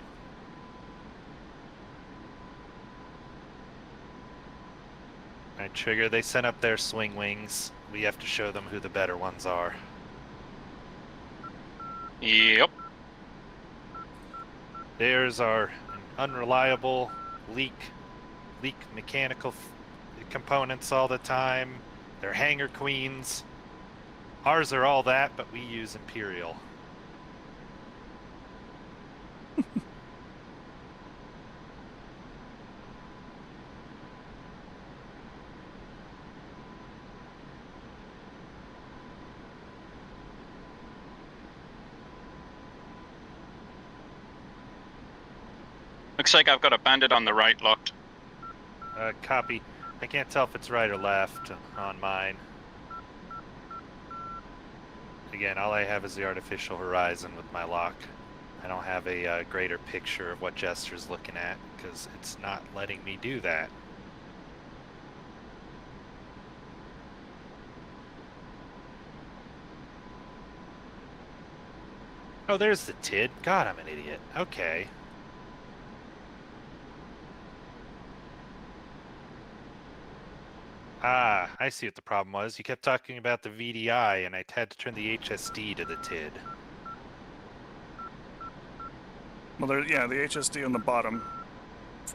Alright, Trigger, they sent up their swing wings. We have to show them who the better ones are. Yep. Theirs are unreliable, leak mechanical components all the time. They're hangar queens. Ours are all that, but we use Imperial. Looks like I've got a bandit on the right locked. Copy. I can't tell if it's right or left on mine. Again, all I have is the artificial horizon with my lock. I don't have a greater picture of what Jester's looking at because it's not letting me do that. Oh, there's the TID. God, I'm an idiot. Okay. Ah, I see what the problem was. You kept talking about the VDI, and I had to turn the HSD to the TID. Well, the HSD on the bottom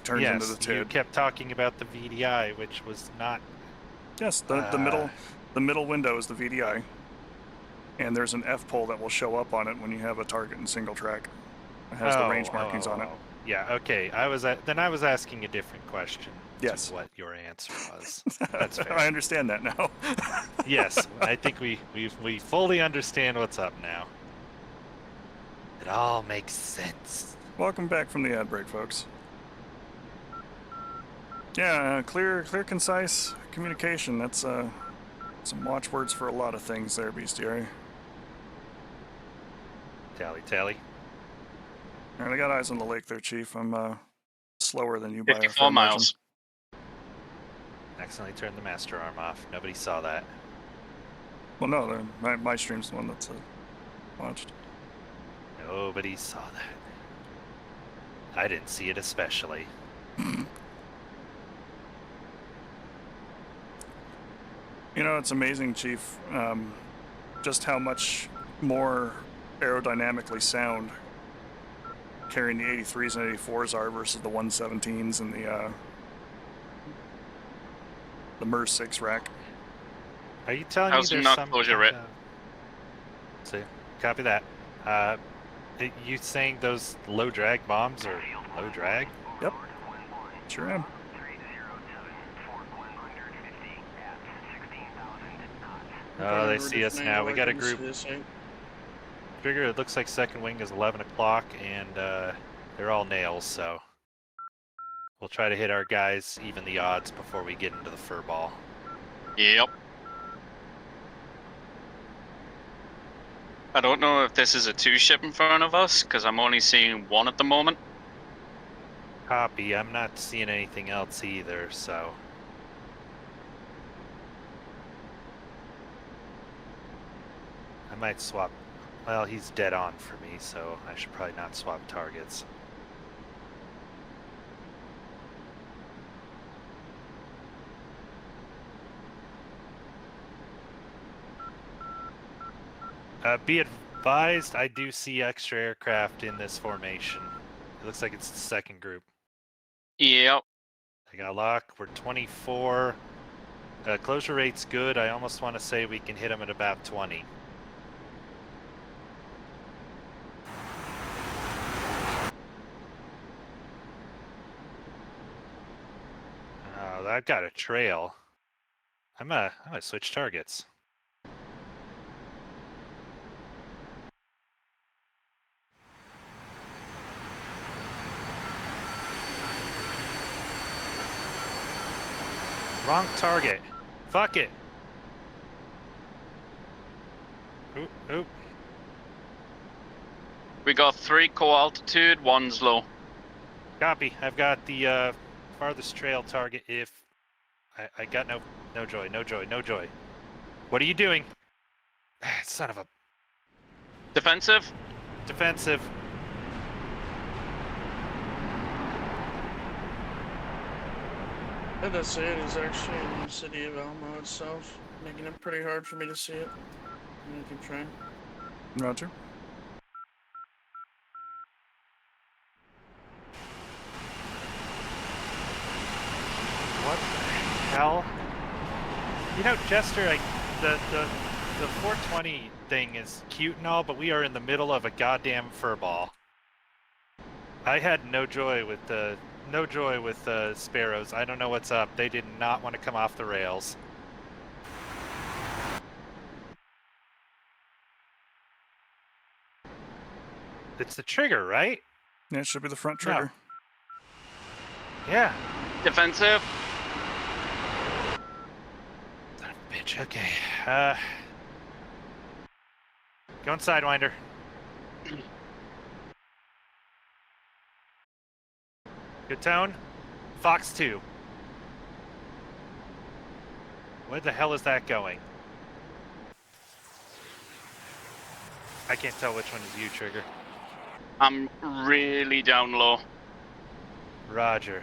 turns into the Yes, TID. you kept talking about the VDI, which was not... Yes, the middle window is the VDI, and there's an F pole that will show up on it when you have a target in single track. It has the range markings on it. Yeah, okay. I was asking a different question. Yes. To what your answer was. That's fair. I understand that now. Yes, I think we fully understand what's up now. It all makes sense. Welcome back from the ad break, folks. Yeah, clear, concise communication. That's some watchwords for a lot of things there, Bestiary. Tally. All right, I got eyes on the lake there, Chief. I'm slower than you by a 54 fair margin. miles. Accidentally turned the master arm off. Nobody saw that. Well, no, my stream's the one that's watched. Nobody saw that. I didn't see it especially. You know, it's amazing, Chief, just how much more aerodynamically sound carrying the 83s and 84s are versus the 117s and the MERS 6 rack. Are you telling How's me there's not some... closure it? See, copy that. You saying those low drag bombs are low drag? Yep, sure am. Oh, they see us now. We got a group. DCS. Trigger, it looks like second wing is 11 o'clock, and they're all nails, so we'll try to hit our guys, even the odds, before we get into the fur ball. Yep. I don't know if this is a two-ship in front of us, because I'm only seeing one at the moment. Copy. I'm not seeing anything else either, so... I might swap... Well, he's dead on for me, so I should probably not swap targets. Be advised, I do see extra aircraft in this formation. It looks like it's the second group. Yep. I got luck. We're 24. Closure rate's good. I almost want to say we can hit them at about 20. I've got a trail. I'm gonna switch targets. Wrong target. Fuck it. Oop, oop. We got 3 co-altitude, 1's low. Copy. I've got the farthest trail target if... I got no joy, no joy, no joy. What are you doing? Son of a... Defensive? Defensive. That DCS is actually in the city of Alamo itself, making it pretty hard for me to see it. I'm gonna keep trying. Roger. What the hell? You know, Jester, the 420 thing is cute and all, but we are in the middle of a goddamn furball. I had no joy with the sparrows. I don't know what's up. They did not want to come off the rails. It's the trigger, right? Yeah, it should be the front trigger. No. Yeah. Defensive? Son of a bitch. Okay. Going Sidewinder. Good tone. Fox 2. Where the hell is that going? I can't tell which one is you, Trigger. I'm really down low. Roger.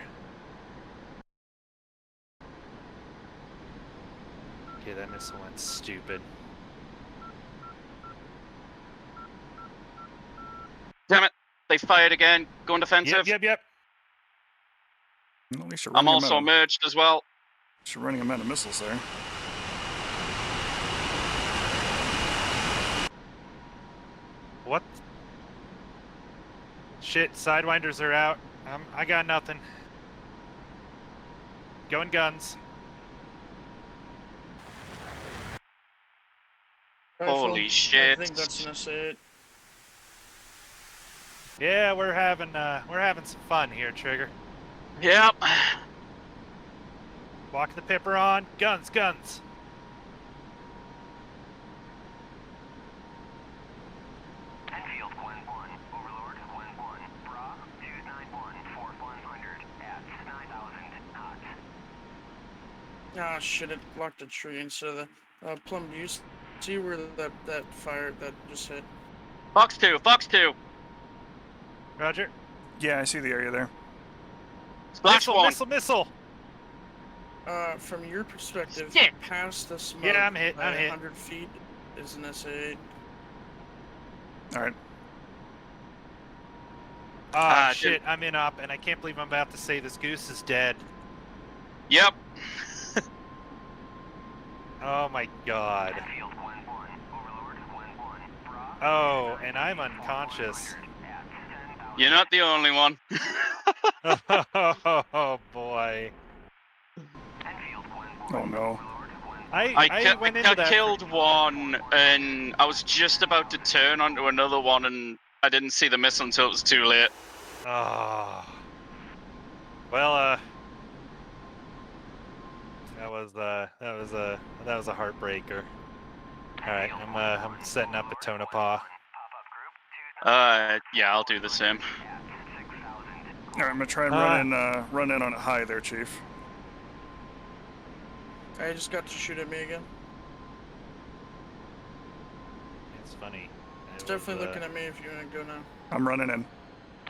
Okay, that missile went stupid. Damn it. They fired again. Going defensive. Yep. At least you're I'm running also merged as well. You're running them out of missiles there. What? Shit, Sidewinders are out. I got nothing. Going guns. Holy I shit. think that's gonna say it. Yeah, we're having some fun here, Trigger. Yep. Walk the pipper on. Guns. Enfield 1-1, Overlord 1-1, Bra 291 for 100 at 9,000 knots. Ah, shit! It blocked a tree instead of the Plum. Do you see where that fire that just hit? Fox 2. Roger. Yeah, I see the area there. Splash 1. Missile. From your perspective, Shit. past the smoke, Yeah, I'm hit. 100 feet is an SA8. All right. Ah, Ah, shit, I'm in up, and I can't believe I'm about to say this goose is dead. Yep. Oh my god. Enfield 1-1, Overlord 1-1, Bra Oh, and I'm unconscious. at 10,000. You're not the only one. Oh boy. Enfield 1-1, Oh no. Overlord 1-1. I went into that. killed one, and I was just about to turn onto another one, and I didn't see the missile until it was too late. Oh. Well, that was a heartbreaker. All right, I'm setting up a Tonopah. Yeah, I'll do the same. All right, I'm gonna try and run in on it high there, Chief. I just got to shoot at me again. It's funny. It's definitely looking at me if you want to go now. I'm running in.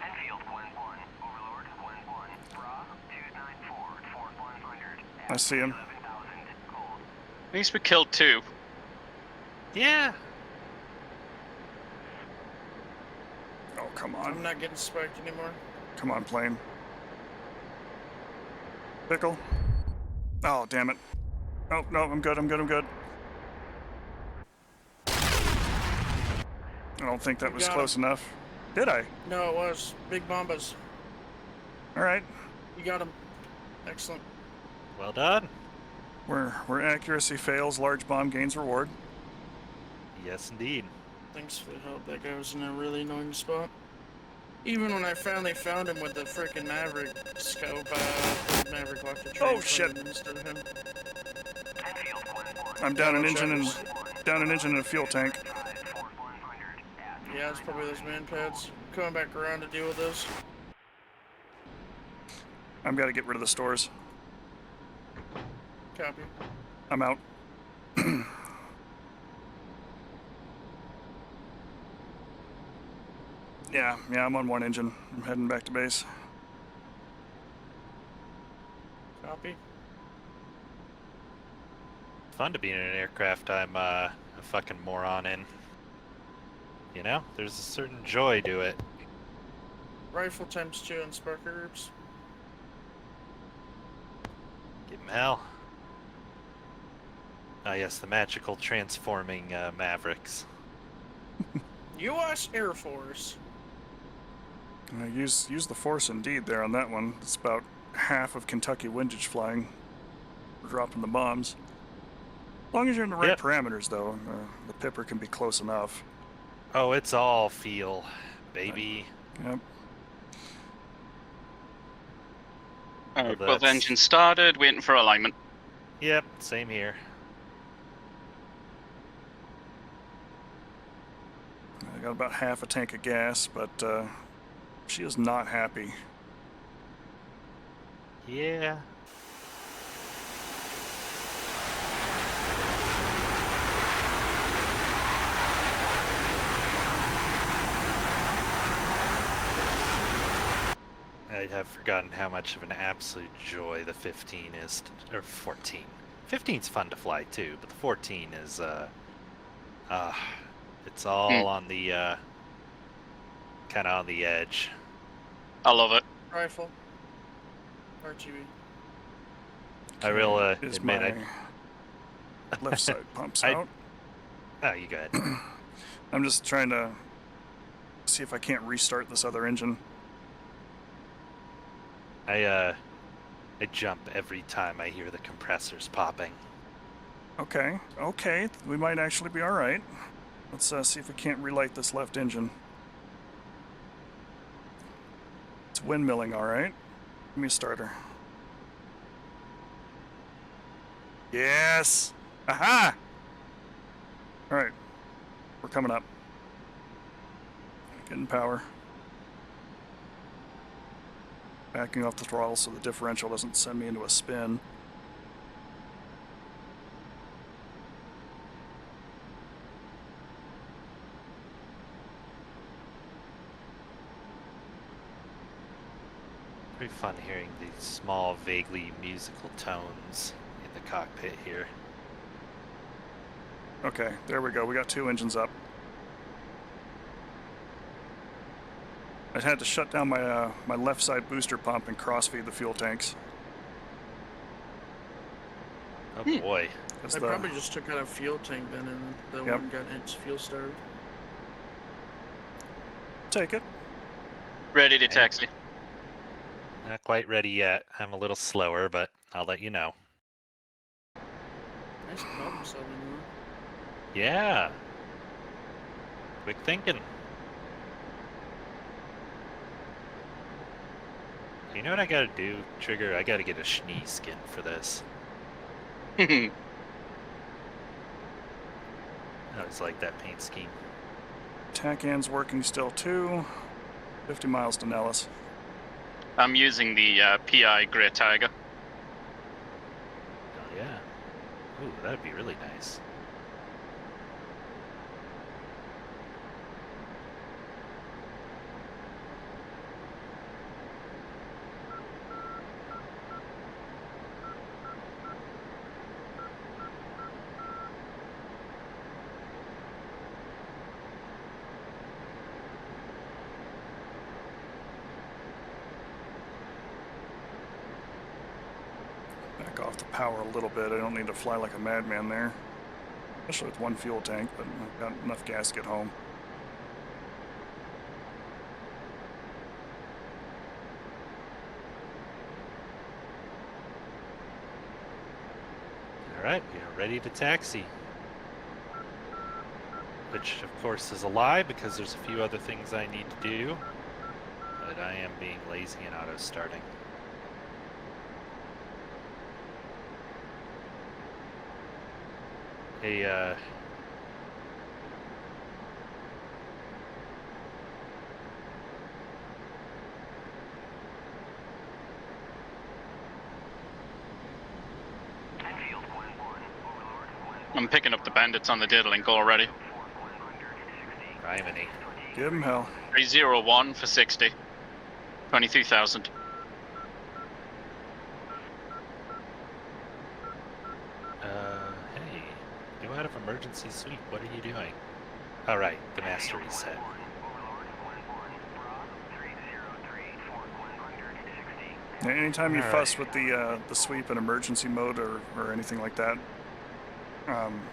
Enfield 1-1, Overlord 1-1, Bra 294, 4-100. I see him. 11,000 cold. At least we killed two. Yeah. Oh, come I'm on. not getting spiked anymore. Come on, plane. Pickle. Oh, damn it. Oh, no, I'm good. I don't think that You was got close enough. Did I? No, it was. Big bombas. All right. You got him. Excellent. Well done. Where accuracy fails, large bomb gains reward. Yes, indeed. Thanks for the help. That guy was in a really annoying spot. Even when I finally found him with the frickin' Maverick scope, Maverick locked the train Oh, shit. instead of him. Enfield 1-1, I'm down an Double engine and checkers. a fuel tank. 4-100. Yeah, it's probably those man pads. Coming back around to deal with those. I've got to get rid of the stores. Copy. I'm out. Yeah, I'm on one engine. I'm heading back to base. Copy. Fun to be in an aircraft I'm a fucking moron in. You know, there's a certain joy to it. Rifle ×2 and sparker groups. Give him hell. Ah, yes, the magical transforming Mavericks. U.S. Air Force. Use the force indeed there on that one. It's about half of Kentucky windage flying. We're dropping the bombs. As long as you're in the right Yep. parameters, though, the Pipper can be close enough. Oh, it's all feel, baby. Yep. Alright, Well, both that's- engines started, waiting for alignment. Yep, same here. I got about half a tank of gas, but she is not happy. Yeah. I have forgotten how much of an absolute joy the 15 is, or 14. 15's fun to fly too, but the 14 is, it's all on the, kind of on the edge. I love it. Rifle. RGB. I will Is admit my I. left side pumps I- out. Oh, you go ahead. I'm just trying to see if I can't restart this other engine. I jump every time I hear the compressors popping. Okay, we might actually be all right. Let's see if we can't relight this left engine. It's windmilling, all right. Give me a starter. Yes! Aha! All right, we're coming up. Getting power. Backing off the throttle so the differential doesn't send me into a spin. Pretty fun hearing these small, vaguely musical tones in the cockpit here. Okay, there we go. We got two engines up. I had to shut down my my left side booster pump and cross-feed the fuel tanks. Oh boy. That's I the- probably just took out a fuel tank then, and the Yep. one got its fuel started. Take it. Ready to taxi. Not quite ready yet. I'm a little slower, but I'll let you know. Nice problem solving, though. Yeah. Quick thinking. You know what I gotta do, Trigger? I gotta get a Schnee skin for this. I always like that paint scheme. TACAN's working still too. 50 miles to Nellis. I'm using the PI Grey Tiger. Oh yeah. Ooh, that'd be really nice. Back off the power a little bit. I don't need to fly like a madman there. Especially with one fuel tank, but I've got enough gas to get home. Alright, we are ready to taxi. Which, of course, is a lie because there's a few other things I need to do. But I am being lazy and auto-starting. Hey, Enfield 1-1. Overlord 1-1. I'm picking up the bandits on the data link already. 160. Criminy. Give him hell. 301 for 60. 23,000. Hey, go out of emergency sweep. What are you doing? All right, the master reset. Overlord 1-1. Rob 303 for 160. Anytime you Alright. fuss with the sweep in emergency mode or anything like that,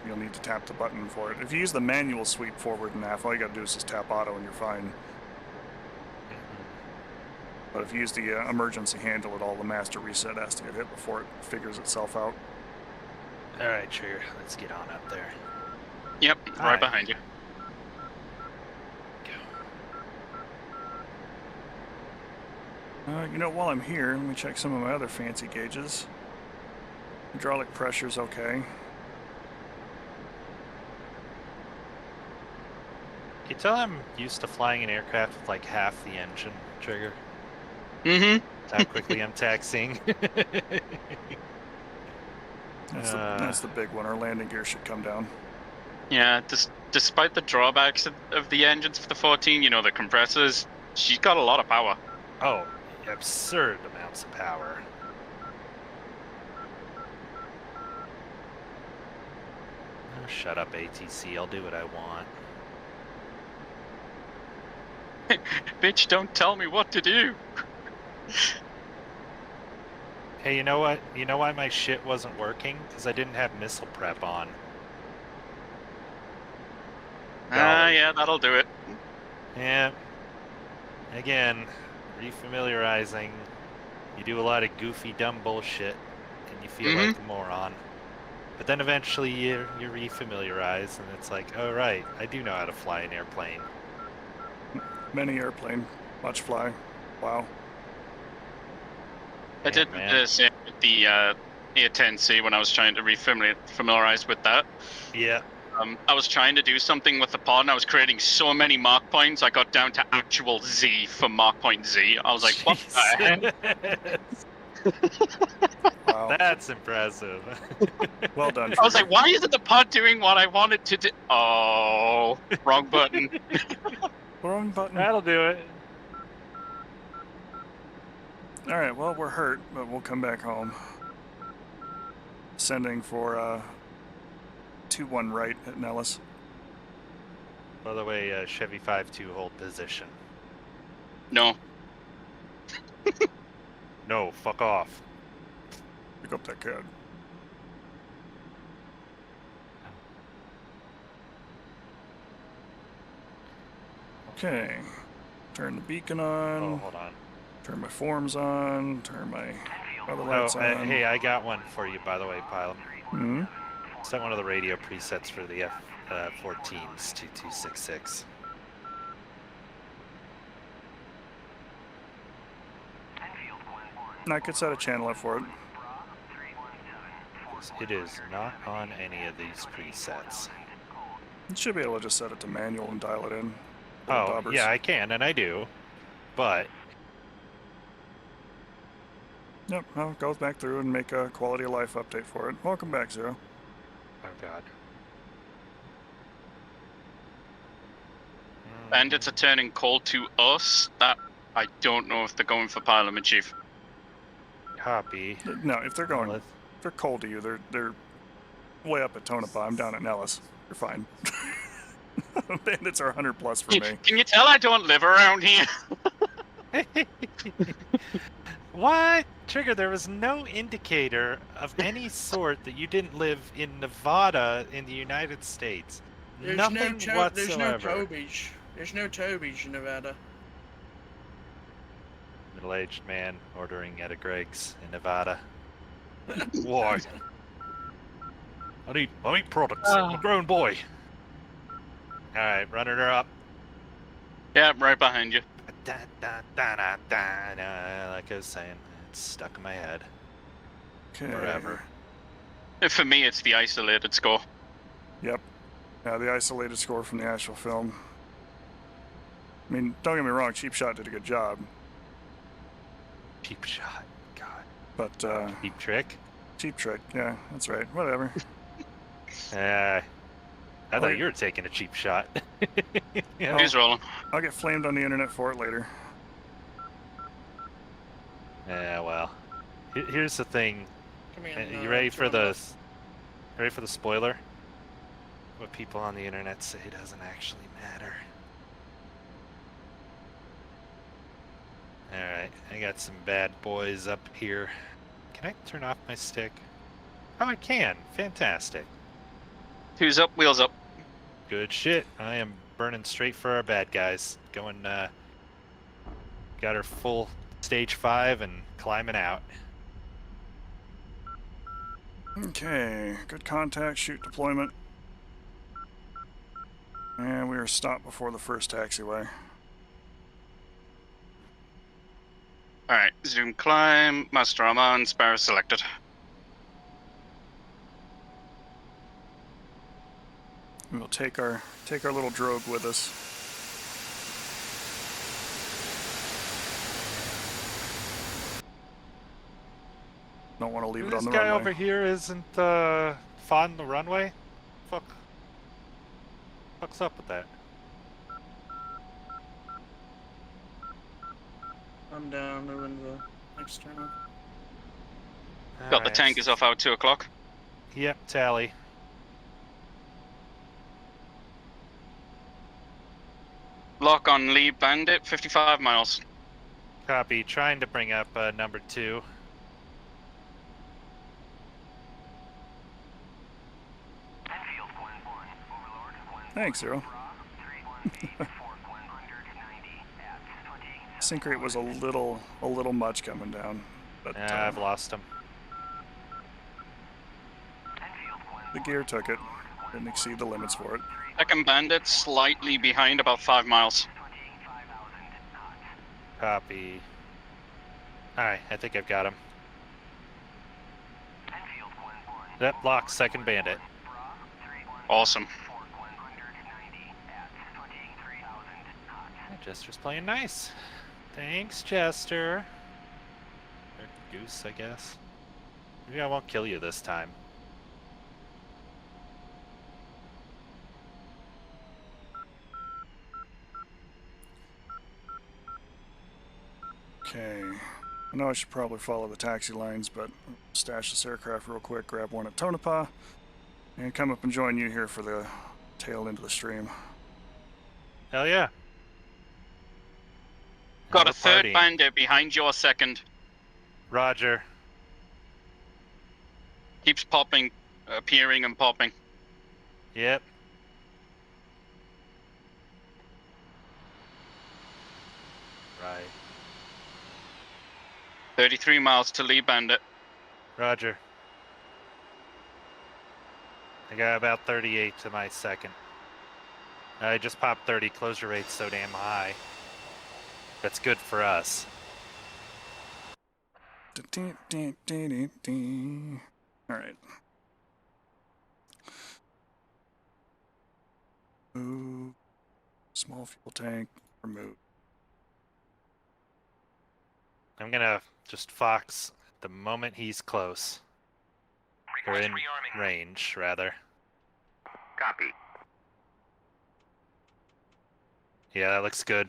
you'll need to tap the button for it. If you use the manual sweep forward and half, all you gotta do is just tap auto and you're fine. But if you use the emergency handle at all, the master reset has to get hit before it figures itself out. All right, Trigger, let's get on up there. Yep, Hi. right behind you. Go. You know, while I'm here, let me check some of my other fancy gauges. Hydraulic pressure's okay. Can you tell I'm used to flying an aircraft with like half the engine, Trigger? Mm-hmm. How quickly I'm taxiing. That's the big one. Our landing gear should come down. Yeah, despite the drawbacks of the engines for the 14, you know, the compressors, she's got a lot of power. Oh, absurd amounts of power. Oh, shut up, ATC. I'll do what I want. Bitch, don't tell me what to do. Hey, you know what? You know why my shit wasn't working? Because I didn't have missile prep on. Yeah, that'll do it. Yeah. Again, refamiliarizing. You do a lot of goofy, dumb bullshit, and you feel like a moron. But then eventually you refamiliarize, and it's like, oh right, I do know how to fly an airplane. Many airplane. Watch fly. Wow. I did man. the same with the A10C when I was trying to familiarize with that. Yeah. I was trying to do something with the pod, and I was creating so many mark points, I got down to actual Z for mark point Z. I was like, what the heck? Wow. That's impressive. Well done, I was Trigger. like, why isn't the pod doing what I wanted to do? Oh, wrong button. Wrong button. That'll do it. Alright, well, we're hurt, but we'll come back home. Sending for 2-1 right at Nellis. By the way, Chevy 5-2 hold position. No. No, fuck off. Pick up that code. Okay. Turn the beacon on. Oh, hold on. Turn my forms on. Turn my other Oh, lights on. hey, I got one for you, by the way, pilot. Hmm? Set one of the radio presets for the F-14s to 266. I could set a channel up for it. It is not on any of these presets. You should be able to just set it to manual and dial it in. Oh, Daubers. yeah, I can, and I do. But Yep, well, it goes back through and make a quality of life update for it. Welcome back, Zero. oh god. Bandits are turning cold to us. That I don't know if they're going for Parliament, Chief. Copy. No, if they're going, Well, if they're cold to you, They're way up at Tonopah. I'm down at Nellis. You're fine. Bandits are 100 plus for me. Can you tell I don't live around here? What? Trigger, there was no indicator of any sort that you didn't live in Nevada in the United States. There's Nothing There's no whatsoever. tow beach. There's no tow beach in Nevada. Middle-aged man ordering at a Greg's in Nevada. Why? I need products. I'm a grown boy. Alright, running her up. Yeah, right behind you. Da, da, da, da, da, da. Like I was saying, it's stuck in my head Okay. forever. For me, it's the isolated score. Yep. Yeah, the isolated score from the actual film. I mean, don't get me wrong, Cheap Shot did a good job, Cheap shot. God. but Cheap trick. Cheap Trick, yeah, that's right. Whatever. I thought you were taking a cheap shot. Yeah. Who's rolling? I'll get flamed on the internet for it later. Yeah, well. Here's the thing. Come in, You ready for the spoiler? What people on the internet say doesn't actually matter. Alright, I got some bad boys up here. Can I turn off my stick? Oh, I can. Fantastic. Who's up? Wheels up. Good shit. I am burning straight for our bad guys. Going, got her full stage 5 and climbing out. Okay, good contact, shoot deployment. And we are stopped before the first taxiway. Alright, zoom climb, master armor, and sparrow selected. We'll take our little drogue with us. Don't want to leave it on This the guy runway. over here isn't fond the runway? Fuck's up with that? I'm down, moving to the next turn. Got the Alright. tankers off out 2 o'clock. Yep, tally. Lock on Lee Bandit, 55 miles. Copy. Trying to bring up number 2. Enfield 1-1, Overlord 1-1. Thanks, Zero. 314 190 at 20. Sync rate was a little much coming down, but I've lost him. the gear took it. Didn't exceed the limits for it. Second Bandit, slightly behind, about 5 miles. Copy. Alright, I think I've got him. Yep, lock, second bandit. Awesome. Jester's playing nice. Thanks, Jester. Or Goose, I guess. Maybe I won't kill you this time. Okay. I know I should probably follow the taxi lines, but stash this aircraft real quick, grab one at Tonopah, and come up and join you here for the tail end of the stream. Hell yeah. Got a Have third party. Bandit behind your second. Roger. Keeps popping, appearing and popping. Yep. Right. 33 miles to Lee Bandit. Roger. I got about 38 to my second. I just popped 30. Closure rate's so damn high. That's good for us. All right. Move. Small fuel tank. Remove. I'm gonna just Fox the moment he's close. Or Request in rearming. range, rather. Copy. Yeah, that looks good.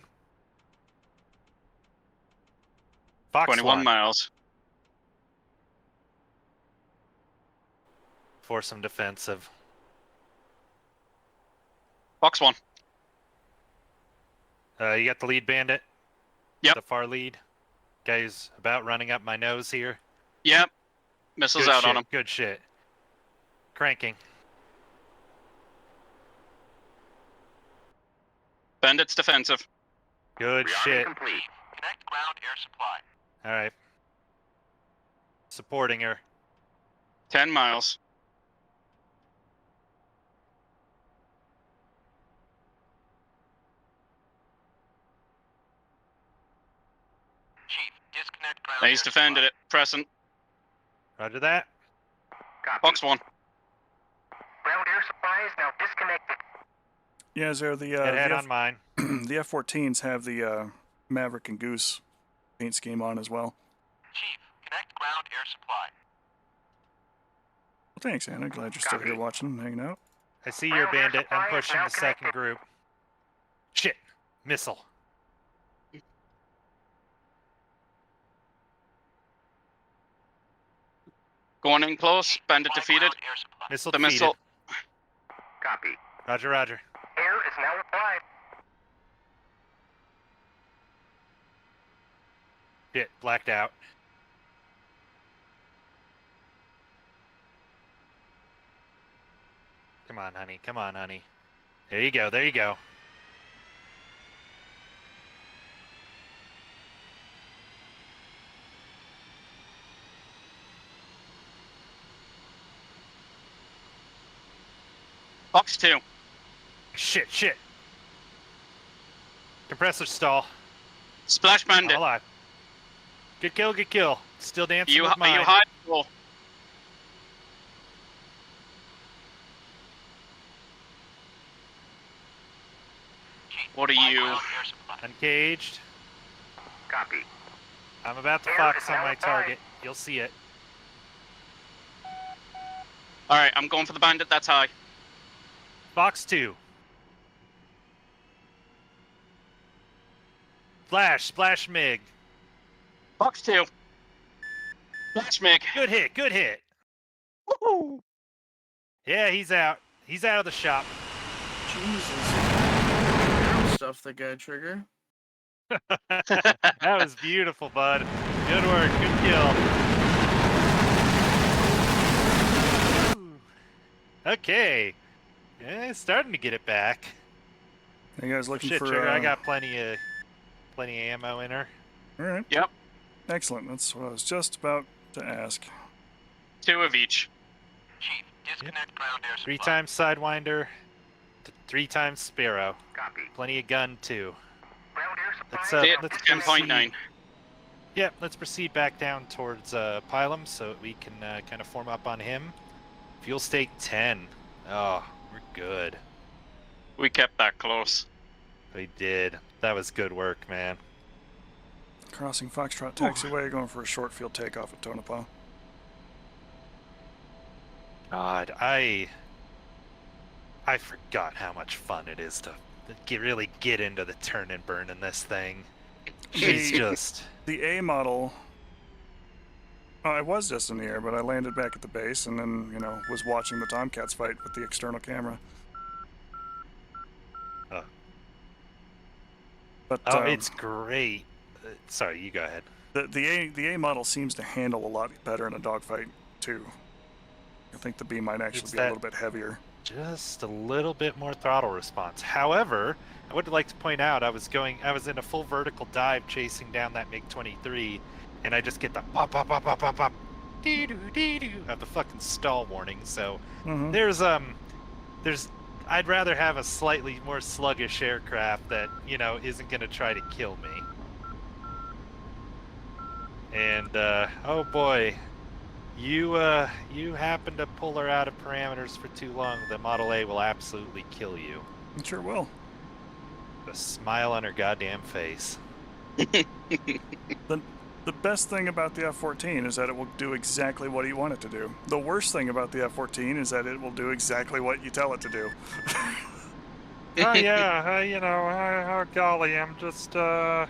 Fox 21 1 miles. for some defensive. Fox 1. You got the lead bandit? Yep. The far lead? Guy's about running up my nose here. Yep. Missiles Good out shit, on him. good shit. Cranking. Bandit's defensive. Good Rearming shit. complete. Connect ground air supply. Alright. Supporting her. 10 miles. Chief, disconnect ground Now he's air defended supply. it. Pressing. Roger that. Copy. Fox 1. Ground air supply is now disconnected. Yeah, is there the Head the, on mine. the F-14s have the Maverick and Goose paint scheme on as well. Chief, connect ground air supply. Well, thanks, Anna. Glad you're still here Copy. watching, hanging out. I see your Ground air bandit. I'm supply is pushing now the second connected. group. Shit. Missile. Going in close. Bandit Supply defeated. ground air supply. Missile The defeated. missile. Copy. Roger, roger. Air is now applied. Shit, blacked out. Come on, honey. Come on, honey. There you go. There you go. Fox 2. Shit, shit. Compressor stall. Splash Bandit. Hold on. Good kill, good kill. Still dancing You, with are mine. you high? Well, Chief, What are supply you? ground air supply. Uncaged. Copy. I'm about to Air fox is on now my applied. target. You'll see it. Alright, I'm going for the bandit. That's high. Fox 2. Flash, splash MiG. Fox 2. Splash Mig. Good hit, good hit. Woohoo! Yeah, he's out. He's out of the shop. Jesus. Barrel stuff the guy trigger. That was beautiful, bud. Good work, good kill. Okay. Yeah, starting to get it back. Are you guys looking Shit, for? Trigger, I got plenty of ammo in her. All right. Yep. Excellent. That's what I was just about to ask. 2 of each. Chief, disconnect ground air supply. 3 times Sidewinder, 3 times Sparrow. Copy. Plenty of gun too. Ground air supply Let's, is uh, now let's disconnected. 10.9. Yeah, let's proceed back down towards Pylum so that we can kind of form up on him. Fuel stake 10. Oh, we're good. We kept that close. We did. That was good work, man. Crossing Foxtrot taxiway, going for a short field takeoff at Tonopah. God, I forgot how much fun it is to really get into the turn and burn in this thing. She's Hey. just... The A model. I was just in the air, but I landed back at the base and then, was watching the Tomcats fight with the external camera. Oh. But Oh, it's great. Sorry, you go ahead. the A model seems to handle a lot better in a dogfight too. I think the B might actually It's be that- a little bit heavier. Just a little bit more throttle response. However, I would like to point out I was in a full vertical dive chasing down that MiG-23, and I just get the pop, pop, pop, pop, pop, pop, have the fucking stall warning. So Mm-hmm. there's I'd rather have a slightly more sluggish aircraft that, you know, isn't going to try to kill me. And oh boy, you happen to pull her out of parameters for too long, the Model A will absolutely kill you. It sure will. The smile on her goddamn face. The best thing about the F-14 is that it will do exactly what you want it to do. The worst thing about the F-14 is that it will do exactly what you tell it to do. Oh yeah, you know, oh golly, I'm just, oh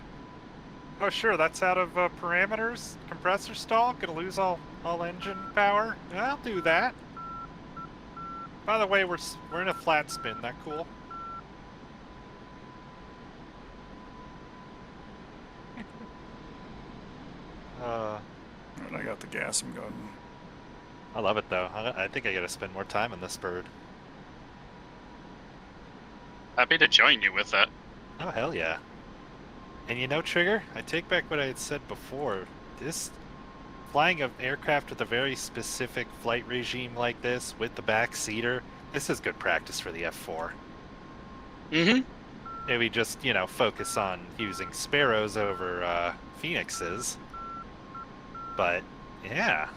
sure, that's out of parameters. Compressor stall, gonna lose all engine power. I'll do that. By the way, we're in a flat spin. That cool? And I got the gas. I'm going. I love it though. I think I gotta spend more time on this bird. Happy to join you with that. Oh hell yeah. And you know, Trigger, I take back what I had said before. This flying an aircraft with a very specific flight regime like this with the back seater, this is good practice for the F4. Mm-hmm. Maybe just, you know, focus on using Sparrows over Phoenixes. But yeah.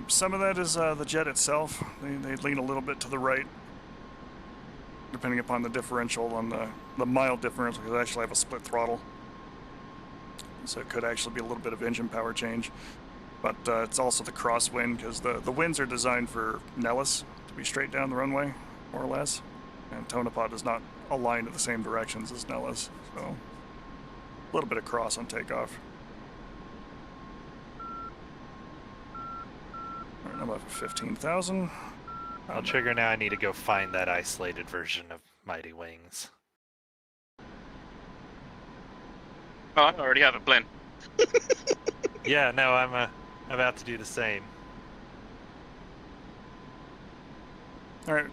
Some of that is the jet itself. They lean a little bit to the right, depending upon the differential on the mild differential, because I actually have a split throttle. So it could actually be a little bit of engine power change. But it's also the crosswind, because the winds are designed for Nellis to be straight down the runway, more or less. And Tonopah does not align to the same directions as Nellis, so a little bit of cross on takeoff. All right, I'm up at 15,000. Well, Trigger, now I need to go find that isolated version of Mighty Wings. Oh, I already have a plan. Yeah, no, I'm about to do the same. All right.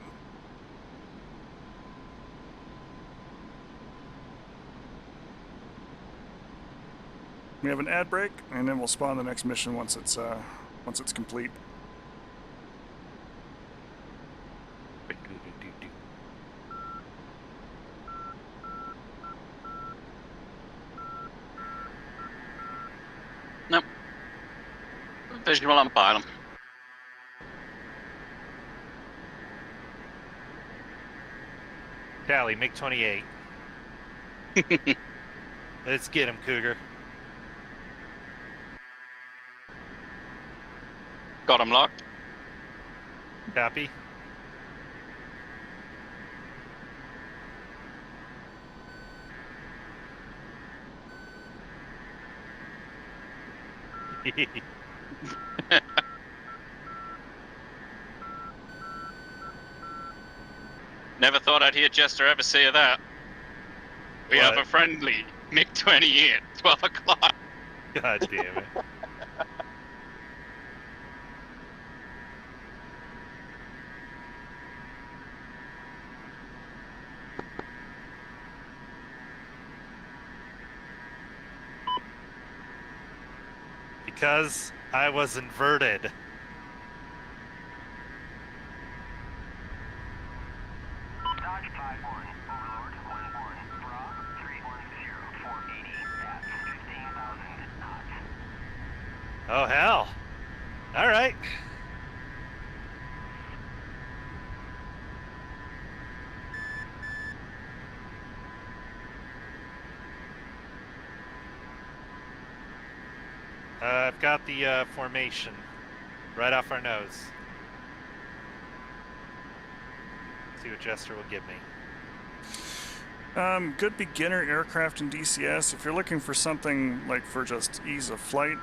We have an ad break, and then we'll spawn the next mission once it's complete. Nope. Visual on bottom. Cali, MiG-28. Let's get him, Cougar. Got him locked. Copy. Never thought I'd hear Jester ever say that. We have What? a friendly MiG-28, 12 o'clock. God damn it. Because I was inverted. Dodge 5-1, Overlord 1-1, Bra 310, 480 at 15,000 knots. Oh, hell. All right. I've got the formation right off our nose. See what Jester will give me. Good beginner aircraft in DCS. If you're looking for something like for just ease of flight,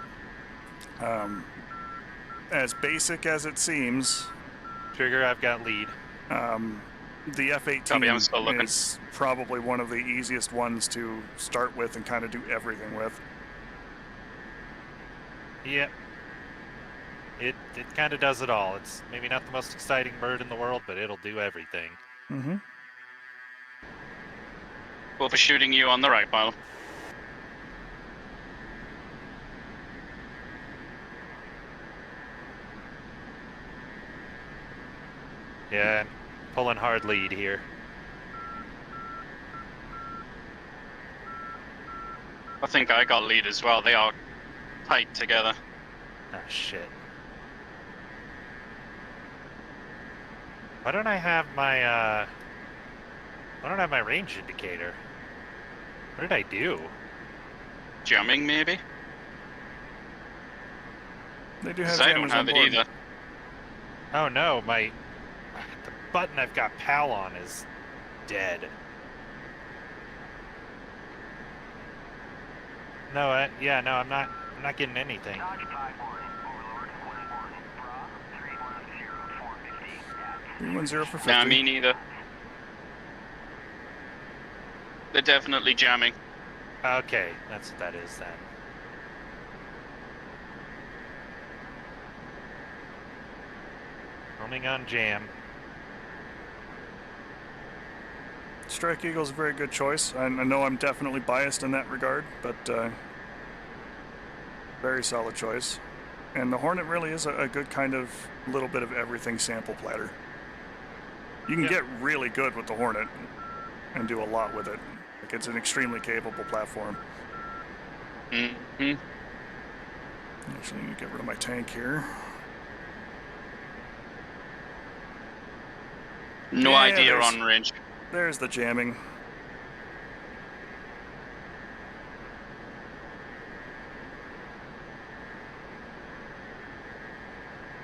as basic as it seems, Trigger, I've got lead. the Copy, I'm still F-18 looking. is probably one of the easiest ones to start with and kind of do everything with. Yep. It kind of does it all. It's maybe not the most exciting bird in the world, but it'll do everything. Mm-hmm. Overshooting you on the right, Milo. Yeah, pulling hard lead here. I think I got lead as well. They are tight together. Ah, shit. Why don't I have my, why don't I have my range indicator? What did I do? Jamming, maybe? They do have Because I don't jammers on have it board. either. Oh no, the button I've got PAL on is dead. No, yeah, no, I'm not getting anything. Dodge 5-1, Overlord 1-1, Bra 310, 450 at 310 for 50. Nah, me neither. They're definitely jamming. Okay, that's what that is then. Roaming on jam. Strike Eagle's a very good choice. I know I'm definitely biased in that regard, but very solid choice. And the Hornet really is a good kind of little bit of everything sample platter. You can get really good with the Hornet and do a lot with it. Like, it's an extremely capable platform. Mm-hmm. Actually, I need to get rid of my tank here. No Yeah, idea there's- on range. There's the jamming.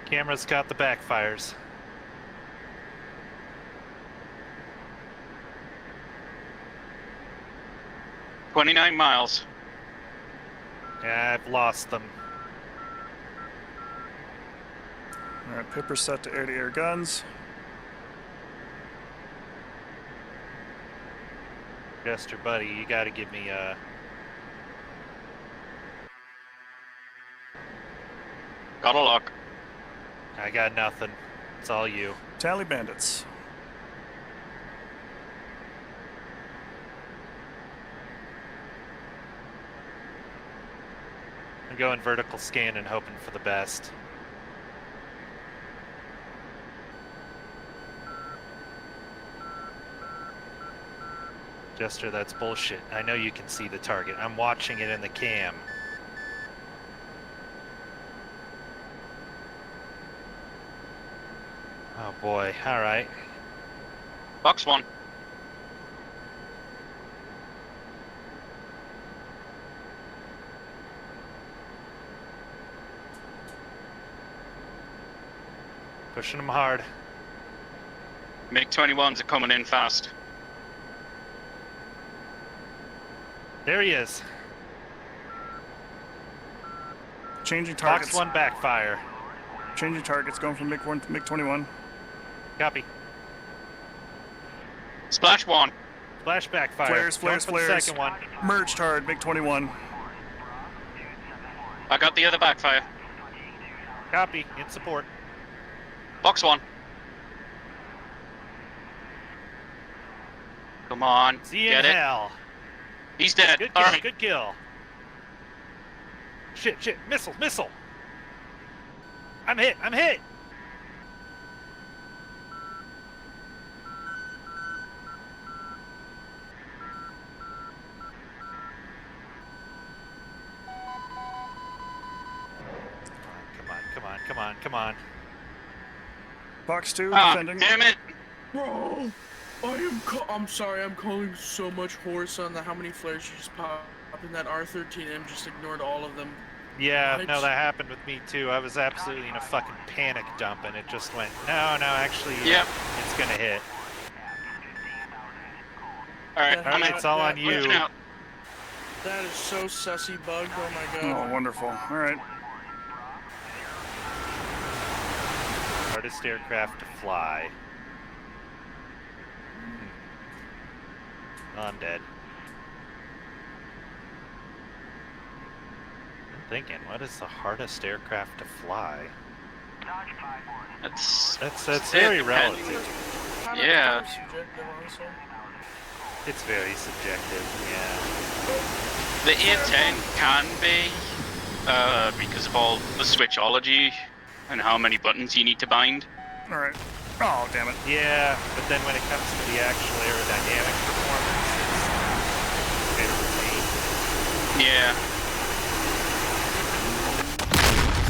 Camera's got the backfires. $29 miles. Yeah, I've lost them. Alright, Pipper's set to air-to-air guns. Jester, buddy, you gotta give me Got a lock. I got nothing. It's all you. Tally bandits. I'm going vertical scan and hoping for the best. Jester, that's bullshit. I know you can see the target. I'm watching it in the cam. Oh boy, alright. Box 1. Pushing them hard. MiG-21s are coming in fast. There he is. Changing targets. Box 1 backfire. Changing targets, going from MiG-1 to MiG-21. Copy. Splash 1. Splash backfire. Flares, Going flares, for the flares. second one. Merged hard, MiG-21. I got the other backfire. Copy. In support. Box 1. Come on. See you Get in it. hell. He's dead. Good kill, All right. good kill. Shit, shit. Missile, missile. I'm hit, I'm hit. Come on, come on, come on, come on. Box 2, Ah, defending. damn it. Bro, I'm sorry, I'm calling so much horse on the how many flares you just popped, and that R13M just ignored all of them. Yeah, What? no, that happened with me too. I was absolutely in a fucking panic dump and it just went, no, actually, Yep. it's gonna hit. All right, That- I'm in. It's all on you. Pushing out. That is so sussy bugged, oh my Oh, god. wonderful. Alright. Hardest aircraft to fly. Oh, I'm dead. I'm thinking, what is the hardest aircraft to fly? That's That's it very depends. relative. Kind of Yeah. subjective, honestly. It's very subjective, yeah. The A10 can be because of all the switchology and how many buttons you need to bind. Alright. Oh, damn it. Yeah, but then when it comes to the actual aerodynamic performance, it's entertaining. Yeah.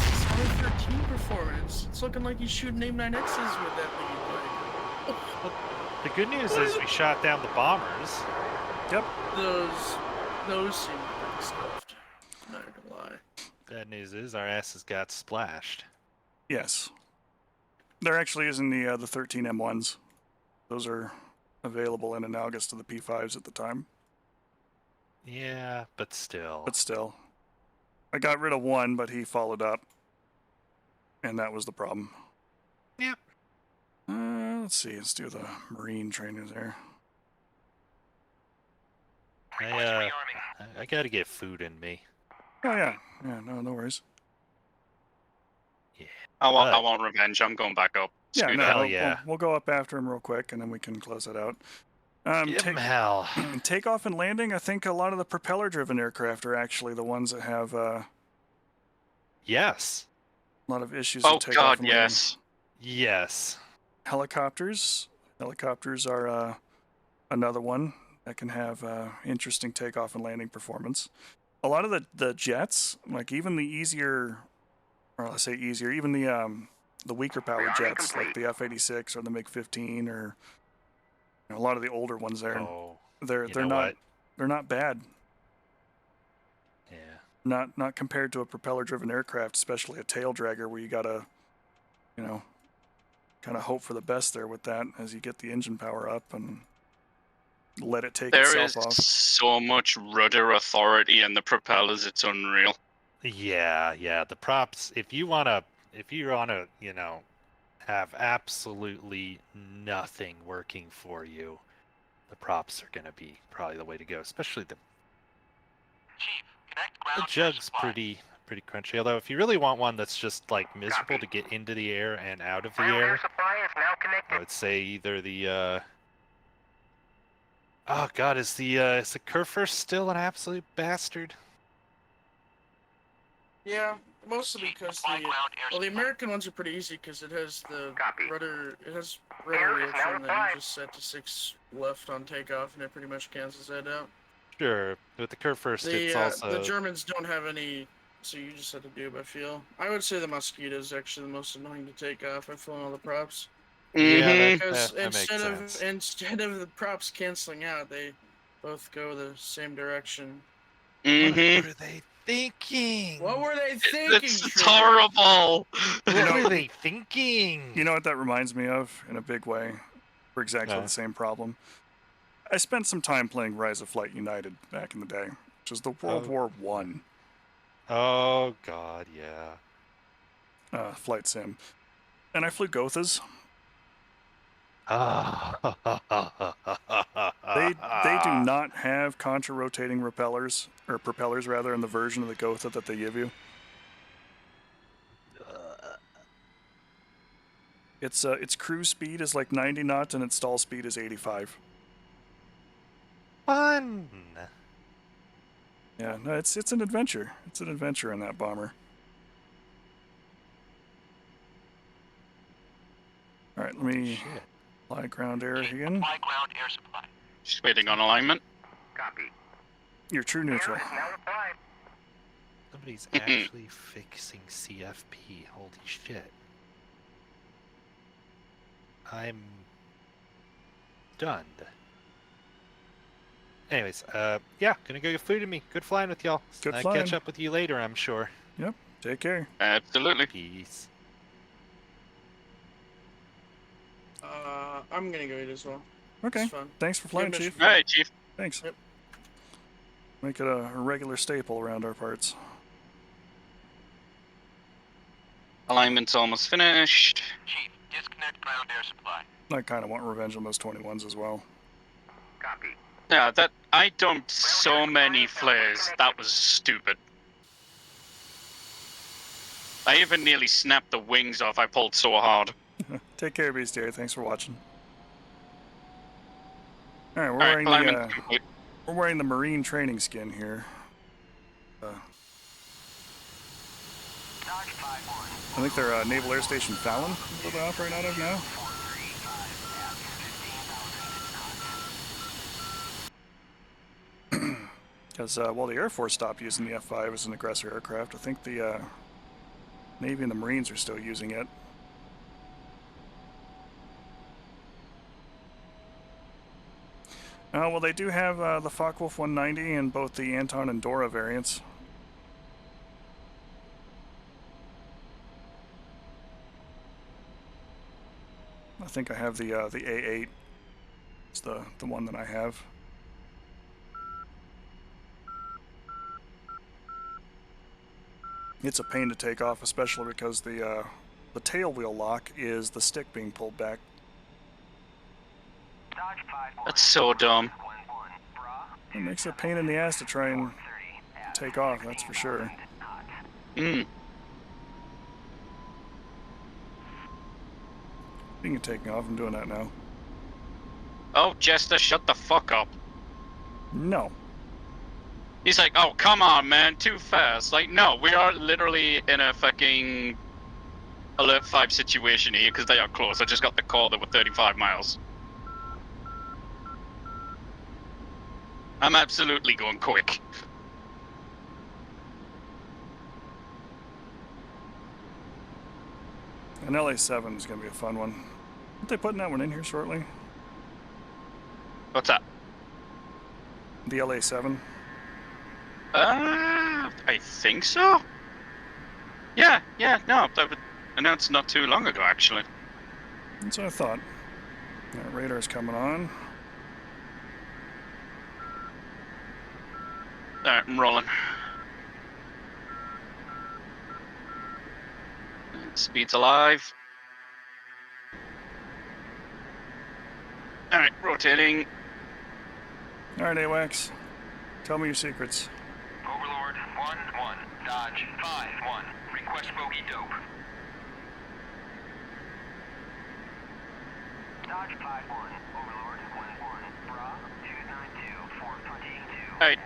It's only 13 performance. It's looking like he's shooting AIM-9Xs with that thing. The good news is we shot down the bombers. Yep. Those seem pretty stuffed. Not gonna lie. Bad news is our asses got splashed. Yes. There actually isn't the 13 M1s. Those are available and analogous to the P5s at the time. Yeah, but still. But still. I got rid of one, but he followed up. And that was the problem. Yep. Let's see. Let's do the Marine trainers there. I gotta get food in me. Oh, yeah. Yeah, no worries. Yeah. I want revenge. I'm going back up. Yeah, Screw no, that. Hell yeah. We'll go up after him real quick, and then we can close that out. Give him hell. Takeoff and landing, I think a lot of the propeller-driven aircraft are actually the ones that have a Yes. lot of issues Oh with takeoff God, and landing. yes. Yes. Helicopters are another one that can have interesting takeoff and landing performance. A lot of the jets, like even the easier, or let's say easier, even the weaker powered jets, like the F-86 or the MiG-15, or a lot of the older ones there, Oh. they're You know not what? they're not bad. Yeah. Not compared to a propeller-driven aircraft, especially a tail dragger, where you gotta, kind of hope for the best there with that as you get the engine power up and let it take There is itself off. so much rudder authority in the propellers, it's unreal. Yeah. The props. If you wanna, have absolutely nothing working for you, the props are gonna be probably the way to go. Especially the Chief, connect ground air jug's supply. pretty crunchy. Although if you really want one that's just like miserable to get into the air and out of the Ground air air, supply is now I connected. would say either the oh god, is the Kurfürst still an absolute bastard? Yeah, mostly Chief, because apply ground air the supply. American ones are pretty easy because it has the Copy. rudder. It has Air rudder is now reaction that applied. you just set to 6 left on takeoff, and it pretty much cancels that out. Sure, with the Kurfürst, it's The also Germans don't have any, so you just have to do it by feel. I would say the Mosquito is actually the most annoying to take off. I've flown all the props. yeah, Because that makes sense. instead of the props canceling out, they both go the same direction. What Mm-hmm. are they thinking? What were they thinking? It's Trigger? horrible. What were they thinking? You know what that reminds me of in a big way, for exactly the same problem? I spent some time playing Rise of Flight United back in the day, which is the World War I Oh god, yeah. flight sim. And I flew Gothas. They do not have contra-rotating propellers in the version of the Gotha that they give you. Its cruise speed is like 90 knots and its stall speed is 85. Fun. Yeah, no, it's an adventure. It's an adventure in that bomber. All right, let me Shit. fly ground air Chief, again. apply ground air supply. Just waiting on alignment. Copy. You're true neutral. Air is now applied. Somebody's actually fixing CFP. Holy shit. I'm stunned. Anyways, yeah, gonna go get food in me. Good flying with y'all. Good Catch flying. up with you later, I'm sure. Yep, take care. Absolutely. Peace. I'm gonna go eat as well. Okay, It's fun. thanks for flying, Good Chief. All right, Chief. Thanks. Yep. Make it a regular staple around our parts. Alignment's almost finished. Chief, disconnect ground air supply. I kind of want revenge on those 21s as well. Copy. Yeah, that I dumped so many flares. That was stupid. I even nearly snapped the wings off. I pulled so hard. Take care, Beastier. Thanks for watching. All right, All right, alignment complete. we're wearing the Marine training skin here. Dodge 5-1. I think they're Naval Air Station Fallon that they operate out of now. Because, well, the Air Force stopped using the F-5 as an aggressor aircraft. I think the Navy and the Marines are still using it. Well, they do have the Focke-Wulf 190 in both the Anton and Dora variants. I think I have the A8. It's the one that I have. It's a pain to take off, especially because the tail wheel lock is the stick being pulled back. That's so dumb. It makes it a pain in the ass to try and take off, that's for sure. Mm. Speaking of taking off, I'm doing that now. Oh, Jester, shut the fuck up. No. He's like, oh, come on, man, too fast. Like, no, we are literally in a fucking Alert 5 situation here because they are close. I just got the call that we're 35 miles. I'm absolutely going quick. An LA7 is going to be a fun one. Aren't they putting that one in here shortly? What's that? The LA7? I think so. Yeah, no, that was announced not too long ago, actually. That's what I thought. That radar's coming on. Alright, I'm rolling. Speed's alive. Alright, rotating. Alright, AWACS. Tell me your secrets. Overlord 1-1, Dodge 5-1, request bogey dope. Dodge 5-1, Overlord 1-1, Bra 292, 422. Alright,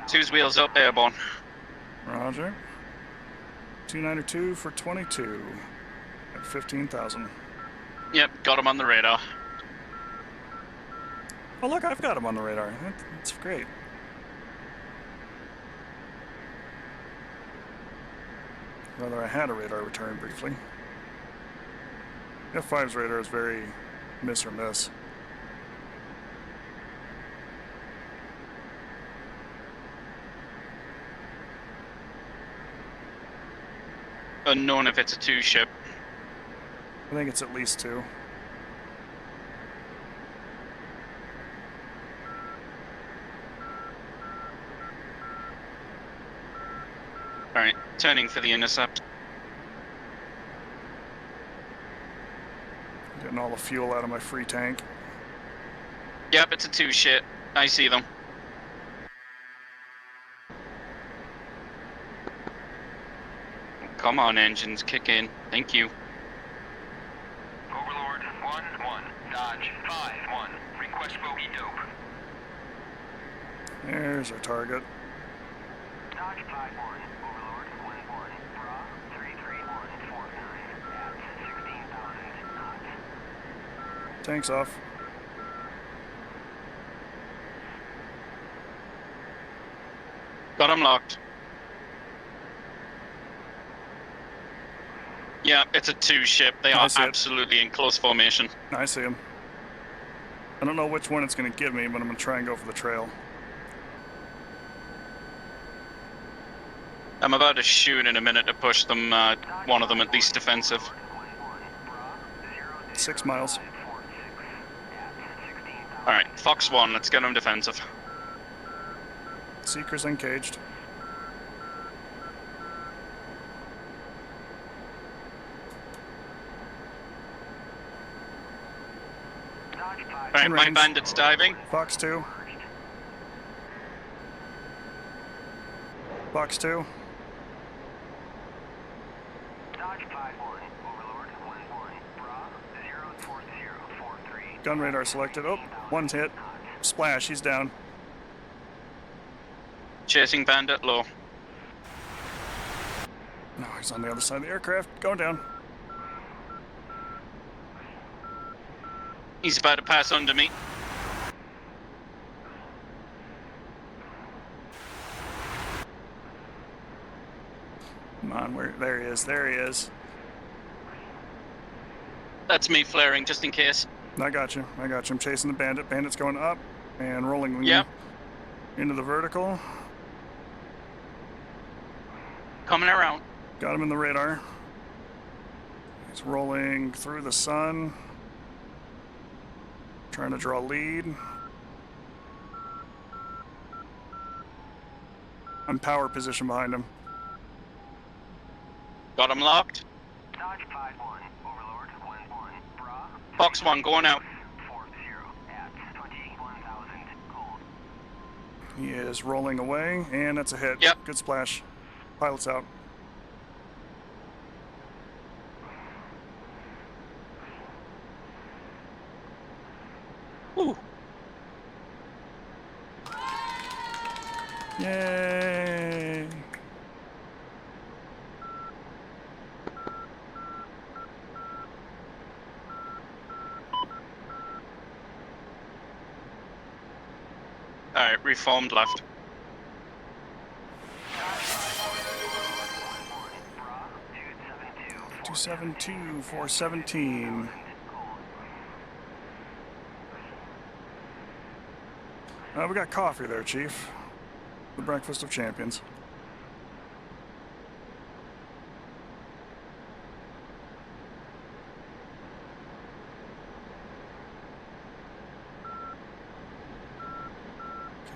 two's wheels up, airborne. Roger. 292 for 22 at 15,000. Yep, got him on the radar. Oh, look, I've got him on the radar. That's great. Rather, I had a radar return briefly. F5's radar is very miss or miss. Unknown if it's a two-ship. I think it's at least 2. Alright, turning for the intercept. Getting all the fuel out of my free tank. Yep, it's a two-ship. I see them. Come on, engines, kick in. Thank you. Overlord 1-1, Dodge 5-1, request bogey dope. There's our target. Dodge 5-1, Overlord 1-1, Bra 33149 at 16,000 knots. Tank's off. Got him locked. Yeah, it's a two-ship. They I are see it. absolutely in close formation. I see him. I don't know which one it's going to give me, but I'm going to try and go for the trail. I'm about to shoot in a minute to push them, one of them at least defensive. 6 miles. Alright, Fox 1, let's get them defensive. Seeker's uncaged. Alright, In my range. bandit's diving. Fox 2. Fox 2. Dodge 5-1, Overlord 1-1, Bra 04043. Gun radar selected. Oh, one's hit. Splash, he's down. Chasing bandit low. No, he's on the other side of the aircraft. Going down. He's about to pass under me. Come on, where? There he is. There he is. That's me flaring, just in case. I got you. I got you. I'm chasing the bandit. Bandit's going up and rolling Yep. into the vertical. Coming around. Got him in the radar. He's rolling through the sun. Trying to draw lead. I'm power position behind him. Got him locked. Dodge 5-1, Overlord 1-1, Bra. Fox 1 going out. 40 at 21,000 cold. He is rolling away, and that's a hit. Yep. Good splash. Pilot's out. Ooh. Yay! Alright, reformed left. 272, 417. We got coffee there, Chief. The breakfast of champions.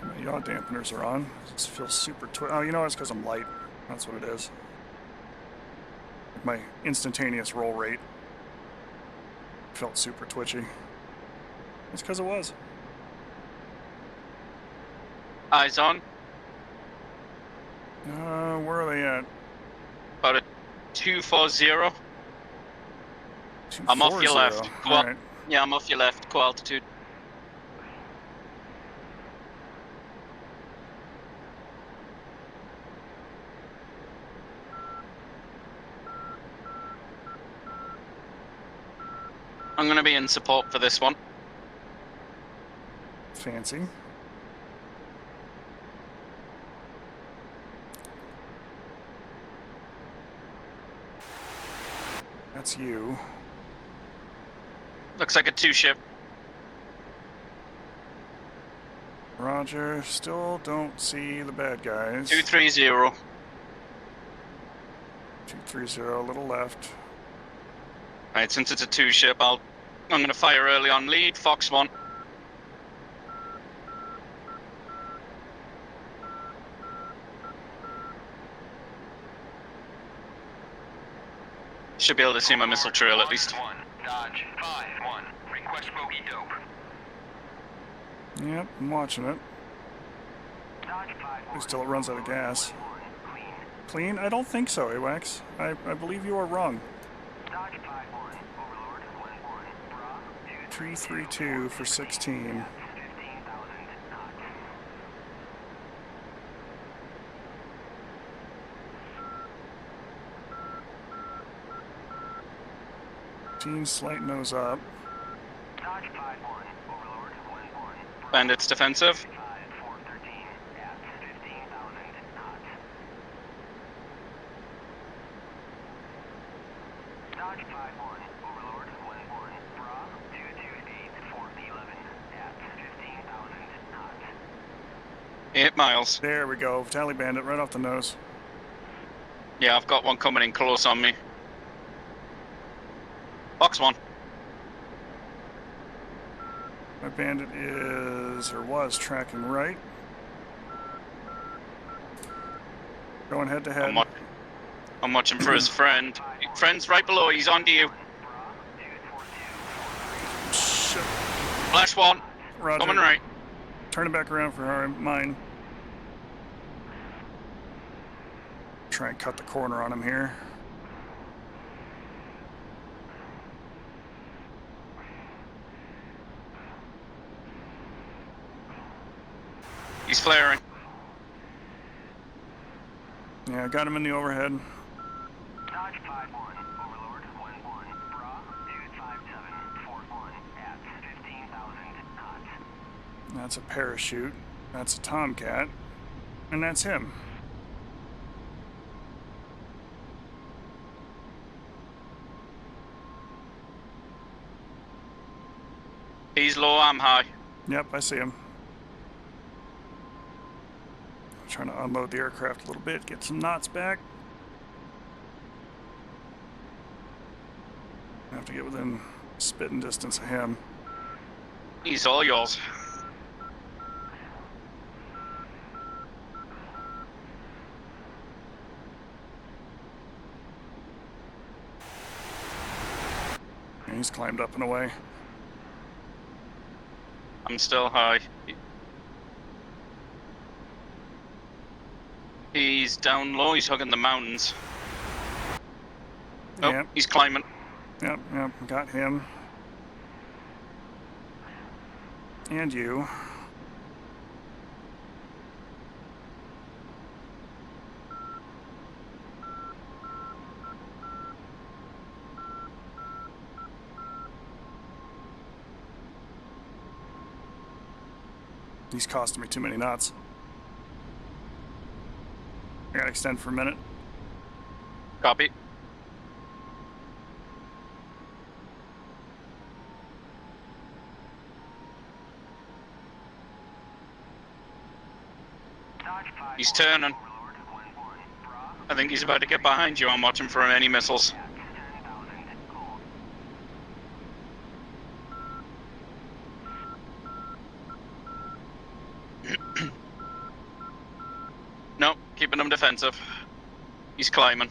Okay, my yaw dampeners are on. This feels super oh, you know, it's because I'm light. That's what it is. My instantaneous roll rate felt super twitchy. It's because it was. Eyes on. Where are they at? About a 240. I'm off your 240. left. Go up. Alright. Yeah, I'm off your left. Go altitude. I'm gonna be in support for this one. Fancy. That's you. Looks like a 2-ship. Roger. Still don't see the bad guys. 230. 230, a little left. Alright, since it's a 2-ship, I'm gonna fire early on lead. Fox 1. Should be able to see my missile trail at least. Dodge 5-1, request bogey dope. Yep, I'm watching it. Dodge 5-1. Still it runs out of gas. Clean. Clean? I don't think so, AWACS. I believe you are wrong. Dodge 5-1, Overlord 1-1, Bra. 332 for 16. 15,000 knots. Team slight nose up. Dodge 5-1, Overlord 1-1, Bandits defensive. 413 at 15,000 knots. Dodge 5-1, Overlord 1-1, Bra. 228 411 at 15,000 knots. 8 miles. There we go. Tally Bandit right off the nose. Yeah, I've got one coming in close on me. Fox 1. My bandit is, or was, tracking right. Going head to head. I'm watching for his friend. Friend's right below. He's on to you. Shit. Flash 1. Roger. Coming right. Turn it back around for mine. Try and cut the corner on him here. He's flaring. Yeah, got him in the overhead. Dodge 5-1, Overlord 1-1, Bra. 257 41 at 15,000 knots. That's a parachute. That's a Tomcat. And that's him. He's low, I'm high. Yep, I see him. Trying to unload the aircraft a little bit, get some knots back. I have to get within spitting distance of him. He's all yours. And he's climbed up and away. I'm still high. He's down low, he's hugging the mountains. Oh, Yep, he's climbing. yep, got him. And you. He's costing me too many knots. I gotta extend for a minute. Copy. He's turning. I think he's about to get behind you. I'm watching for any missiles. Nope, keeping him defensive. He's climbing.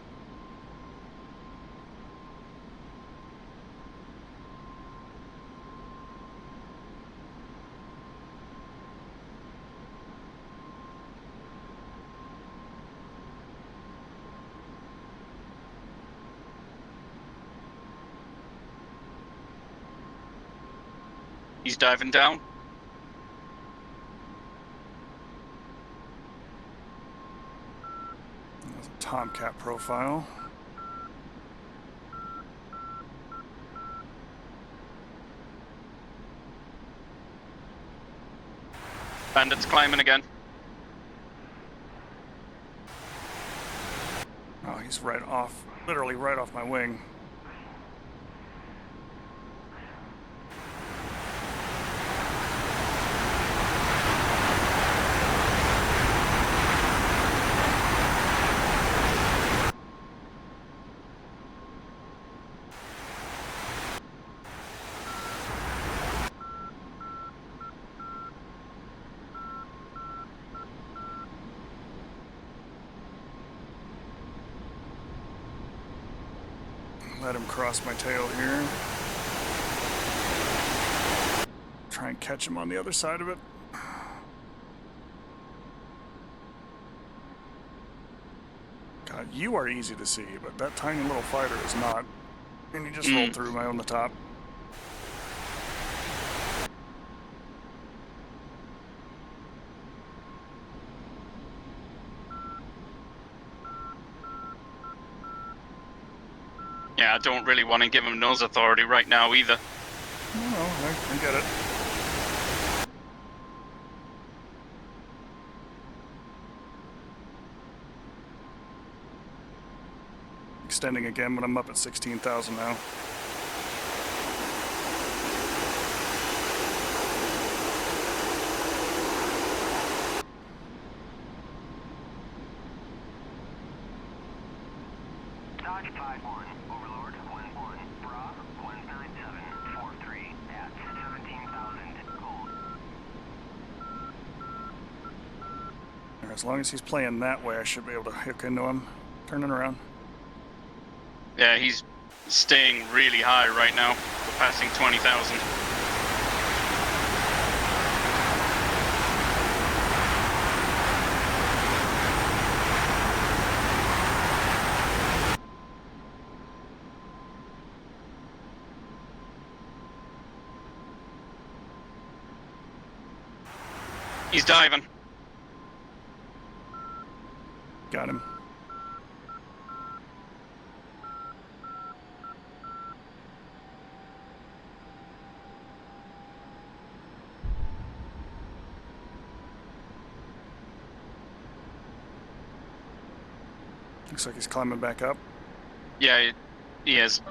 He's diving down. There's a Tomcat profile. Bandit's climbing again. Oh, he's right off, literally right off my wing. Let him cross my tail here. Try and catch him on the other side of it. God, you are easy to see, but that tiny little fighter is not. And he just rolled through my on the top. Yeah, I don't really want to give him nose authority right now either. No, I get it. Extending again when I'm up at 16,000 now. Dodge 5-1, Overlord 1-1, Bra 19743 at 17,000 gold. As long as he's playing that way, I should be able to hook into him. Turning around. Yeah, he's staying really high right now. We're passing 20,000. He's diving. Got him. Looks like he's climbing back up. Yeah, he is.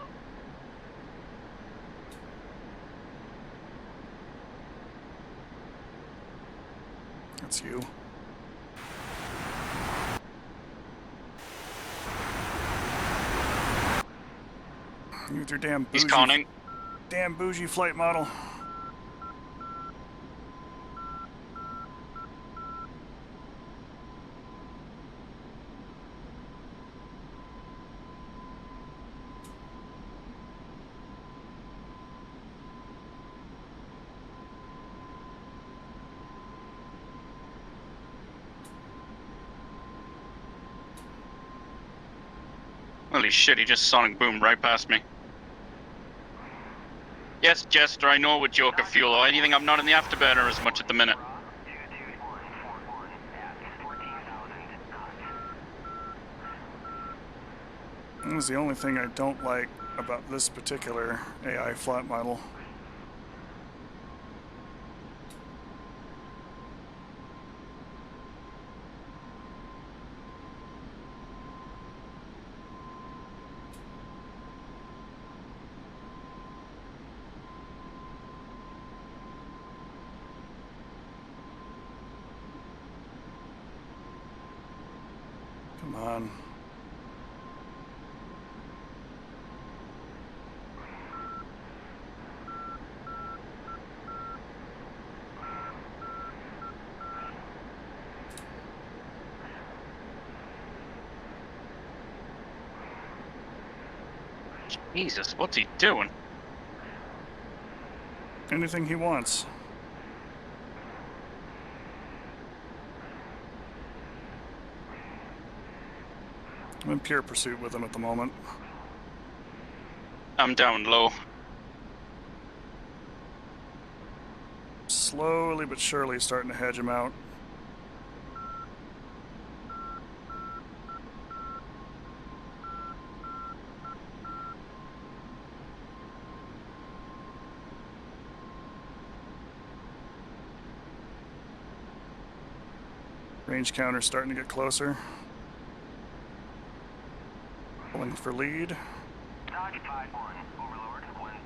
That's you. You with your damn He's bougie, conning. damn bougie flight model. Holy shit, he just sonic boomed right past me. Yes, Jester, I know it would joke of fuel. Anything I'm not in the afterburner as much at the minute. 22141 at 14,000 knots. This is the only thing I don't like about this particular AI flat model. Come on. Jesus, what's he doing? Anything he wants. I'm in pure pursuit with him at the moment. I'm down low. Slowly but surely starting to hedge him out. Range counter starting to get closer. Pulling for lead. Dodge 51, Overlord 11,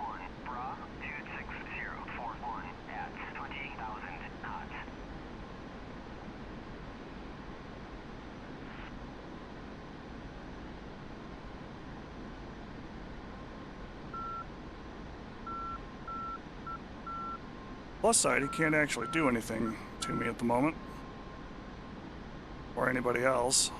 Bra 26041 at 28,000 knots. Plus side, he can't actually do anything to me at the moment. Or anybody else.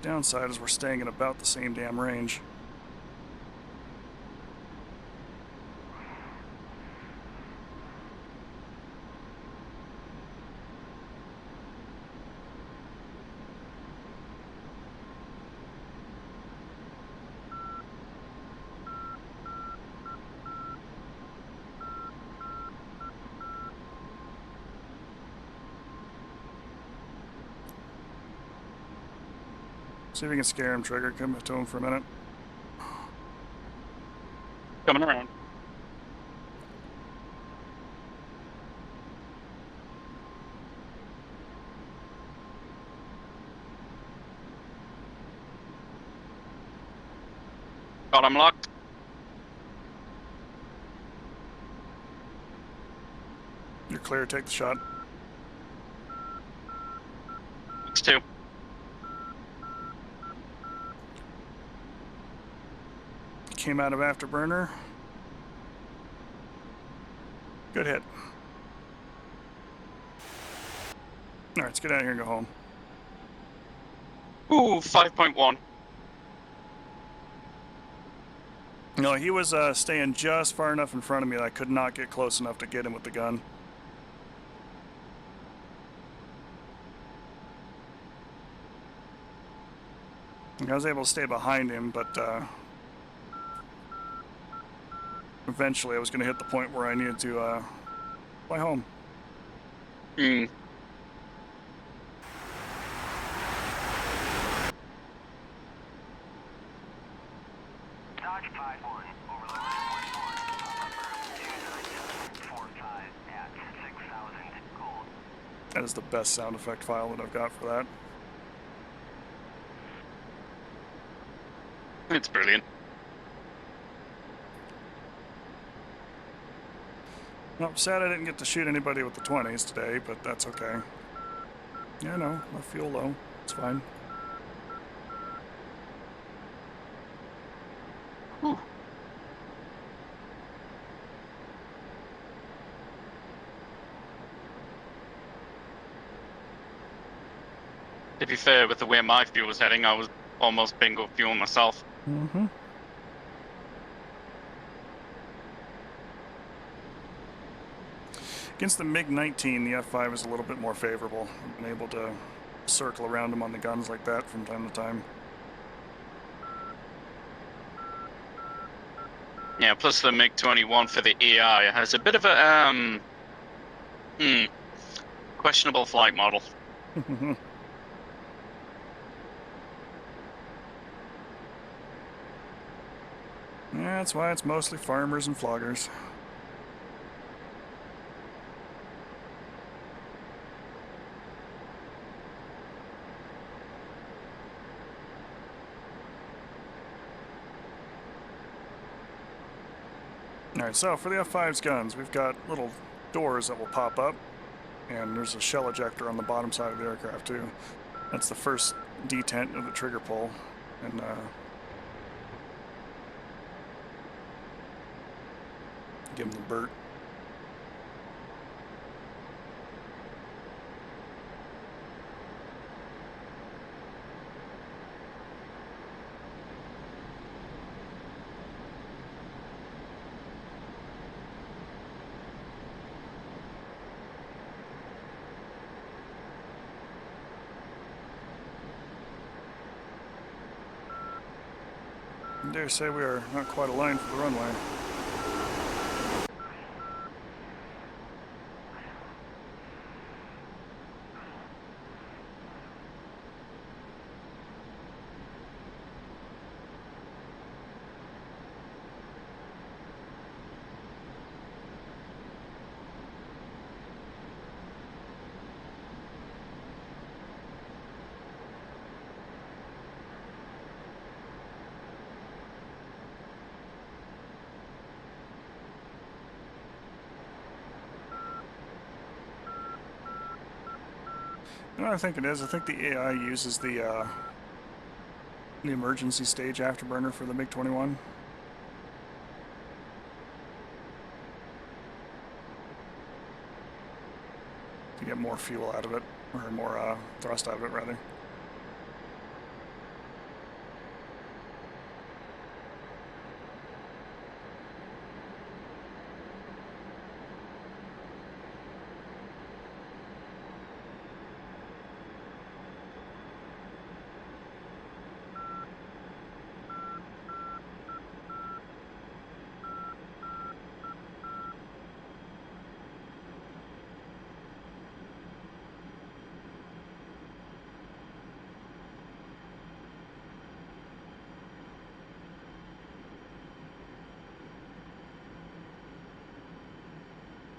Downside is we're staying in about the same damn range. See if we can scare him, Trigger. Come to him for a minute. Coming around. Got him locked. You're clear, take the shot. X2. Came out of afterburner. Good hit. Alright, let's get out of here and go home. Ooh, 5.1. No, he was staying just far enough in front of me that I could not get close enough to get him with the gun. I was able to stay behind him, but eventually I was going to hit the point where I needed to fly home. Hmm. Dodge 51, Overlord 29745 at 6,000 gold. That is the best sound effect file that I've got for that. It's brilliant. Well, sad I didn't get to shoot anybody with the 20s today, but that's okay. Yeah, no, I feel low. It's fine. Whew. To be fair, with the way my fuel was heading, I was almost bingo fuel myself. Mm-hmm. Against the MiG-19, the F5 is a little bit more favorable. I've been able to circle around them on the guns like that from time to time. Yeah, plus the MiG-21 for the AI has a bit of a questionable flight model. Yeah, that's why it's mostly farmers and floggers. Alright, so for the F5's guns, we've got little doors that will pop up, and there's a shell ejector on the bottom side of the aircraft too. That's the first detent of the trigger pull, and give him the Burt. I dare say we are not quite aligned for the runway. You know what I think it is? I think the AI uses the emergency stage afterburner for the MiG-21. To get more fuel out of it, or more thrust out of it, rather.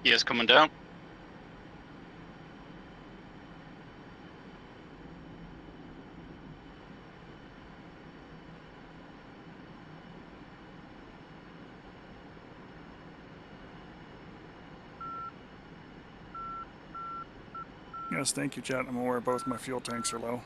Yes, coming down. Yes, thank you, Jet. I'm aware both my fuel tanks are low.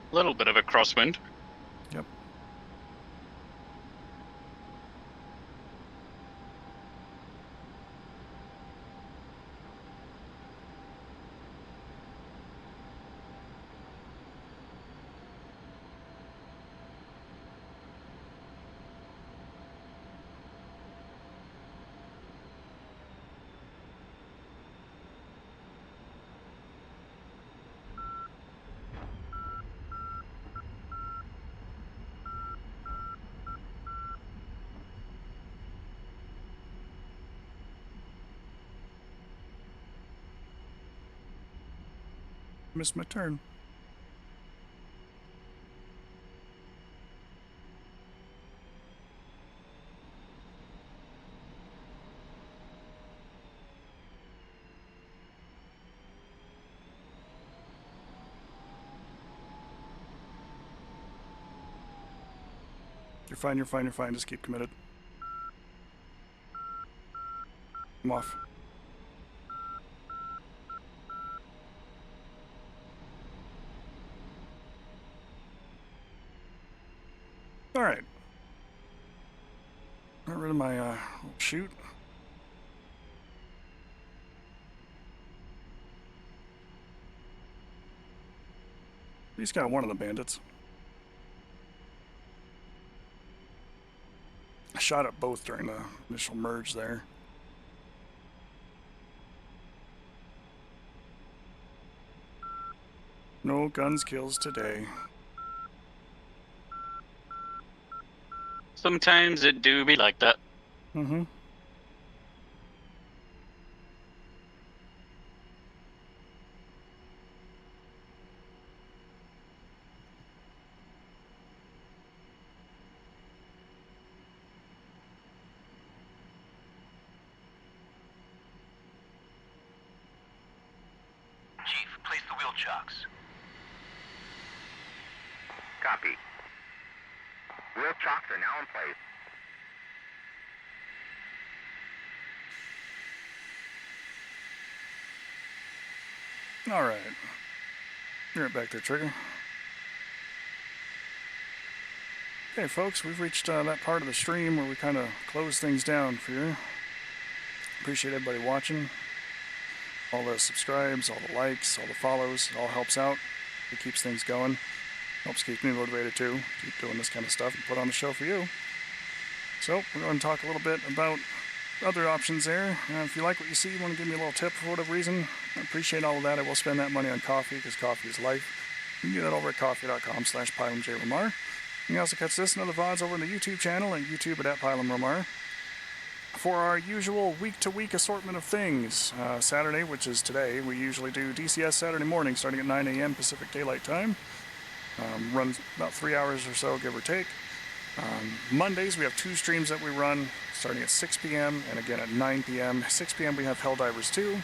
A little bit of a crosswind. Yep. Missed my turn. You're fine, you're fine, you're fine. Just keep committed. I'm off. All right. Got rid of my little chute. He's got one of the bandits. I shot at both during the initial merge there. No guns kills today. Sometimes it do be like that. Mm-hmm. Chief, place the wheel chocks. Copy. Wheel chocks are now in place. All right. You're right back there, Trigger. Okay, folks, we've reached that part of the stream where we kind of close things down for you. Appreciate everybody watching. All the subscribes, all the likes, all the follows, it all helps out. It keeps things going. Helps keep me motivated too. Keep doing this kind of stuff and put on the show for you. So, we're going to talk a little bit about other options there. If you like what you see, you want to give me a little tip for whatever reason, I appreciate all of that. I will spend that money on coffee because coffee is life. You can do that over at coffee.com/PylamJRomar. You can also catch this and other VODs over on the YouTube channel at YouTube at PylamRomar. For our usual week-to-week assortment of things, Saturday, which is today, we usually do DCS Saturday morning starting at 9 a.m. Pacific Daylight Time. Runs about 3 hours or so, give or take. Mondays, we have 2 streams that we run starting at 6 p.m. and again at 9 p.m. 6 p.m. we have Helldivers 2.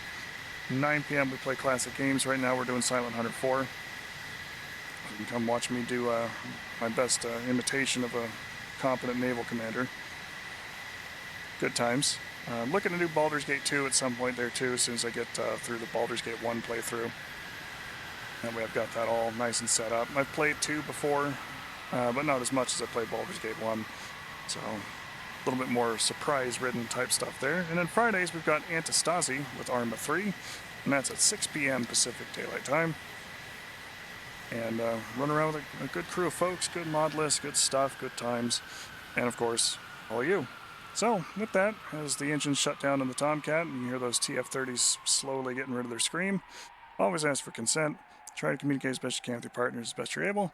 9 p.m. we play classic games. Right now we're doing Silent Hunter 4. You can come watch me do my best imitation of a competent naval commander. Good times. Looking to do Baldur's Gate 2 at some point there too, as soon as I get through the Baldur's Gate 1 playthrough. That way I've got that all nice and set up. I've played 2 before, but not as much as I played Baldur's Gate 1. So a little bit more surprise-ridden type stuff there. And then Fridays we've got Antistasi with Arma 3, and that's at 6 p.m. Pacific Daylight Time. And run around with a good crew of folks, good mod list, good stuff, good times, and of course, all you. So, with that, as the engine shut down in the Tomcat, and you hear those TF-30s slowly getting rid of their scream, always ask for consent, try to communicate as best you can with your partners as best you're able,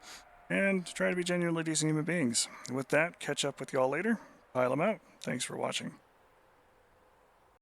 and try to be genuinely decent human beings. With that, catch up with y'all later. Pile 'em out. Thanks for watching.